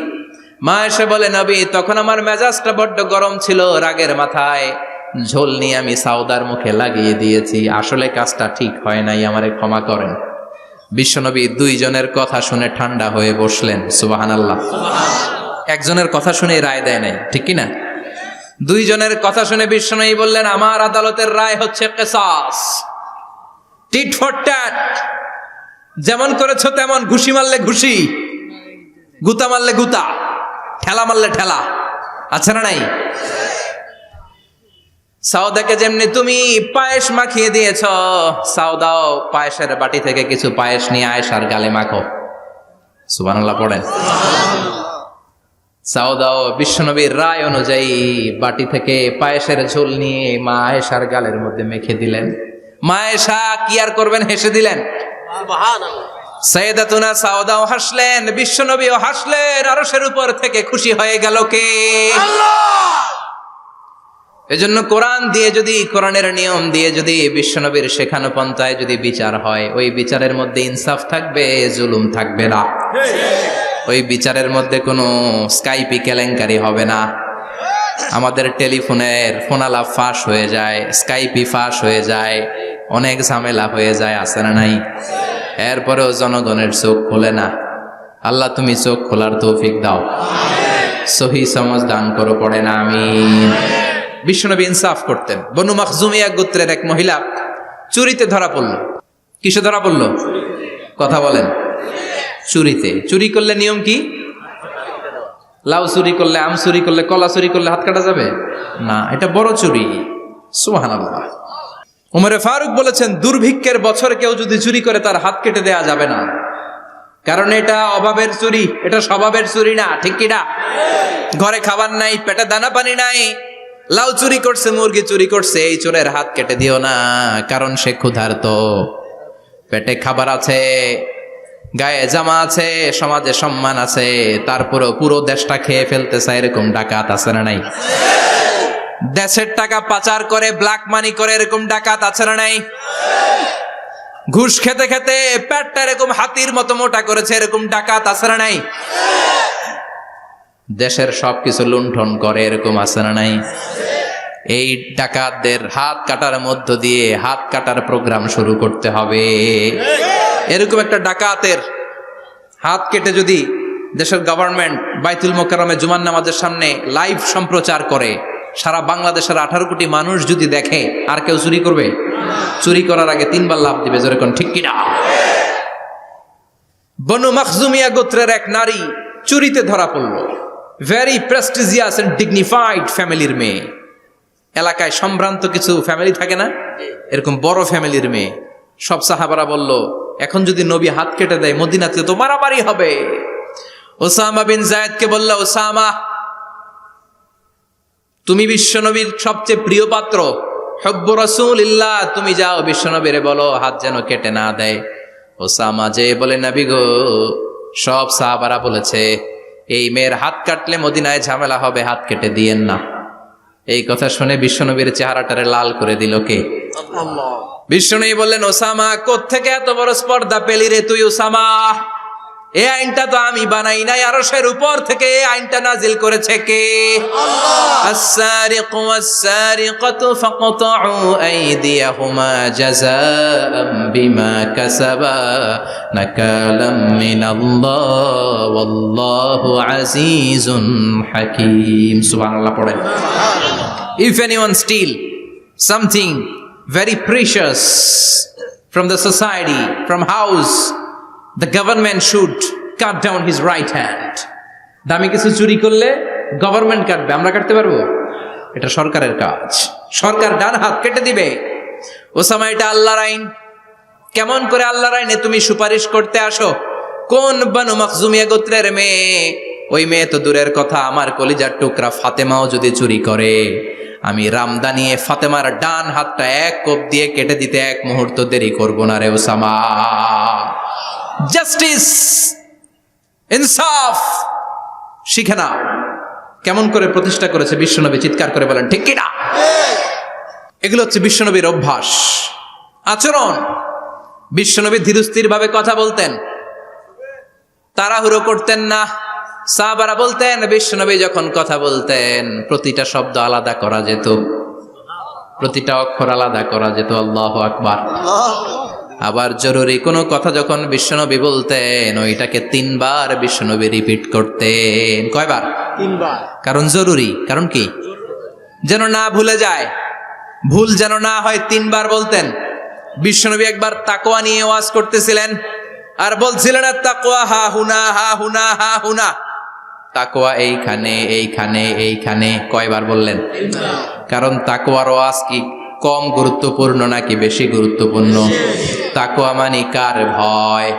মা আয়েশা বলে, নবী, তখন আমার মেজাজটা বড্ড গরম ছিল, রাগের মাথায় ঝোল নিয়ে আমি সাউদার মুখে লাগিয়ে দিয়েছি। আসলে কাজটা ঠিক হয় নাই, আমারে ক্ষমা করেন। বিশ্বনবী দুইজনের কথা শুনে ঠান্ডা হয়ে বসলেন। সুবহানাল্লাহ। একজনের কথা শুনে রায় দেয় নাই, ঠিক কি না? দুইজনের কথা শুনে বিশ্বনবী বললেন, আমার আদালতের রায় হচ্ছে কিসাস, টিট ফর ট্যাট। যেমন করেছো তেমন, ঘুষি মারলে ঘুষি, গুতা মারলে গুতা, ঠেলা মারলে ঠেলা, আছে না নাই? সাউদাকে যেমনি তুমি পায়েস মাখিয়ে দিয়েছ, সাউদাও পায়েসের বাটি থেকে কিছু পায়েস নিয়ে আয়েশার গালে মাখো। সুবহানাল্লাহ পড়েন। সাউদাও বিশ্বনবীর রায় অনুযায়ী বাটি থেকে পায়েসের ঝোল নিয়ে মা আয়েশার গালের মধ্যে মেখে দিলেন। মা আয়েশা কি আর করবেন, হেসে দিলেন। সাইয়েদাতুনা সাউদাও হাসলেন, বিশ্বনবীও হাসলেন। আরশের উপর থেকে খুশি হয়ে গেল কে? আল্লাহ। এজন্য কোরআন দিয়ে যদি, কোরআনের নিয়ম দিয়ে যদি বিশ্বনবীর শেখানো পন্থায় যদি বিচার হয়, ওই বিচারের মধ্যে ইনসাফ থাকবে, জুলুম থাকবে না। ওই বিচারের মধ্যে কোনো স্কাইপি কেলেঙ্কারি হবে না। আমাদের টেলিফোনের ফোনালাপ ফাঁস হয়ে যায়, স্কাইপি ফাঁস হয়ে যায়, অনেক ঝামেলা হয়ে যায়, আছে না নাই? এরপরেও জনগণের চোখ খোলে না। আল্লাহ তুমি চোখ খোলার তৌফিক দাও, সহি সমঝ দান করো, পড়ে না আমিন। বিশ্বনবী ইনসাফ করতেন। বনু মাখজুমিয়া গোত্রের এক মহিলা চুরিতে ধরা পড়ল। কিসে ধরা পড়ল? কথা বলেন। চুরিতে। চুরি করলে নিয়ম কি? লাউ চুরি করলে, আম চুরি করলে, কলা চুরি করলে হাত কাটা যাবে না, এটা বড় চুরি। সুবহানাল্লাহ। ওমরে ফারুক বলেছেন, দুর্ভিক্ষের বছরে কেউ যদি চুরি করে তার হাত কেটে দেয়া যাবে না, কারণ এটা অভাবের চুরি, এটা স্বভাবের চুরি না। ঠিক কিনা? ঘরে খাবার নাই, পেটে দানা পানি নাই, লাউ চুরি করছে, মুরগি চুরি করছে, এই চোরের হাত কেটে দিও না, কারণ সে ক্ষুধার্ত। পেটে খাবার আছে, গায়ে জামা আছে, সমাজে সম্মান আছে, তারপরেও পুরো দেশটা খেয়ে ফেলতেছে, এরকম ডাকাত আছে না নাই? দেশের টাকা পাচার করে, ব্ল্যাক মানি করে, এরকম ডাকাত আছে না নাই? ঘুষ খেতে খেতে পেটটা এরকম হাতির মতো মোটা করেছে, এরকম ডাকাত আছে না নাই? দেশের সবকিছু লুণ্ঠন করে, এরকম আছে না নাই? এই ডাকাতদের হাত কাটার মধ্য দিয়ে হাত কাটার প্রোগ্রাম শুরু করতে হবে। এরকম একটা ডাকাতের হাত কেটে যদি দেশের গভর্নমেন্ট বাইতুল মোকাররমে জুমার নামাজের সামনে লাইভ সম্প্রচার করে, সারা বাংলাদেশের 18 কোটি মানুষ যদি দেখে, আর কেউ চুরি করবে? চুরি করার আগে 3 বার লাভ দিবে, যেরকম ঠিক কিনা? বনু মাখজুমিয়া গোত্রের এক নারী চুরিতে ধরা পড়ল। ভেরি প্রেস্টিজিয়াস এন্ড ডিগনিফাইড ফ্যামিলির মেয়ে। এলাকায় সম্ভ্রান্ত কিছু ফ্যামিলি থাকে না, এরকম বড় ফ্যামিলির মেয়ে। সব সাহাবারা বলল, এখন যদি নবী হাত কেটে দেয় মদিনাতে তো মারামারি হবে। ওসামা বিন যায়েদকে বলল, ওসামা, তুমি বিশ্বনবীর সবচেয়ে প্রিয় পাত্র, হুব্বু রাসূলিল্লাহ, তুমি যাও বিশ্বনবীরে বলো হাত যেন কেটে না দেয়। ওসামা যে বলে, নবী গো, সব সাহাবারা বলেছে এই মেয়ের হাত কাটলে মদিনায় ঝামেলা হবে, হাত কেটে দিয়েন না। এই কথা শুনে বিশ্বনবীর চেহারাটারে লাল করে দিল কে? বিশ্বনবী বললেন, ওসামা, কোত্থেকে এত বড় স্পর্ধা পেলি রে তুই ওসামা? এই আইনটা তো আমি বানাই নাই, আরশের উপর থেকে এই আইনটা নাজিল করেছে কে? আল্লাহ। আস-সারিকু ওয়াস-সারিকাতু ফাকতাউ আইদিয়াহুমা জাযাআম বিমা কাসাবা নাকালাম মিনাল্লাহ ওয়াল্লাহু আজিজুন হাকীম। সুবহানাল্লাহ পড়েন। If anyone steal something very precious from the society, from house, the government should cut down his right hand. দামি কিছু চুরি করলে গভর্নমেন্ট কাটবে, আমরা কাটতে পারবো? এটা সরকারের কাজ, সরকার ডান হাত কেটে দিবে। ওসামা, এটা আল্লাহর আইন। কেমন করে আল্লাহর আইনে তুমি সুপারিশ করতে আসো? কোন বনু মাখজুমিয়া গোত্রের মেয়ে? ওই মেয়ে তো দূরের কথা, আমার কলিজার টুকরা ফাতেমাও যদি চুরি করে, আমি রামদা নিয়ে ফাতেমার ডান হাতটা এক কোপ দিয়ে কেটে দিতে 1 মুহূর্ত দেরি করবো না রে ওসামা। জাস্টিস, ইনসাফ শিখে নাও। কেমন করে প্রতিষ্ঠা করেছে বিশ্বনবী, চিৎকার করে বলেন ঠিক কিনা? এগুলো হচ্ছে বিশ্বনবীর অভ্যাস, আচরণ। বিশ্বনবী ধীরস্থির ভাবে কথা বলতেন, তাড়াহুড়ো করতেন না। সাহাবারা বলতেন, বিশ্বনবী যখন কথা বলতেন প্রতিটা শব্দ আলাদা করা যেত, প্রতিটা অক্ষর আলাদা করা যেত। আল্লাহু আকবার। আবার জরুরি কোনো কথা যখন বিশ্বনবী বলতেন, ওইটাকে 3 বার বিশ্বনবী রিপিট করতেন। কয়বার? 3 বার। কারণ জরুরি। কারণ কি? যেন না ভুলে যায়, ভুল যেন না হয়, 3 বার বলতেন। বিশ্বনবী একবার তাকওয়া নিয়ে ওয়াজ করতেছিলেন, আর বলছিলেন, তাকওয়া হা হুনা, হা হুনা, হা হুনা। তাকওয়া এইখানে, এইখানে, এইখানে। কয়বার বললেন? কারণ তাকওয়ার ওয়াজ কি কম গুরুত্বপূর্ণ নাকি বেশি গুরুত্বপূর্ণ? তাকওয়া মানে কার ভয়?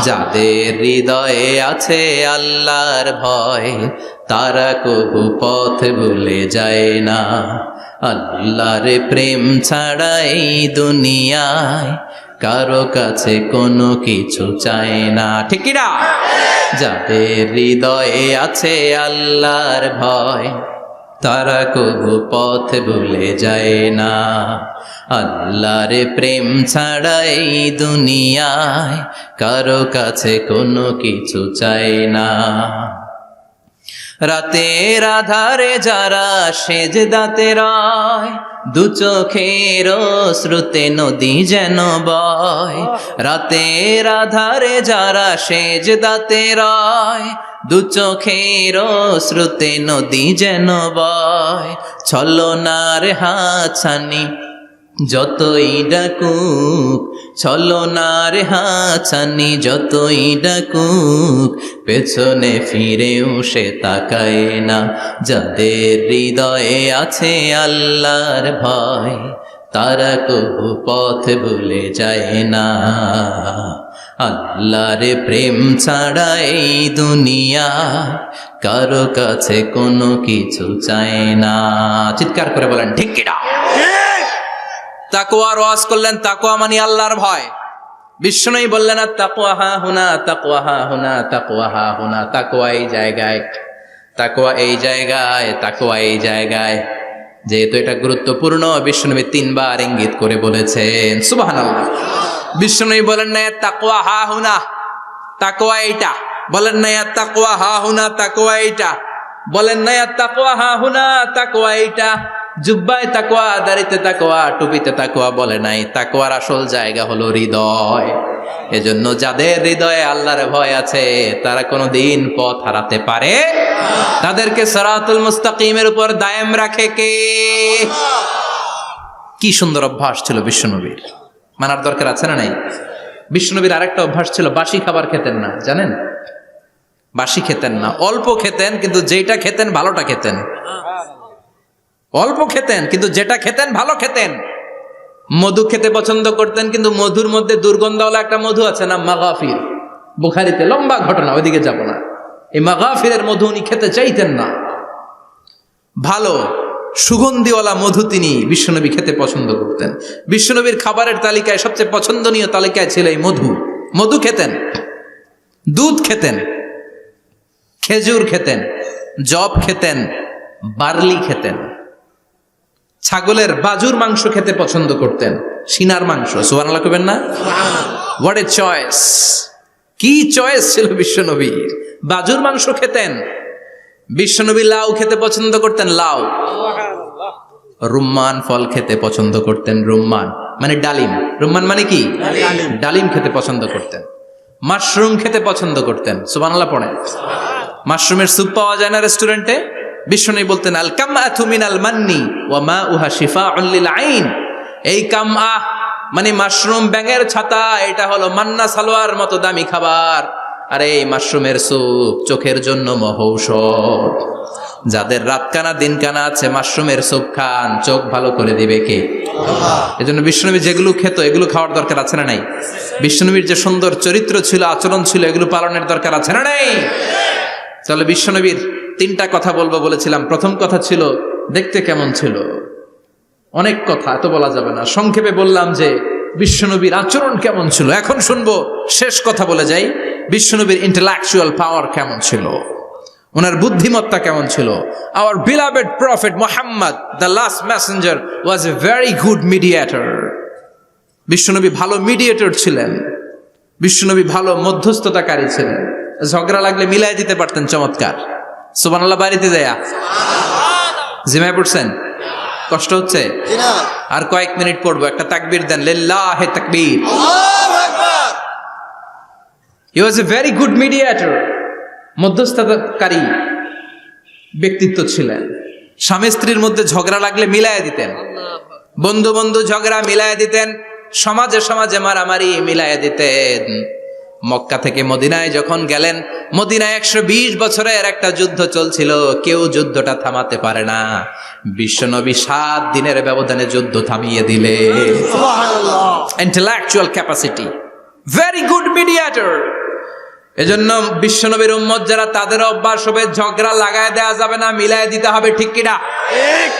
যাদের হৃদয়ে আছে আল্লাহর ভয়, তারা কবু পথ ভুলে যায় না। আল্লাহর প্রেম ছাড়া এই দুনিয়ায় কারো কাছে কোনো কিছু চায় না। ঠিক কি না? যাদের হৃদয়ে আছে আল্লাহর ভয়, তারা কবু পথ ভুলে যায় না। আল্লাহর প্রেম ছাড়া এই দুনিয়ায় কারো কাছে কোনো কিছু চায় না। রাতের আধারে যারা সেজদাতে রয়, 2 চোখের শ্রুতে নদী যেন বয়। রাতের আধারে যারা সেজদাতে রয়, 2 চোখের শ্রুতে নদী যেন বয়। ছলনার হাতছানি যতই ডাকুক ছলনার হাছানি, যতই ডাকুক পেছনে ফিরেও সে তাকায় না। যাদের হৃদয়ে আছে আল্লাহর ভয়, তারা কবু পথ ভুলে যায় না। আল্লাহর প্রেম ছাড়া এই দুনিয়া কারো কাছে কোনো কিছু চায় না। চিৎকার করে বলেন ঠিক কিনা? তাকওয়ার ওয়াজ করলেন, তাকওয়া মানে আল্লাহর ভয়। বিষ্ণুই বললেন আর তাকওয়া হা হুনা, তাকওয়া হা হুনা, তাকওয়া হা হুনা। তাকওয়া এই জায়গায়, তাকওয়া এই জায়গায়, তাকওয়া এই জায়গায়। যেহেতু এটা গুরুত্বপূর্ণ, বিষ্ণুনবী 3 বার ইঙ্গিত করে বলেছেন। সুবহানাল্লাহ। বিষ্ণুনবী বলেন না তাকওয়া হা হুনা, তাকওয়া এইটা। বলেন না তাকওয়া হা হুনা, তাকওয়া এইটা। বলেন না তাকওয়া হা হুনা, তাকওয়া এইটা। জুব্বায় তাকওয়া, দাড়িতে তাকওয়া, টুপিতে তাকওয়া বলে নাই। তাকওয়ার আসল জায়গা হলো হৃদয়। এজন্য যাদের হৃদয়ে আল্লাহর ভয় আছে তারা কোনোদিন পথ হারাতে পারে না। তাদেরকে সিরাতুল মুস্তাকিমের উপর দায়েম রাখে কে? কি সুন্দর অভ্যাস ছিল বিশ্বনবীর, মানার দরকার আছে না নাই? বিশ্বনবীর আরেকটা অভ্যাস ছিল, বাসি খাবার খেতেন না। জানেন? বাসি খেতেন না, অল্প খেতেন, কিন্তু যেটা খেতেন ভালোটা খেতেন। অল্প খেতেন কিন্তু যেটা খেতেন ভালো খেতেন। মধু খেতে পছন্দ করতেন, কিন্তু মধুর মধ্যে দুর্গন্ধওয়ালা একটা মধু আছে না, মাগাফির। বুখারীতে লম্বা ঘটনা, ওইদিকে যাব না। এই মাগাফিরের মধু উনি খেতে চাইতেন না। ভালো সুগন্ধিওয়ালা মধু তিনি বিশ্বনবী খেতে পছন্দ করতেন। বিশ্বনবীর খাবারের তালিকায় সবচেয়ে পছন্দনীয় তালিকায় ছিল এই মধু। মধু খেতেন, দুধ খেতেন, খেজুর খেতেন, জব খেতেন, বার্লি খেতেন, ছাগলের বাজুর মাংস খেতে পছন্দ করতেন, সিনার মাংস। সুবহানাল্লাহ কইবেন না? What a choice! কি চয়েস ছিল বিশ্বনবীর! বাজুর মাংস খেতেন। বিশ্বনবী লাউ খেতে পছন্দ করতেন, লাউ। রুম্মান ফল খেতে পছন্দ করতেন, রুম্মান মানে ডালিম। রুম্মান মানে কি? ডালিম খেতে পছন্দ করতেন। মাশরুম খেতে পছন্দ করতেন। সুবহানাল্লাহ পড়েন। মাশরুমের স্যুপ পাওয়া যায় না রেস্টুরেন্টে? বিশ্বনবী বলতেন আল কামআতু মিনাল মান্নি ওয়া মাউহা শিফাউন লিল আইন। এই কামআ মানে মাশরুম, ব্যাঙের ছাতা, এটা হলো মান্না সালোয়ার মতো দামি খাবার। আর এই মাশরুমের স্যুপ চোখের জন্য মহৌষধ। যাদের রাত কানা দিন কানা আছে, মাশরুমের স্যুপ খান, চোখ ভালো করে দিবে কে? আল্লাহ। এজন্য বিশ্বনবী যেগুলো খেত এগুলো খাওয়ার দরকার আছে না নাই? বিশ্বনবীর যে সুন্দর চরিত্র ছিল, আচরণ ছিল, এগুলো পালনের দরকার আছে না নাই? তাহলে বিশ্বনবীর 3টা কথা বলবো বলেছিলাম। প্রথম কথা ছিল দেখতে কেমন ছিল। অনেক কথা এত বলা যাবে না, সংক্ষেপে বললাম যে বিশ্বনবীর আচরণ কেমন ছিল। এখন শুনবো, শেষ কথা বলে যাই, বিশ্বনবীর ইন্টেলেকচুয়াল পাওয়ার কেমন ছিল, ওনার বুদ্ধিমত্তা কেমন ছিল। Hour beloved prophet Muhammad, the last Messenger, was a very good mediator. বিশ্বনবী ভালো মিডিয়েটর ছিলেন। বিশ্বনবী ভালো মধ্যস্থতাকারী ছিলেন। ঝগড়া লাগলে মিলাই দিতে পারতেন চমৎকার। সুবহানাল্লাহ। বাড়িতে দেয়া জিমায় পড়ছেন? কষ্ট হচ্ছে? আর কয়েক মিনিট পড়বো, একটা তাকবীর দেন, লিল্লাহি তাকবীর। আল্লাহু আকবার। হি ওয়াজ এ ভেরি গুড মিডিয়েটর। মধ্যস্থতাকারী ব্যক্তিত্ব ছিলেন। স্বামী স্ত্রীর মধ্যে ঝগড়া লাগলে মিলাই দিতেন। বন্ধু বন্ধু ঝগড়া মিলাই দিতেন। সমাজে সমাজে মারামারি মিলাই দিতেন। মক্কা থেকে মদিনায় যখন গেলেন, মদিনায় 120 বছরের একটা যুদ্ধ চলছিল, কেউ যুদ্ধটা থামাতে পারে না। বিশ্বনবী 7 দিনের ব্যবধানে যুদ্ধ থামিয়ে দিলে। সুবহানাল্লাহ। Intellectual capacity, very good mediator. এজন্য বিশ্বনবীর উম্মত যারা, তাদের অভ্যাস হবে ঝগড়া লাগায় দেওয়া যাবে না, মিলাই দিতে হবে। ঠিক কিনা? ঠিক।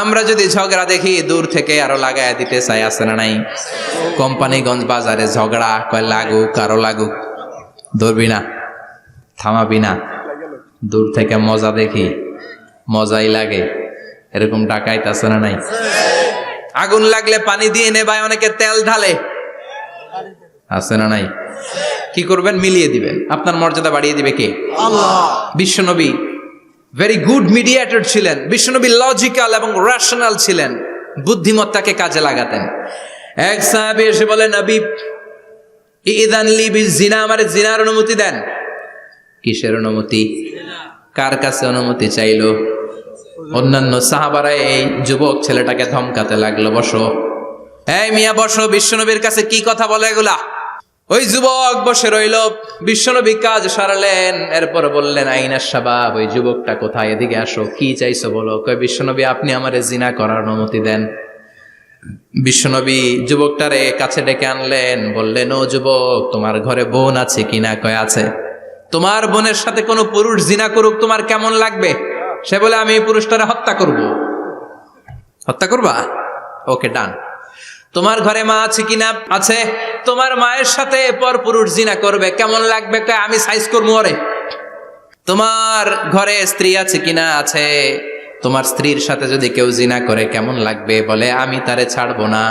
আমরা যদি ঝগড়া দেখি দূর থেকে আরো লাগায় দিতে চাই, আছে না নাই? কোম্পানিগঞ্জ বাজারে ঝগড়া, কয় লাগুক আরো লাগুক, ধরবি না, থামাবি না। দূর থেকে মজা দেখি, মজাই লাগে, এরকম ডাকাইত আছে না নাই? আগুন লাগলে পানি দিয়ে নেবায়, অনেকে তেল ঢালে, আছে না নাই? কি করবেন? মিলিয়ে দিবেন। আপনার মর্যাদা বাড়িয়ে দিবে কে? আল্লাহ। বিশ্বনবী ভেরি গুড মিডিয়েটর ছিলেন। বিশ্বনবী লজিক্যাল এবং রেশনাল ছিলেন, বুদ্ধিমত্তাকে কাজে লাগাতেন। এক সাহাবী এসে বলে, নবী ইযান লি বিজিনা, আমারে জিনার অনুমতি দেন। কিসের অনুমতি? কার কাছে অনুমতি চাইলো? অন্যান্য সাহাবারা এই যুবক ছেলেটাকে ধমকাতে লাগলো, বসো, এই মিয়া বসো, বিশ্বনবীর কাছে কি কথা বলে এগুলা? ওই যুবক বসে রইল। বিশ্বনবী কাজ সারালেন, এরপর বললেন, আইনা শাবাব, ওই যুবকটা কোথায়, এদিকে আসো, কি চাইছো বলো। কয়, বিশ্বনবী আপনি আমারে জিনা করার অনুমতি দেন। বিশ্বনবী যুবকটারে কাছে ডেকে আনলেন, বললেন, ও যুবক, তোমার ঘরে বোন আছে কিনা? কয়, আছে। তোমার বোনের সাথে কোনো পুরুষ জিনা করুক, তোমার কেমন লাগবে? সে বলে, আমি এই পুরুষটারে হত্যা করব। হত্যা করবা? ওকে, ডান। তোমার ঘরে মা আছে কিনা? আছে। তোমার মায়ের সাথে পর পুরুষ জিনা করবে, কেমন লাগবে? কয়, আমি সাইজ করবো ওরে। তোমার ঘরে স্ত্রী আছে কিনা? আছে। তোমার স্ত্রীর সাথে যদি কেউ জিনা করে কেমন লাগবে? বলে, আমি তারে ছাড়বো না।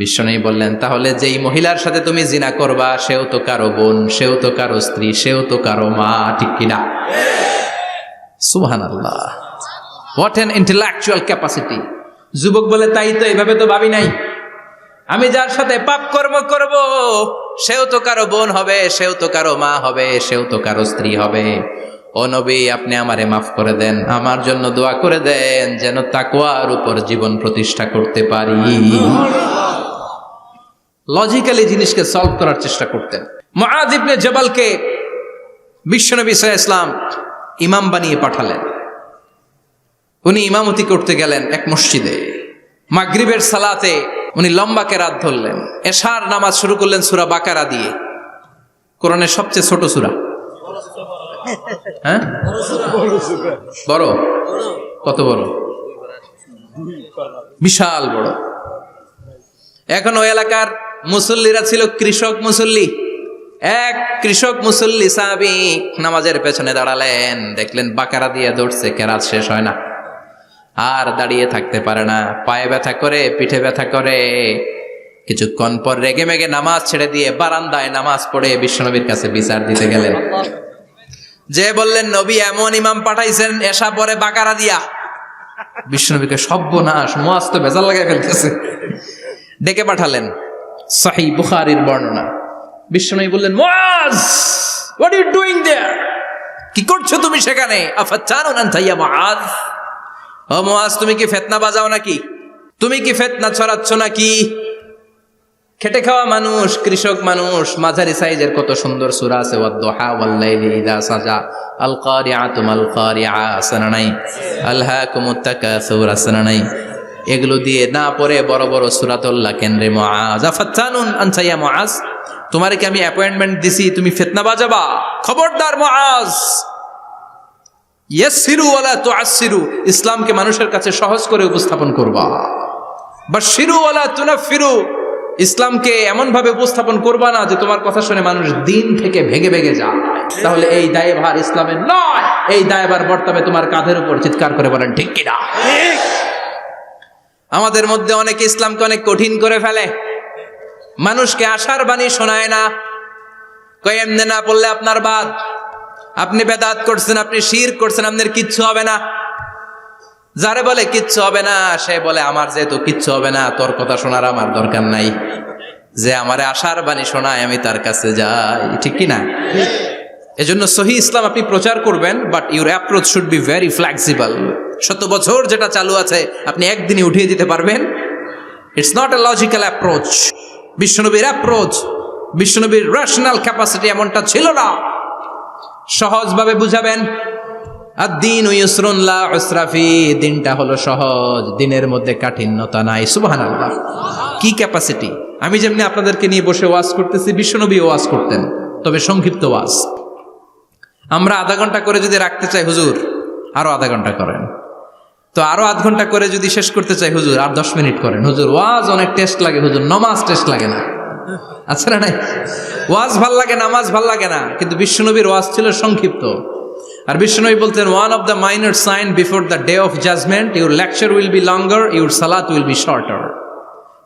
বিশ্বনবী বললেন, তাহলে যেই মহিলার সাথে তুমি জিনা করবা সেও তো কারো বোন, সেও তো কারো স্ত্রী, সেও তো কারো মা, ঠিক কিনা? সুবহানাল্লাহ, হোয়াট অ্যান ইন্টেলেকচুয়াল ক্যাপাসিটি। যুবক বলে, তাই তো, এইভাবে তো ভাবি নাই। আমি যার সাথে পাপ কর্ম করব সেও তো কারো বোন হবে, সেও তো কারো মা হবে, সেও তো কারো স্ত্রী হবে। ও নবী, আপনি আমারে মাফ করে দেন, আমার জন্য দোয়া করে দেন যেন তাকওয়ার উপর জীবন প্রতিষ্ঠা করতে পারি। লজিক্যালি জিনিসকে সলভ করার চেষ্টা করতেন। মুআয ইবনে জাবালকে বিশ্বনবী সাল্লাল্লাহু আলাইহি ওয়াসাল্লাম ইমাম বানিয়ে পাঠালেন। উনি ইমামতি করতে গেলেন এক মসজিদে। মাগরিবের সালাতে উনি লম্বা কেরাত ধরলেন। এশার নামাজ শুরু করলেন সূরা বাকারা দিয়ে, কোরআনের সবচেয়ে ছোট সূরা। হ্যাঁ, বড়? কত বড়? বিশাল বড়। এখন ওই এলাকার মুসল্লিরা ছিল কৃষক মুসল্লি। এক কৃষক মুসল্লি সাহাবী নামাজের পেছনে দাঁড়ালেন, দেখলেন বাকারা দিয়ে দৌড়ছে, কেরাত শেষ হয় না, আর দাঁড়িয়ে থাকতে পারে না, পায়ে ব্যথা করে, পিঠে ব্যথা করে। কিছুক্ষণ পর রেগে মেগে নামাজ ছেড়ে দিয়ে বারান্দায় নামাজ পড়ে বিশ্বনবীর কাছে বিচার দিতে গেলেন। যে বললেন, নবী এমন ইমাম পাঠাইছেন এশা পরে বাকারা দিয়া। বিশ্বনবীকে সর্বনাশ, মুআয তো ভেজাল লাগাই ফেলতেছে। ডেকে পাঠালেন, সহিহ বুখারীর বর্ণনা। বিশ্বনবী বললেন, মুআয, হোয়াট আর ইউ ডুইং দেয়ার? কি করছো তুমি সেখানে? আফাতানুন আনতা ইয়া মুআয? ও মুআয, তুমি কি ফিতনা বাজাও নাকি? তুমি কি ফিতনা ছড়াচ্ছ নাকি? খেটে খাওয়া মানুষ, কৃষক মানুষ, মাঝারি সাইজের কত সুন্দর সূরা আছে, ওয়াদ-দুহা ওয়াল-লাইলি ইযা সাজা, আল কারিআতু মাল কারিআ, আসনা নাই, আলহাকুমুত তাকাসুর, আসনা নাই। এগুলো দিয়ে না পড়ে বড় বড় সূরাতুল্লাহ কেন্দ্রে মুআয, আফাতানুন আনতা ইয়া মুআয, তোমারে কি আমি অ্যাপয়েন্টমেন্ট দিছি তুমি ফিতনা বাজাবা? খবরদার মুআয। ইয়াসসিরু ওয়ালা তুআসসিরু, ইসলামকে মানুষের কাছে সহজ করে উপস্থাপন করবা। বাশশিরু ওয়ালা তুনাফফিরু, ইসলামকে এমন ভাবে উপস্থাপন করবা না যে তোমার কথা শুনে মানুষ দিন থেকে ভেগে ভেগে যায়। তাহলে এই দায়ভার ইসলামের নয়, এই দায়ভার বর্তাবে তোমার কাঁধের উপর। চিৎকার করে বলেন ঠিক কিনা? ঠিক। আমাদের মধ্যে অনেকে ইসলামকে অনেক কঠিন করে ফেলে, মানুষকে আশার বাণী শোনায় না। কয়, এমনি না পড়লে আপনার বাদ, আপনি বেদাত করছেন, আপনি শিরক করছেন, আপনার কিচ্ছু হবে না। যারে বলে কিচ্ছু হবে না, সে বলে আমার যেহেতু কিচ্ছু হবে না, তোর কথা শোনার আমার দরকার নাই। যে আমারে আশার বাণী শোনায় আমি তার কাছে যাই, ঠিক কি না? এজন্য সহিহ ইসলাম আপনি প্রচার করবেন, but your approach should be very flexible. 100 বছর যেটা চালু আছে আপনি একদিনে উঠিয়ে দিতে পারবেন? It's not a logical approach. বিশ্বনবীর অ্যাপ্রোচ, বিশ্বনবীর রেশনাল ক্যাপাসিটি এমনটা ছিল না। সহজভাবে বুঝাবেন। আদ-দীনু ইউসরুন লা উসরা ফি, দিনটা হলো সহজ, দিনের মধ্যে কাঠিন্যতা নাই। সুবহানাল্লাহ, কি ক্যাপাসিটি! আমি যেমনি আপনাদেরকে নিয়ে বসে ওয়াজ করতেছি, বিশ্বনবী ওয়াজ করতেন, তবে সংক্ষিপ্ত ওয়াজ। আমরা আধা ঘন্টা করে যদি রাখতে চাই, হুজুর আরো আধা ঘন্টা করেন। তো আরো আধ ঘন্টা করে যদি শেষ করতে চাই, হুজুর আর 10 মিনিট করেন। হুজুর ওয়াজ অনেক টেস্ট লাগে, হুজুর নামাজ টেস্ট লাগে না। আচ্ছা না নাই? ওয়াজ ভাল লাগে, নামাজ ভাল লাগে না, কিন্তু বিশ্বনবীর ওয়াজ ছিল সংক্ষিপ্ত। আর বিশ্বনবী বলতেন, one of the minor sign before the day of judgment, your lecture will be longer, your সালাত উইল বি শর্টার।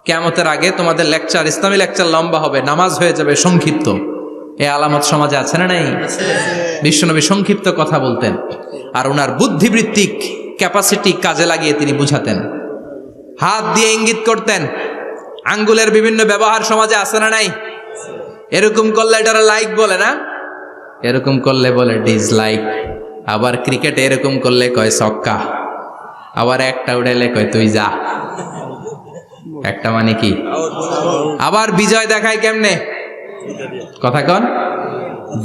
কিয়ামতের আগে তোমাদের লেকচার, ইসলামী লেকচার লম্বা হবে, নামাজ হয়ে যাবে সংক্ষিপ্ত। এই আলামত সমাজে আছে না নাই? বিশ্বনবী সংক্ষিপ্ত কথা বলতেন, আর ওনার বুদ্ধিবৃত্তিক ক্যাপাসিটি কাজে লাগিয়ে তিনি বুঝাতেন। হাত দিয়ে ইঙ্গিত করতেন, আঙ্গুলের বিভিন্ন ব্যবহার সমাজে আছে না নাই? এরকম করলে এটারা লাইক বলে না, এরকম করলে বলে ডিসলাইক। আবার ক্রিকেটে এরকম করলে কয় ছক্কা, আবার একটা উড়াইলে কয় তুই যা। একটা মানে কি? আবার বিজয় দেখায় কেমনে? কথা কন,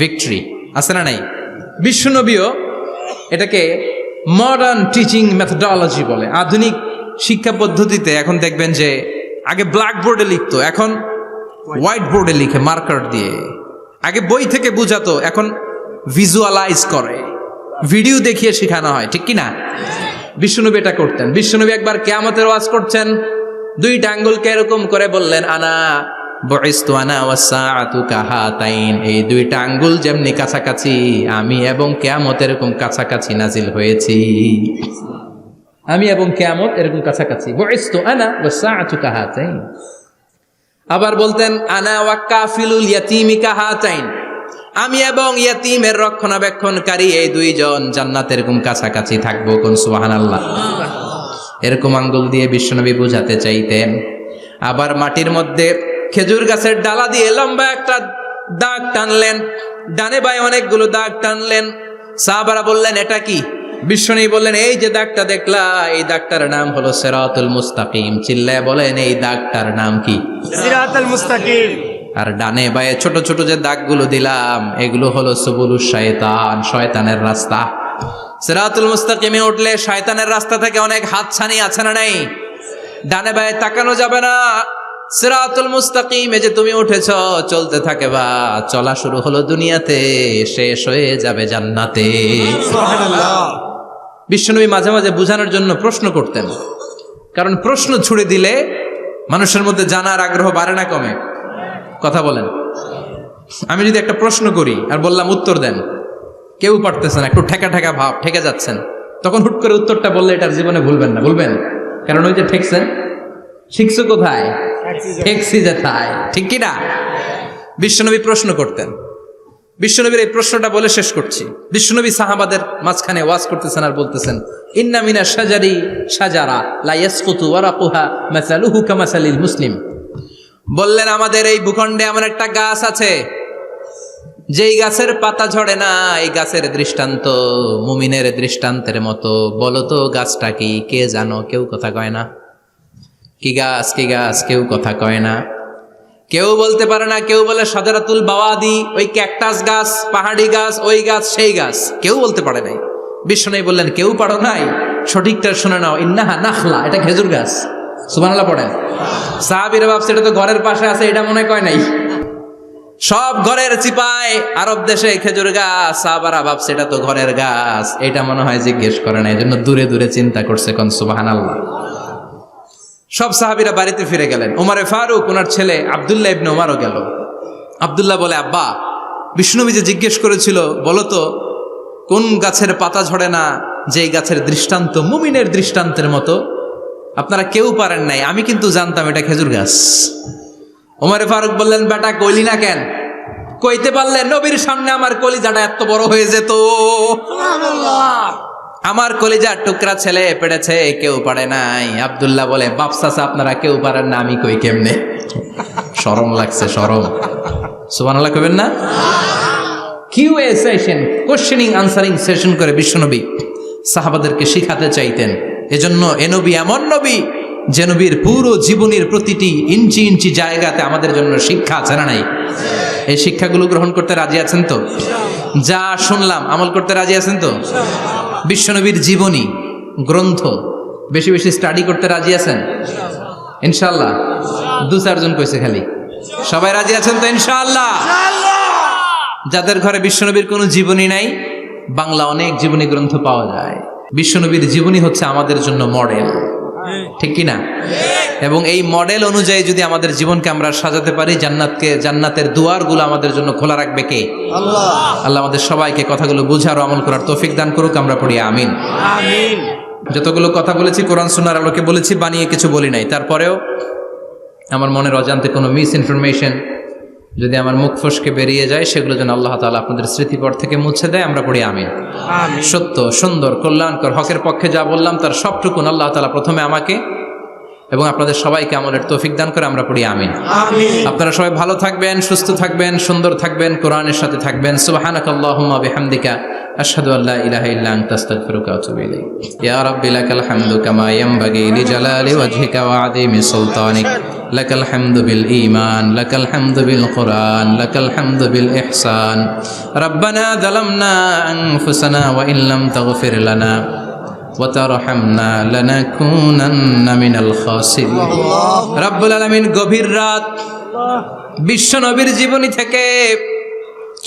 ভিক্টরি আছে না নাই? বিশ্বনবীও এটাকে মডার্ন টিচিং মেথডোলজি বলে। আধুনিক শিক্ষা পদ্ধতিতে এখন দেখবেন যে আগে ব্ল্যাক বোর্ডে লিখতো, এখন হোয়াইট বোর্ডে লিখে মার্কার দিয়ে। আগে বই থেকে বুঝাতো, এখন ভিজুয়ালাইজ করে, ভিডিও দেখিয়ে শেখানো হয়, ঠিক কি না? বিশ্বনবী এটা করতেন। বিশ্বনবী একবার কিয়ামতের ওয়াজ করছেন, দুইটা আঙ্গুলকে এরকম করে বললেন, আনা বুইসতু আনা ওয়াসসাআতু কাহাতাইন, এই দুইটা আঙ্গুল যেমনি কাছাকাছি, আমি এবং কিয়ামত এরকম কাছাকাছি নাজিল হয়েছি। আমি এবং কিয়ামত এরকম কাছাকাছি। বুইসতু আনা ওয়াসসাআতু কাহাতাইন। আবার বলতেন, আনা ওয়া কাফিলুল ইয়াতীমি কাহাতাইন, আমি এবং ইয়াতীমের রক্ষণাবেক্ষণকারী এই দুইজন জান্নাতের এরকম কাছাকাছি থাকবো। কোন সুবহানাল্লাহ। এরকম আঙ্গুল দিয়ে বিশ্বনবী বুঝাতে চাইতেন। আবার মাটির মধ্যে খেজুর গাছের ডালা দিয়ে লম্বা একটা দাগ টানলেন, ডানে বায়ে অনেকগুলো দাগ টানলেন। সাহাবারা বললেন, এটা কি? বিশ্বনবী বললেন, এই যে দাগটা দেখলা, এই দাগটার নাম হলো সিরাতুল মুস্তাকিম। চিল্লায় বলেন, এই দাগটার নাম কি? সিরাতুল মুস্তাকিম। আর ডানে বায়ে ছোট ছোট যে দাগগুলো দিলাম, এগুলো হলো সুবুলুশ শায়তান, শয়তানের রাস্তা। সিরাতুল মুস্তাকিমে উঠলে শয়তানের রাস্তা থেকে অনেক হাতছানি আছে না নাই? ডানে বায়ে তাকানো যাবে না। সিরাতুল মুস্তাকিমে যে তুমি উঠেছো, চলতে থাকে বা চলা শুরু হলো দুনিয়াতে, শেষ হয়ে যাবে জান্নাতে। সুবহানাল্লাহ। বিশ্বনবী মাঝে মাঝে বুঝানোর জন্য প্রশ্ন করতেন, কারণ প্রশ্ন ছুড়ে দিলে মানুষের মধ্যে জানার আগ্রহ বাড়ে না কমে? কথা বলেন। আমি যদি একটা প্রশ্ন করি আর বললাম উত্তর দেন, কেউ পারতেছেন, একটু ঠেকা ঠেকা ভাব, ঠেকে যাচ্ছেন, তখন হুট করে উত্তরটা বললে এটার জীবনে ভুলবেন না, বলবেন? কারণ ওই যে ঠেকছেন, শিখছো কোথায়? ঠেকছি যেথায়, ঠিক কি না? বিশ্বনবী প্রশ্ন করতেন। বিশ্বনবীর এই প্রশ্নটা বলে শেষ করছি। বিশ্বনবী সাহাবাদের মাঝখানে ওয়াজ করতেছেন আর বলতেছেন, ইন্না মিনা শাজারি শাজারা লা ইয়াসকুতু ওয়ারাকুহা মাসালুহু কামাসালিল মুসলিম। বললেন, আমাদের এই ভূখণ্ডে এমন একটা গাছ আছে, যেই গাছের পাতা ঝরে না, এই গাছের দৃষ্টান্ত মুমিনের দৃষ্টান্তের মতো। বলো তো গাছটা কি? কে জানো? কেউ কথা কয় না। কি গাছ? কি গাছ? কেউ কথা কয় না, কেউ বলতে পারে না। কেউ বলে শাজারাতুল বাওয়াদি, ওই ক্যাকটাস গাছ, পাহাড়ি গাছ, ওই গাছ, সেই গাছ, কেউ বলতে পারে নাই। বিশ্বনবী বললেন, কেউ পারো নাই? সঠিকটা শুনে নাও, ইন্নাহা নাখলা, এটা খেজুর গাছ। সুবহানাল্লাহ পড়েন। সাহাবীরা ভাবছে এটা তো ঘরের পাশে আছে, এটা মনে কয় নাই। সব ঘরের চিপায় আরব দেশে খেজুর গাছ, সাহাবারা ভাবছে এটা তো ঘরের গাছ, এটা মনে হয় জিজ্ঞেস করে না, এই জন্য দূরে দূরে চিন্তা করছে। কোন সুবহানাল্লাহ। সব সাহাবীরা বাড়িতে ফিরে গেলেন। ওমরে ফারুক, ওনার ছেলে আব্দুল্লাহ ইবনে ওমরও গেল। আব্দুল্লাহ বলে, আব্বা, বিষ্ণুনবী যে জিজ্ঞেস করেছিল, বলো তো কোন গাছের পাতা ঝরে না, যেই গাছের দৃষ্টান্ত মুমিনের দৃষ্টান্তের মতো? আপনারা কেউ পারেন নাই, আমি কিন্তু জানতাম এটা খেজুর গাছ। ওমরে ফারুক বললেন, বেটা কইলি না কেন? কইতে পারলে নবীর সামনে আমার কলিজাটা এত বড় হয়ে যেত। আমার কলিজার টুকরা ছেলে পেড়েছে, কেউ পারে নাই। আব্দুল্লাহ বলে, বাপ চাচা আপনারা কেউ পারেন না, আমি কই কেমনে? শরম লাগছে, শরম। সুবহানাল্লাহ কইবেন না? QA session, questioning answering session করে বিশ্বনবী সাহাবাদেরকে শিখাতে চাইতেন। এজন্য এ নবী এমন নবী যে নবীর পুরো জীবনের প্রতিটি ইঞ্চি ইঞ্চি জায়গাতে আমাদের জন্য শিক্ষা আছে না নাই? এই শিক্ষাগুলো গ্রহণ করতে রাজি আছেন তো? যা শুনলাম আমল করতে রাজি আছেন তো? বিশ্বনবীর জীবনী গ্রন্থ বেশি বেশি স্টাডি করতে রাজি আছেন ইনশাআল্লাহ? 2-4 জন কইছে খালি। সবাই রাজি আছেন তো ইনশাআল্লাহ? যাদের ঘরে বিশ্বনবীর কোনো জীবনী নাই, বাংলা অনেক জীবনী গ্রন্থ পাওয়া যায়। বিশ্বনবীর জীবনী হচ্ছে আমাদের জন্য মডেল, ঠিক কি না? এবং এই মডেল অনুযায়ী যদি আমাদের জীবনকে আমরা সাজাতে পারি, জান্নাতের দুয়ারগুলো আমাদের জন্য খোলা রাখবে কে? আল্লাহ। আল্লাহ আমাদের সবাইকে কথাগুলো বুঝার ও আমল করার তৌফিক দান করুক। আমরা পড়ি আমিন। আমিন। যতগুলো কথা বলেছি কোরআন সুন্নাহর আলোকে বলেছি, বানিয়ে কিছু বলি নাই। তারপরেও আমার মনের অজান্তে কোনো মিস ইনফরমেশন যদি আমার মুখ ফসকে বেরিয়ে যায়, সেগুলো যেন আল্লাহ তাআলা আপনাদের স্মৃতিপট থেকে মুছে দেয়। আমরা পড়ি আমিন। সত্য, সুন্দর, কল্যাণকর, হকের পক্ষে যা বললাম তার সবটুকুন আল্লাহ তাআলা প্রথমে আমাকে এবং আপনাদের সবাইকে আমলের তৌফিক দান করে। আমরা পড়ি আমিন। আপনারা সবাই ভালো থাকবেন, সুস্থ থাকবেন, সুন্দর থাকবেন, কোরআনের সাথে থাকবেন। সুবহানাকাল্লাহুম্মা বিহামদিকা আশহাদু আল্লা ইলাহা ইল্লা আনতা আস্তাগফিরুকা ওয়া আতুবু ইলাইক ইয়া রাব্বি লাকাল হামদু কামা ইয়ানবাগি লিজালালি ওয়াজহিকা ওয়া আযীমি সুলতানিক লাকাল হামদু বিল ঈমান লাকাল হামদু বিল কুরআন লাকাল হামদু বিল ইহসান রব্বানা যালামনা আনফুসানা ওয়া ইন লাম তাগফির লানা ওয়া তারহামনা লানাকুনান্না মিনাল খাসিরিন রব্বুল আলামিন গভীর রাত বিশ্ব নবীর জীবনী থেকে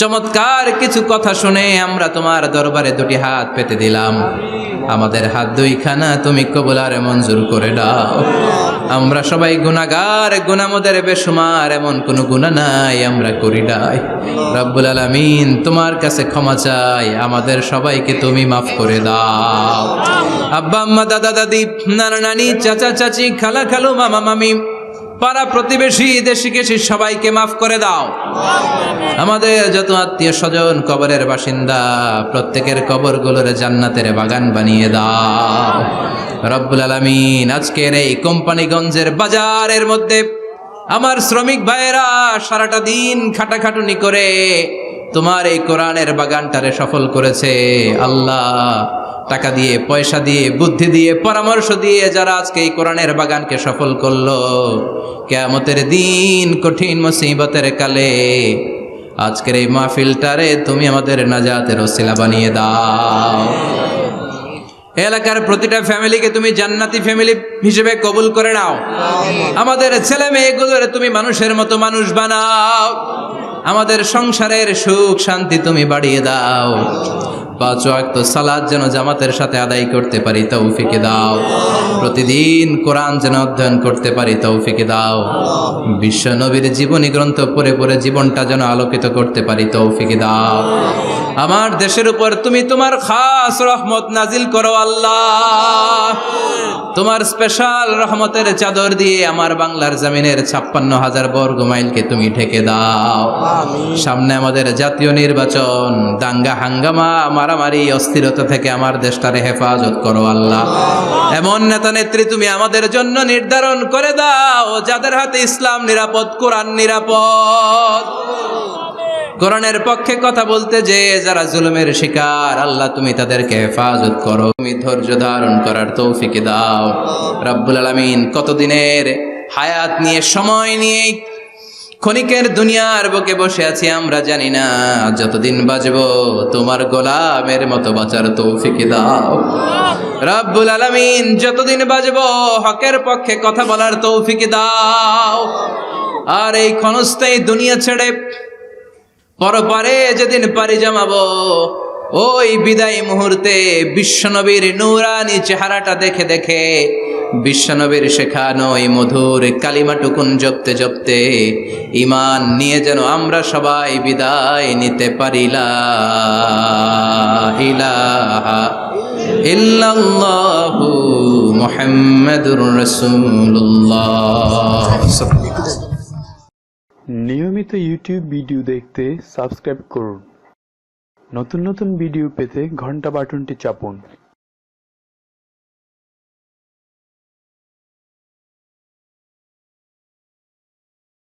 চমৎকার কিছু কথা শুনে আমরা তোমার দরবারে দুটি হাত পেতে দিলাম। আমাদের হাত দুইখানা তুমি কবুল আর মঞ্জুর করে দাও। আমরা সবাই গুনাহগার, গুনাহমদের বেশুমার, এমন কোনো গুনাহ নাই আমরা করি নাই। রব্বুল আলামিন তোমার কাছে ক্ষমা চাই, আমাদের সবাইকে তুমি মাফ করে দাও। আব্বা আম্মা, দাদা দাদি, নানা নানি, চাচা চাচি, খালা খালু, মামা মামি, পাড়া প্রতিবেশী, দেশি কেশি সবাইকে মাফ করে দাও। আমাদের যত আত্মীয় স্বজন কবরের বাসিন্দা প্রত্যেকের কবরগুলোর জান্নাতের বাগান বানিয়ে দাও। রব্বুল আলামিন আজকের এই কোম্পানিগঞ্জের বাজারের মধ্যে আমার শ্রমিক ভাইয়েরা সারাটা দিন খাটাখাটুনি করে তোমার এই কোরআনের বাগানটারে সফল করেছে। আল্লাহ, টাকা দিয়ে, পয়সা দিয়ে, বুদ্ধি দিয়ে, পরামর্শ দিয়ে যারা আজকে এই কোরআনের বাগানকে সফল করলো, কিয়ামতের দিন কঠিন মুসিবতের কালে আজকের এই মাহফিলটারে তুমি আমাদের নাজাতের ওসিলা বানিয়ে দাও। এলাকার প্রতিটা ফ্যামিলিকে তুমি জান্নাতি ফ্যামিলি হিসেবে কবুল করে নাও। আমাদের ছেলে মেয়েগুলোর তুমি মানুষের মতো মানুষ বানাও। আমাদের সংসারের সুখ শান্তি তুমি বাড়িয়ে দাও। 5 ওয়াক্ত সালাত যেন জামাতের সাথে আদায় করতে পারি তৌফিকে দাও। প্রতিদিন কোরআন যেন অধ্যয়ন করতে পারি তৌফিকে দাও। বিশ্ব নবীর জীবনী গ্রন্থ পড়ে পড়ে জীবনটা যেন আলোকিত করতে পারি তৌফিকে দাও। আমার দেশের উপর তুমি তোমার খাস রহমত নাজিল করো আল্লাহ। তোমার স্পেশাল রহমতের চাদর দিয়ে আমার বাংলার জমিনের 56,000 বর্গ মাইলকে তুমি ঢেকে দাও। সামনে আমাদের জাতীয় নির্বাচন, দাঙ্গা হাঙ্গামা, মারামারি, অস্থিরতা থেকে আমার দেশটারে হেফাজত করো আল্লাহ। এমন নেতা নেত্রী তুমি আমাদের জন্য নির্ধারণ করে দাও যাদের হাতে ইসলাম নিরাপদ, কোরআন নিরাপদ। কোরআনের পক্ষে কথা বলতে যে যারা জুলুমের শিকার, আল্লাহ তুমি তাদেরকে হেফাজত করো। তুমি ধৈর্য ধারণ করার তৌফিক দাও। রব্বুল আলামিন কতদিনের হায়াত নিয়ে, সময় নিয়ে ক্ষণিকের দুনিয়ার বুকে বসে আছি আমরা জানি না। যতদিন বাঁচবো তোমার গোলামের মতো বাঁচার তৌফিক দাও। রব্বুল আলামিন যতদিন বাঁচবো হকের পক্ষে কথা বলার তৌফিক দাও। আর এই ক্ষণস্থায়ী দুনিয়া ছেড়ে পরপারে যেদিন পাড়ি জমাবো, ওই বিদায় মুহূর্তে বিশ্বনবীর নূরানি চেহারাটা দেখে দেখে, বিশ্বনবীর শেখানো এই মধুর কালিমাটুকুন জপতে জপতে ঈমান নিয়ে যেন আমরা সবাই বিদায় নিতে পারি। লা ইলাহা ইল্লাল্লাহু মুহাম্মাদুর রাসূলুল্লাহ। নিয়মিত ইউটিউব ভিডিও দেখতে সাবস্ক্রাইব করুন। নতুন নতুন ভিডিও পেতে ঘন্টা বাটনটি চাপুন।